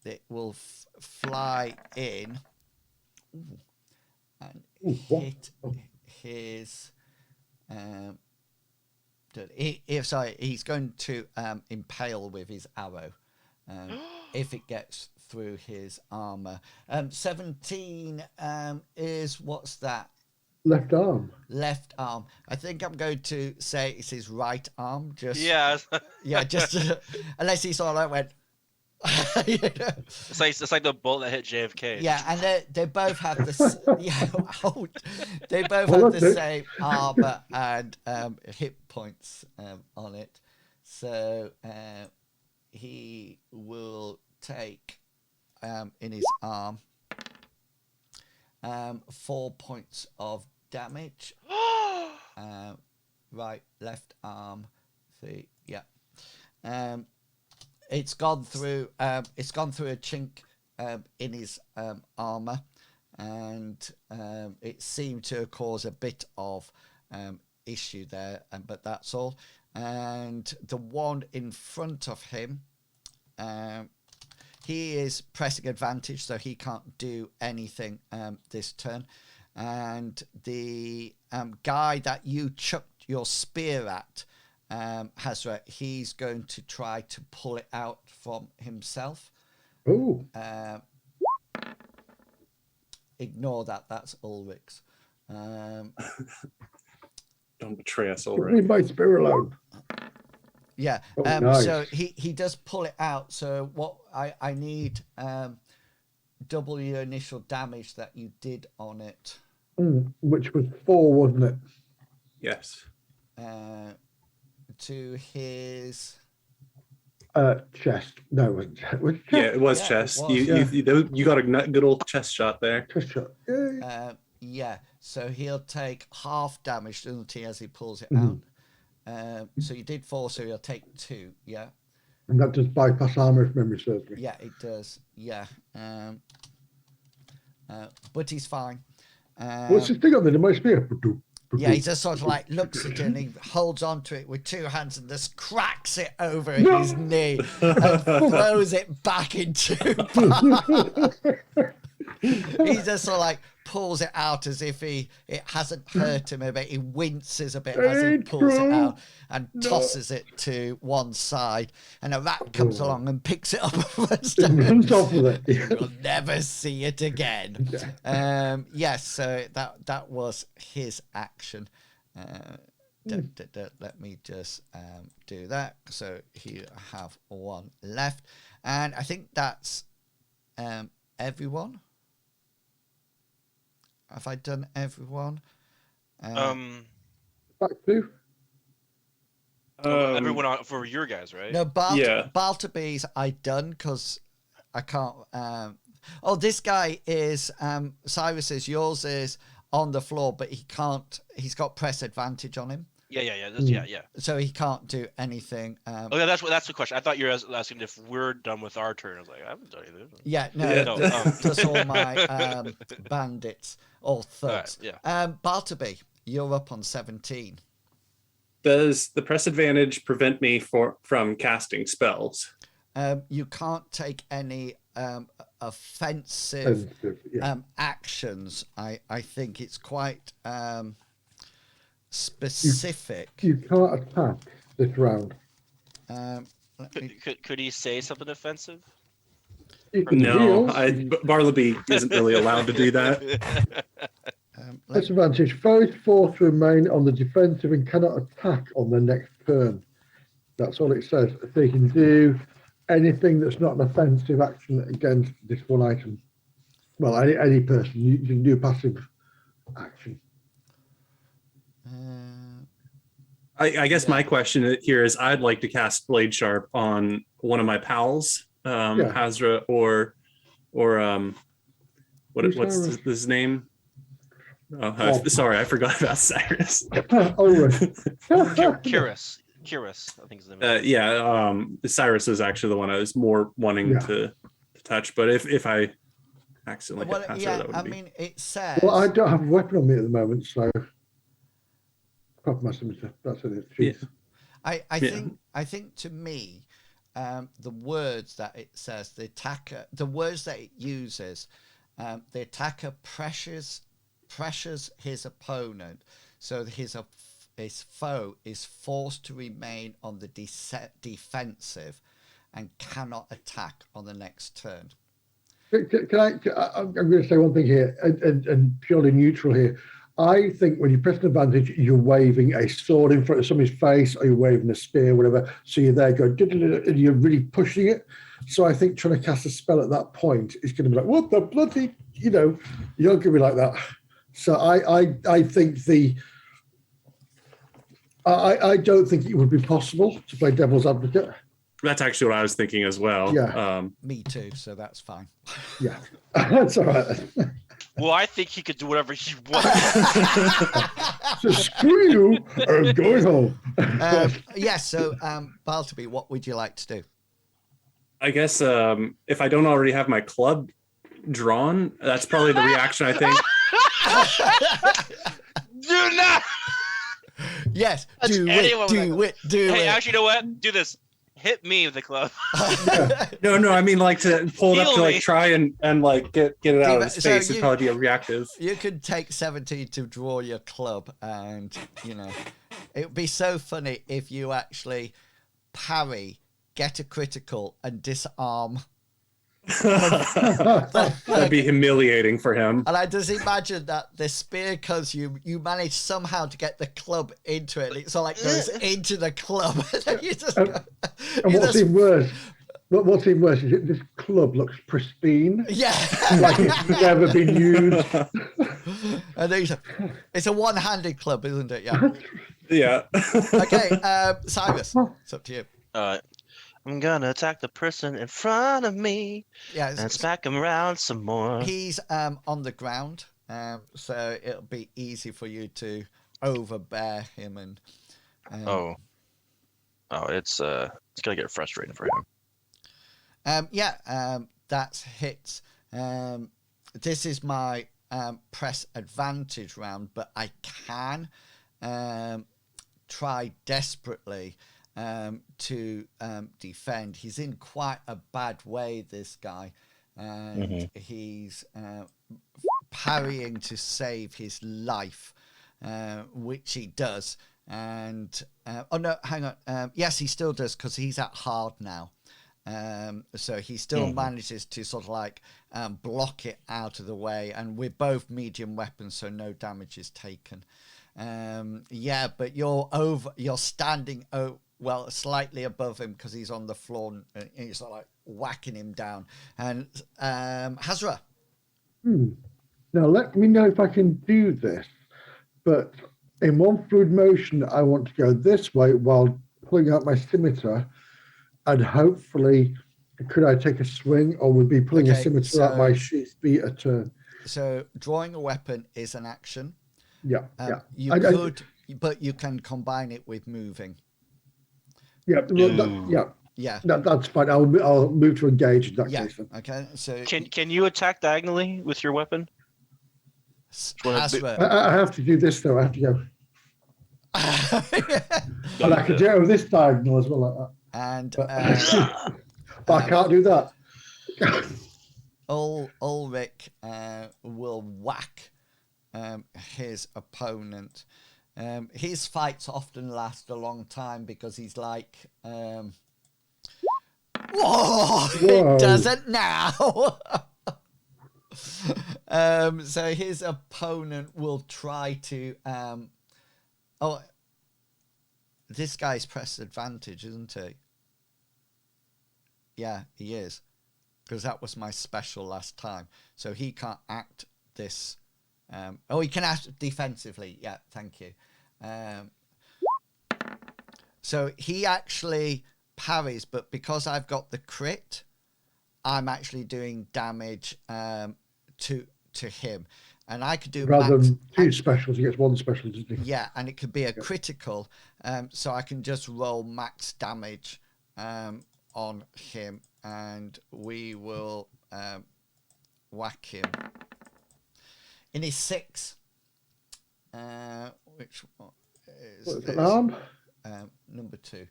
it will fly in and hit his. He's going to impale with his arrow if it gets through his armor. 17 is, what's that? Left arm. Left arm. I think I'm going to say it's his right arm. Just Yeah. yeah. Just unless he sort of went. You know? It's like the bullet that hit JFK. Yeah, and they both have they both have the same armor and hit points on it. So he will take in his arm 4 points of damage. Right, left arm, 3. Yeah. It's gone through a chink in his armor, and it seemed to cause a bit of issue there, but that's all. And the one in front of him, he is pressing advantage, so he can't do anything this turn. And the guy that you chucked your spear at, Hazra, he's going to try to pull it out from himself. Oh. Ignore that. That's Ulrich's. Don't betray us, Leave Ulrich. my spear alone. Yeah. Nice. So he does pull it out. So what I need double your initial damage that you did on it. Which was 4, wasn't it? Yes. To his chest. No, it was chest. Yeah, it was Yeah, chest. it was. You got a good old chest shot there. Chest shot. Yeah. Yeah, so he'll take half damage penalty as he pulls it out. So you did 4, so he'll take 2. Yeah. And that does bypass armor if memory serves me. Yeah, it does. Yeah. But he's fine. What's this thing on there? My spear. Yeah, he just sort of like looks at it and he holds onto it with 2 hands and just cracks it over his knee and throws it back into he just sort of like pulls it out as if it hasn't hurt him a bit. He winces a bit as he pulls it out and tosses it to one side, and a rat comes along and picks it up and runs off with it. You'll never see it again. Yes, so that was his action. Let me just do that. So you have 1 left, and I think that's everyone. Have I done everyone? Back to. Everyone for your guys, right? No, Yeah. Balterby's I done because I can't. This guy is Cyrus's. Yours is on the floor, but he can't. He's got press advantage on him. Yeah. So he can't do anything. Okay, that's the question. I thought you were asking if we're done with our turn. I was like, I haven't done anything. Yeah, no, Yeah. just all my bandits or thugs. All right, Bartleby, you're up on 17. Does the press advantage prevent me from casting spells? You can't take any offensive actions. I think it's quite specific. You can't attack this round. Could he say something offensive? No, Bartleby isn't really allowed to do that. Disadvantage. Foes forced to remain on the defensive and cannot attack on the next turn. That's all it says. So you can do anything that's not an offensive action against this one item. Well, any person. You can do passive action. I guess my question here is I'd like to cast Blade Sharp on one of my pals, Hazra or what's his name? Oh, sorry, I forgot about Cyrus. Cyrus, I think his name is. Cyrus is actually the one I was more wanting to touch, but if I accidentally hit Hazra, that would be... mean, it says... Well, I don't have a weapon on me at the moment, so... That's it. Yeah. I think to me, the words that it says, the words that it uses, the attacker pressures his opponent, so that his foe is forced to remain on the defensive and cannot attack on the next turn. I'm going to say one thing here, and purely neutral here. I think when you press an advantage, you're waving a sword in front of somebody's face, or you're waving a spear, whatever. So you're there going, and you're really pushing it. So I think trying to cast a spell at that point is going to be like, what the bloody, you're not going to be like that. So I think I don't think it would be possible to play devil's advocate. That's actually what I was thinking as well. Yeah. Me too, so that's fine. Yeah, that's all right. Well, I think he could do whatever he wants. So screw you, I'm going home. So Bartleby, what would you like to do? I guess if I don't already have my club drawn, that's probably the reaction, I think. Do not! Yes, do it. Hey, actually, you know what? Do this. Hit me with the club. No, I mean like to pull it up to like try and like get it out of his face would probably be a reactive. You could take 17 to draw your club, and it would be so funny if you actually parry, get a critical, and disarm. That'd be humiliating for him. And I just imagine that the spear, because you manage somehow to get the club into it, and it's all like goes into the club. And you just and what's even worse? What's even worse is this club looks pristine. Yeah, like it's never been used. And it's a one-handed club, isn't it? Yeah. Yeah. Okay, Cyrus, it's up to you. I'm gonna attack the person in front of me. Yeah, and smack him around some more. He's on the ground, so it'll be easy for you to overbear him and. It's gonna get frustrating for him. That's hits. This is my press advantage round, but I can try desperately to defend. He's in quite a bad way, this guy, and he's parrying to save his life, which he does. And hang on. Yes, he still does, because he's at hard now. So he still manages to sort of like block it out of the way, and we're both medium weapons, so no damage is taken. But you're standing slightly above him, because he's on the floor, and he's sort of like whacking him down. And Hazra. Now let me know if I can do this, but in one fluid motion, I want to go this way while pulling out my scimitar, and hopefully, could I take a swing, or would be pulling a scimitar out my sheath be a turn? So drawing a weapon is an action. Yeah. You could, but you can combine it with moving. Yeah. That's fine. I'll move to engage in that case. Then. Okay. So can you attack diagonally with your weapon? I have to do this though. I have to go. And I can do it with this diagonal as well, like that. And but I can't do that. Ulrich will whack his opponent. His fights often last a long time, because he's like, whoa, it doesn't now. So his opponent will try to this guy's press advantage, isn't he? Yeah, he is, because that was my special last time, so he can't act this. He can act defensively. Yeah, thank you. So he actually parries, but because I've got the crit, I'm actually doing damage to him. And I could do Rather max, than two specials, he gets one special, doesn't he? yeah, and it could be a critical. So I can just roll max damage on him, and we will whack him in his 6. Which one is What's this? an arm? Number 2.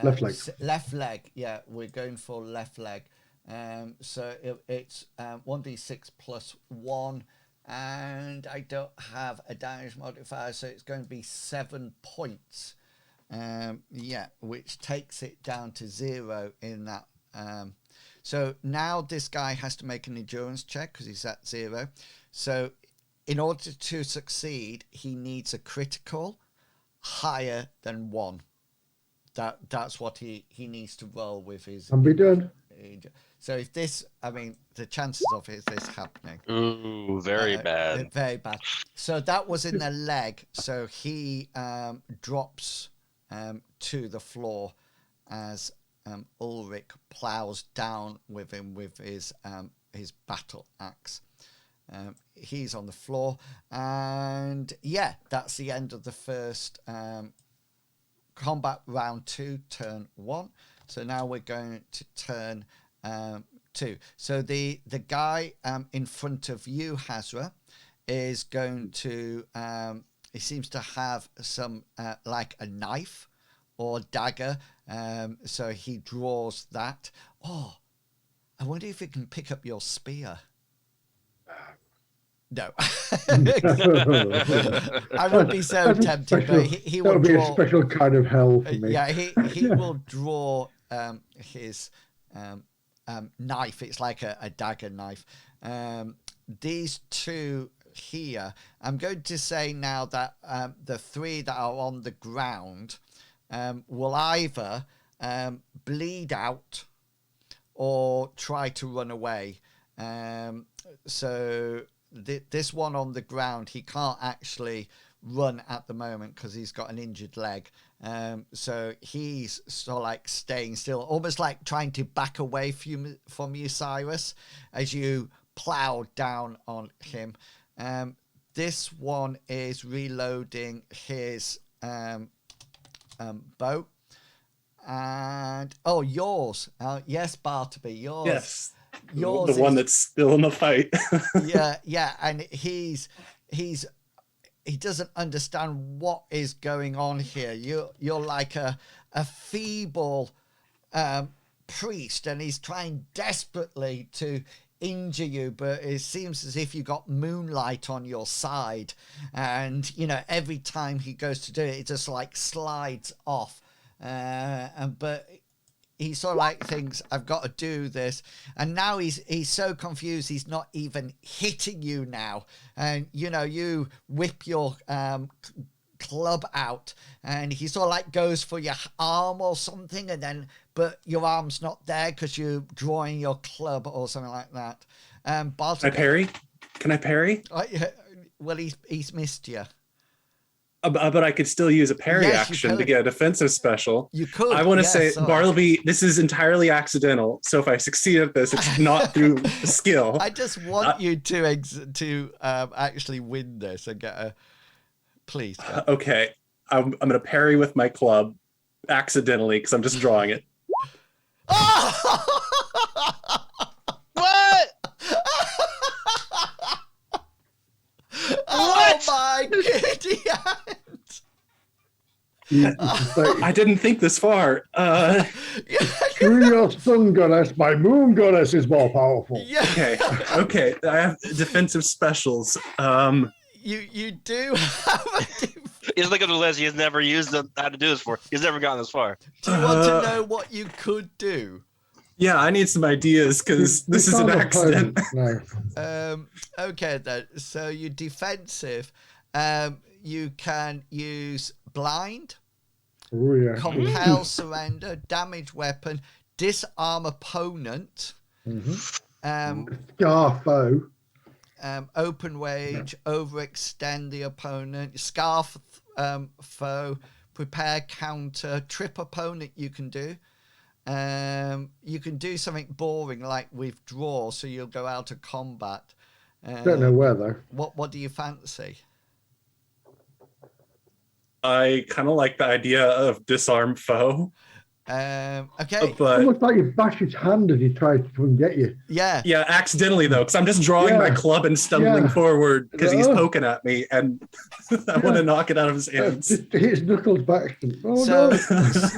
Left leg. Left leg. Yeah, we're going for left leg. So it's 1d6 plus 1, and I don't have a damage modifier, so it's going to be 7 points. Yeah, which takes it down to 0 in that. So now this guy has to make an endurance check because he's at 0. So in order to succeed, he needs a critical higher than 1. That's what he needs to roll with his. And be done. So if this, I mean, the chances of this happening. Ooh, very bad. Very bad. So that was in the leg. So he drops to the floor as Ulrich plows down with him with his battle axe. He's on the floor, and yeah, that's the end of the first combat round 2, turn 1. So now we're going to turn 2. So the guy in front of you, Hazra, is going to he seems to have some like a knife or dagger, so he draws that. Oh, I wonder if he can pick up your spear. No. I would be so tempted, but he will That would be draw a special kind of hell for me. yeah, he will draw his knife. It's like a dagger knife. These two here, I'm going to say now that the 3 that are on the ground will either bleed out or try to run away. So this one on the ground, he can't actually run at the moment because he's got an injured leg. So he's sort of like staying still, almost like trying to back away from you, Cyrus, as you plow down on him. This one is reloading his bow. And yours. Yes, Bartleby, yours. Yes. Yours the one that's still in the fight. yeah, and he doesn't understand what is going on here. You're like a feeble priest, and he's trying desperately to injure you, but it seems as if you got moonlight on your side, and every time he goes to do it, it just like slides off. But he sort of like thinks, I've got to do this. And now he's so confused, he's not even hitting you now. And, you whip your club out, and he sort of like goes for your arm or something, but your arm's not there because you're drawing your club or something like that. Can I parry? Can I parry? Well, he's missed you. But I could still use a parry action to get a defensive special. You could. I want to say, Bartleby, this is entirely accidental. So if I succeed at this, it's not through skill. I just want you to actually win this and get a. Please. Go. Okay, I'm going to parry with my club accidentally because I'm just drawing it. What? Oh my goodness! I didn't think this far. Through your sun goddess, my moon goddess is more powerful. Yeah. Okay. I have defensive specials. You do have a He's looking at the list. He has never used how to do this before. He's never gotten this far. Do you want to know what you could do? Yeah, I need some ideas because this is an accident. No. Okay then. So you defensive. You can use blind, Oh, yeah. compel surrender, damage weapon, disarm opponent, Scarfo. Open wage, overextend the opponent, scarf foe, prepare, counter, trip opponent you can do. You can do something boring like withdraw, so you'll go out of combat. Don't know where though. What do you fancy? I kind of like the idea of disarm foe. Okay. But Almost like you bash his hand as he tries to come and get you. Yeah. yeah, accidentally though, because I'm just drawing my Yeah. club and stumbling Yeah. forward because he's Oh. poking at me, and I want to knock it out of his hands. Just hit his knuckles back. Oh So, no!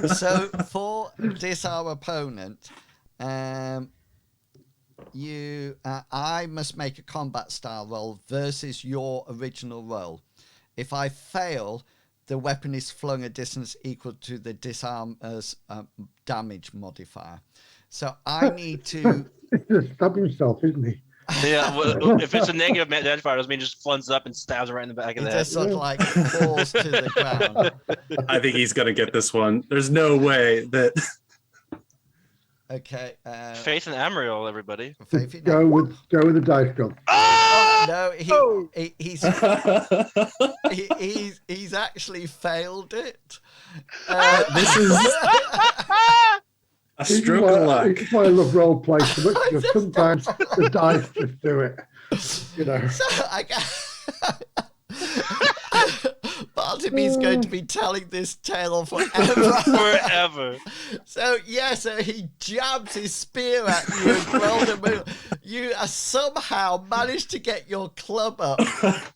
so for disarm opponent, I must make a combat style roll versus your original roll. If I fail, the weapon is flung a distance equal to the disarmer's damage modifier. So I need to. He's just stabbing himself, isn't he? Yeah, well, if it's a negative identifier, doesn't mean he just flunks up and stabs right in the back of He the head. just sort of like falls to the ground. I think he's gonna get this one. There's no way that. Okay. Faith and Amriel, everybody. Faith in Go with the dice god. No, he's actually failed it. This is a stroke of luck. It's why I love role play so much, because sometimes the dice just do it. You know. So Bartleby's going to be telling this tale forever. Forever. So he jabs his spear at you and Queldermoon. You somehow manage to get your club up,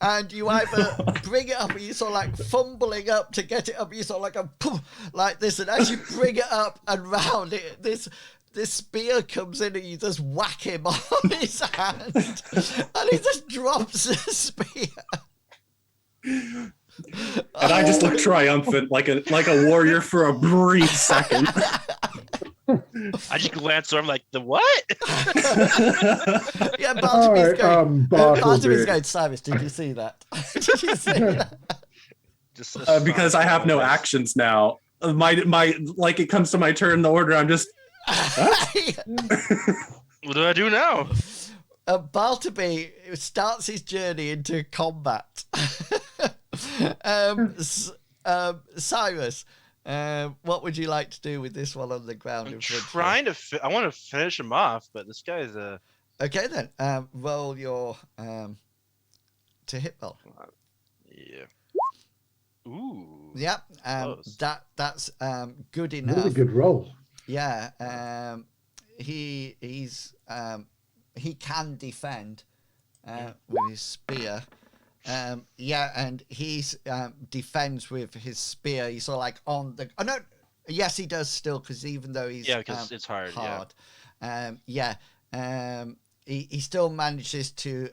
and you either bring it up, and you sort of like fumbling up to get it up, you sort of like a poof, like this, and as you bring it up and round it, this spear comes in and you just whack him on his hand, and he just drops the spear. And I just look triumphant, like a warrior for a brief second. I just glance over, I'm like, the what? Yeah, Bartleby's Bartleby. going, Cyrus, did you see that? Did you see that? Just Because I have no actions now. My like it comes to my turn, the order, I'm just. What do I do now? Bartleby starts his journey into combat. Cyrus, what would you like to do with this one on the ground? I'm trying to. I want to finish him off, but this guy's a. Okay then. Roll your to hit roll. Yeah. Ooh. Yeah. Close. That's good enough. Really good roll. Yeah. He can defend with his spear. And he's defends with his spear. He's sort of like on the. Oh no, yes, he does still, because even though he's because it's hard. He still manages to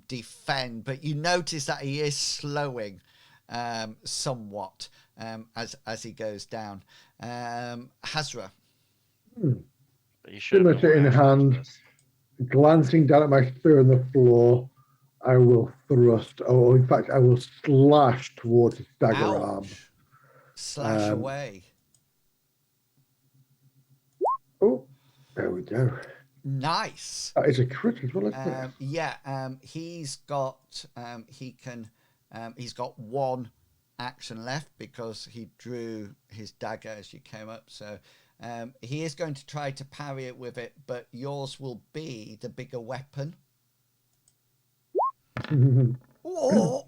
defend, but you notice that he is slowing somewhat as he goes down. Hazra. But you should have Scimitar in hand, glancing down at my spear on the floor, I will thrust, or in fact, I will slash towards his dagger arm. Ouch. Slash away. Oh, there we go. Nice. That is a crit as well, isn't it? He's got he's got one action left because he drew his dagger as you came up. So he is going to try to parry it with it, but yours will be the bigger weapon. Oh,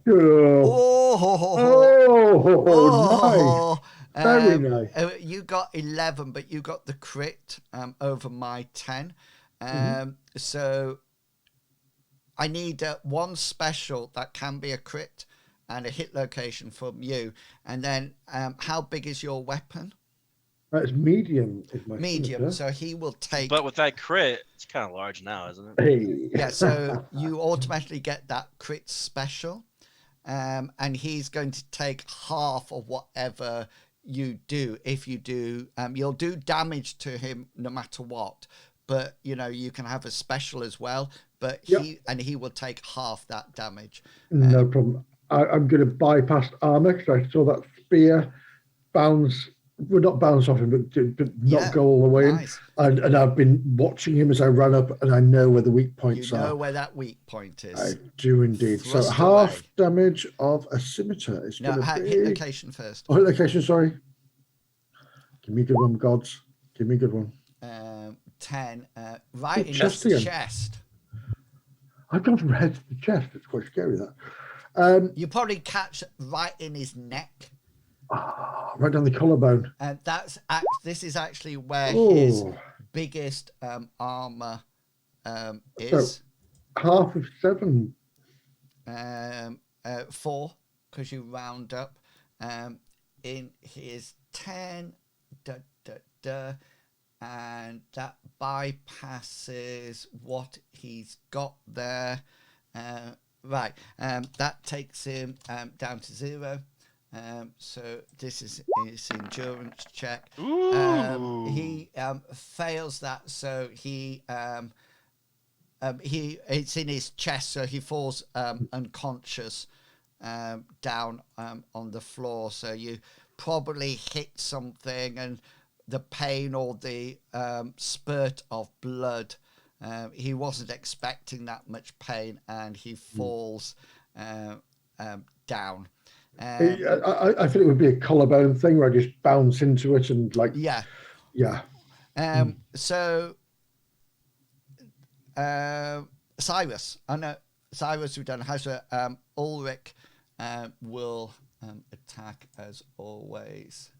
Nice. Very nice. You got 11, but you got the crit over my 10. So I need one special that can be a crit and a hit location from you. And then how big is your weapon? That's medium. Medium. So he will take. But with that crit, it's kind of large now, isn't it? Hey. Yeah, so you automatically get that crit special. And he's going to take half of whatever you do. If you do, you'll do damage to him no matter what. But, you can have a special as well. But he will take half that damage. No problem. I'm going to bypass armor because I saw that spear bounce would not bounce off him, but not Yeah, go all the way nice. in. And I've been watching him as I run up, and I know where the weak You points know are. where that weak point is. I do indeed. So Thrust half away. damage of a scimitar is No, going to be. hit location first. Oh, hit location. Sorry. Give me a good one, gods. Give me a good one. 10. Right in chest his again. chest. I've gone from head to the chest. It's quite scary, that. You probably catch right in his neck. Right down the collarbone. And this is actually where his Oh, biggest armor is. so half of 7. 4, because you round up. In his 10, and that bypasses what he's got there. Right, that takes him down to 0. So this is his endurance check. He fails that, so it's in his chest, so he falls unconscious down on the floor. So you probably hit something, and the pain or the spurt of blood. He wasn't expecting that much pain, and he falls down. I think it would be a collarbone thing where I just bounce into it and Yeah. So Cyrus, I know Cyrus, we've done Hazra. Ulrich will attack as always.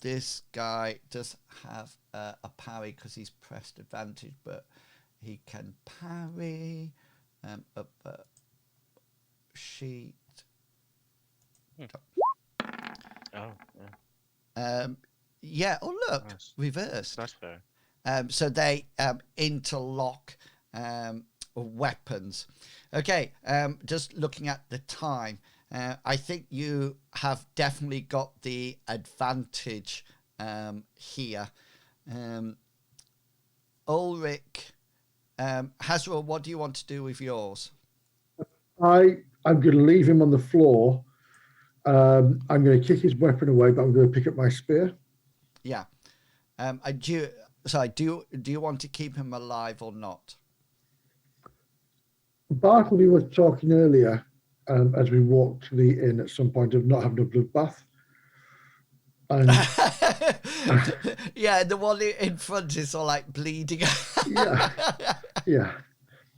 This guy does have a parry because he's pressed advantage, but he can parry up a sheet. Oh, yeah. Oh, look, nice. reversed. That's fair. So they interlock weapons. Okay, just looking at the time, I think you have definitely got the advantage here. Ulrich, Hazra, what do you want to do with yours? I'm going to leave him on the floor. I'm going to kick his weapon away, but I'm going to pick up my spear. Yeah. Do you want to keep him alive or not? Bartleby was talking earlier as we walked to the inn at some point of not having a bloodbath. And yeah, the one in front is all like bleeding. yeah.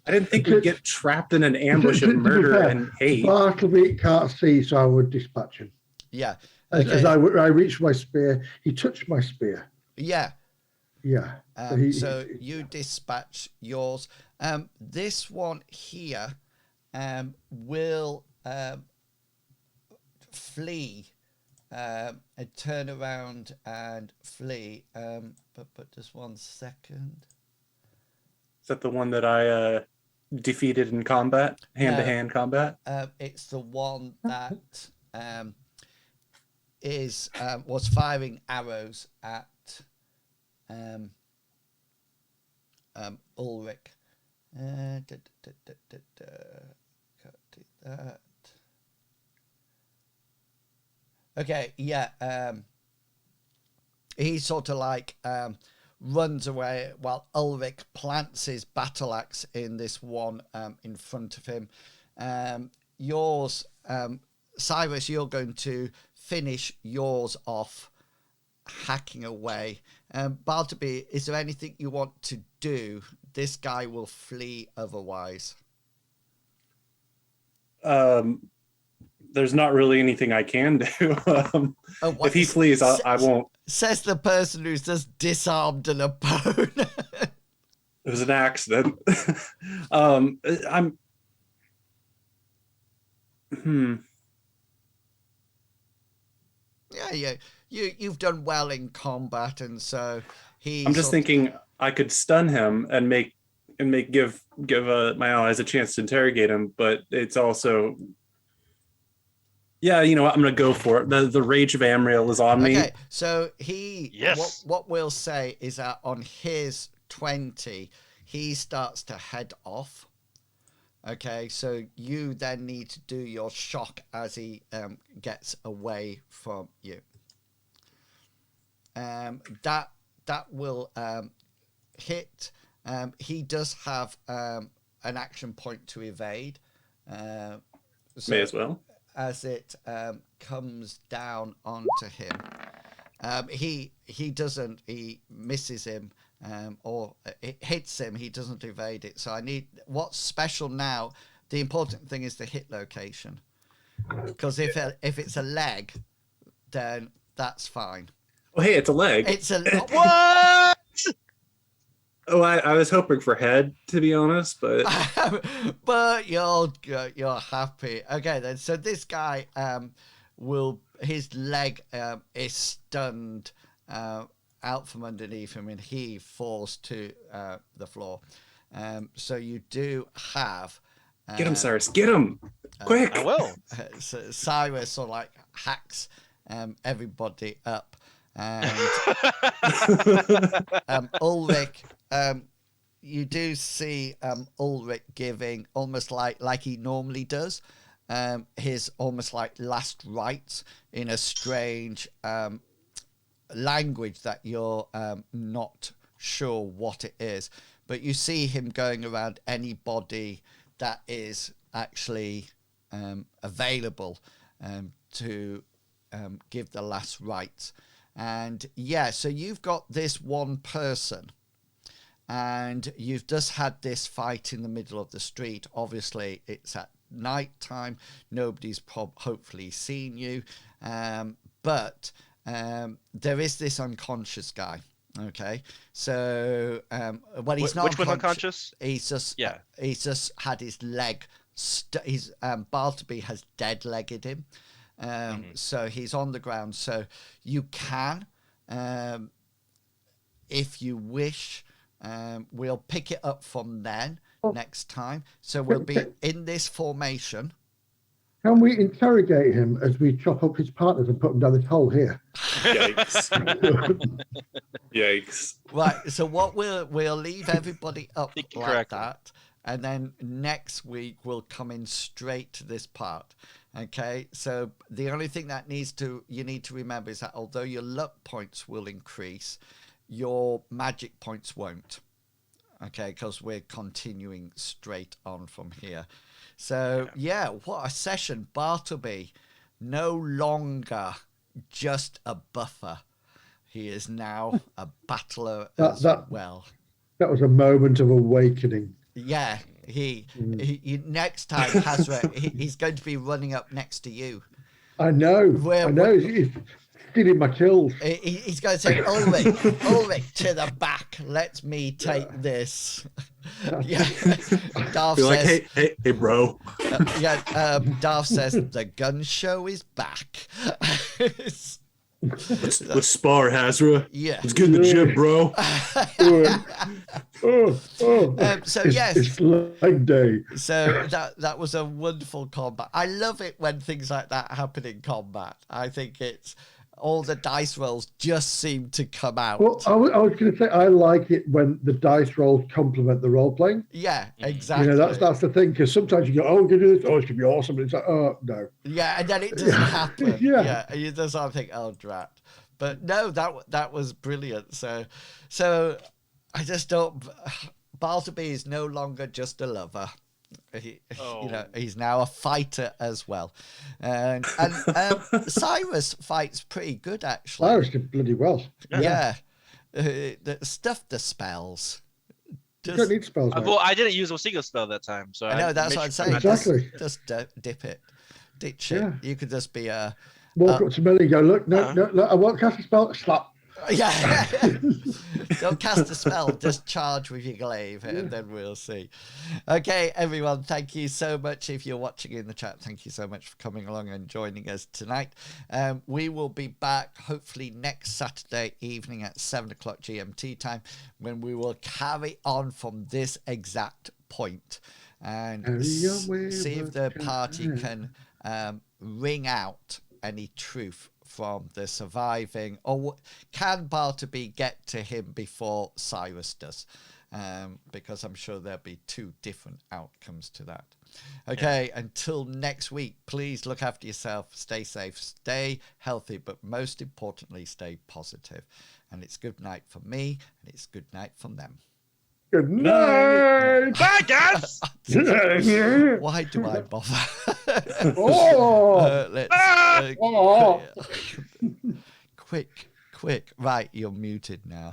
I didn't think you'd get trapped in an ambush of murder and hate. Bartleby can't see, so I would dispatch him. Yeah. As I reached my spear, he touched my spear. Yeah. Yeah. So you dispatch yours. This one here will flee, turn around and flee. But just 1 second. Is that the one that I defeated in combat, hand-to-hand combat? It's the one that was firing arrows at Ulrich. Can't do that. Okay, yeah. He sort of like runs away while Ulrich plants his battle axe in this one in front of him. Yours, Cyrus, you're going to finish yours off hacking away. Bartleby, is there anything you want to do? This guy will flee otherwise. There's not really anything I can do. If he flees, I won't. Says the person who's just disarmed an opponent. It was an accident. Yeah. You've done well in combat, and so I'm just thinking I could stun him and give my allies a chance to interrogate him, but it's also. Yeah, you know what? I'm going to go for it. The rage of Amriel is on me. Okay, so he... Yes. What we'll say is that on his 20, he starts to head off. Okay, so you then need to do your shock as he gets away from you. That will hit. He does have an action point to evade. So May as well. as it comes down onto him, he doesn't. He misses him, or it hits him. He doesn't evade it. So I need what's special now. The important thing is the hit location, because if it's a leg, then that's fine. Oh, hey, it's a leg. It's a What? Oh, I was hoping for head, to be honest, but but you're happy. Okay, then. So this guy his leg is stunned out from underneath him, and he falls to the floor. So you do have. Get him, Cyrus. Get him. Quick. I will. So Cyrus sort of like hacks everybody up. And Ulrich, you do see Ulrich giving almost like he normally does, his almost like last rites in a strange language that you're not sure what it is. But you see him going around anybody that is actually available to give the last rites. And yeah, so you've got this one person, and you've just had this fight in the middle of the street. Obviously, it's at night time. Nobody's hopefully seen you, but there is this unconscious guy. Okay, so well, he's not. Which was unconscious? He's just he's just had his leg. He's Bartleby has dead-legged him. So he's on the ground. So you can, if you wish, we'll pick it up from then next time. So we'll be in this formation. Can we interrogate him as we chop up his partners and put them down this hole here? Yikes. Yikes. Right. So what we'll leave everybody up like correctly. that. And then next week we'll come in straight to this part. Okay, so the only thing that you need to remember is that although your luck points will increase, your magic points won't. Okay, because we're continuing straight on from here. So yeah, what a session. Bartleby, no longer just a buffer. He is now a battler as well. That was a moment of awakening. Yeah, he next time, Hazra, he's going to be running up next to you. I know. He's stealing my kills. He's going to say, Ulrich, to the back. Let me take this. Yeah. Darth Be says, like, hey, bro. Darth says, the gun show is back. Let's spar, Hazra. Yeah. Let's get in the gym, bro. So yes, it's leg day. So that was a wonderful combat. I love it when things like that happen in combat. I think it's all the dice rolls just seem to come out. Well, I was going to say I like it when the dice rolls complement the role playing. Yeah, exactly. You know, that's the thing, because sometimes you go, oh, we're going to do this. Oh, it's going to be awesome. And it's like, oh, no. Yeah, and then it doesn't happen. Yeah. And you just sort of think, oh, drat. But no, that was brilliant. So I just don't. Bartleby is no longer just a lover. He's now a fighter as well. And Cyrus fights pretty good, actually. Cyrus did bloody well. Yeah. Stuff the spells. You don't need spells, mate. Well, I didn't use a single spell that time, so I know, that's what I'm saying. Exactly. Just dip it. Ditch it. Yeah. You could just be a... Walk up to Melanie and go, look, no, I won't cast a spell. Slap. Yeah. Don't cast a spell, just charge with your glaive, and then we'll see. Okay, everyone, thank you so much. If you're watching in the chat, thank you so much for coming along and joining us tonight. We will be back hopefully next Saturday evening at 7 o'clock GMT time, when we will carry on from this exact point and see if the party can wring out any truth from the surviving, or can Bartleby get to him before Cyrus does? because I'm sure there'll be two different outcomes to that. Okay, until next week, please look after yourself, stay safe, stay healthy, but most importantly, stay positive. And it's good night for me, and it's good night from them. Good night. Bye, guys. Why do I bother? Oh. Let's Oh. quick. Right, you're muted now.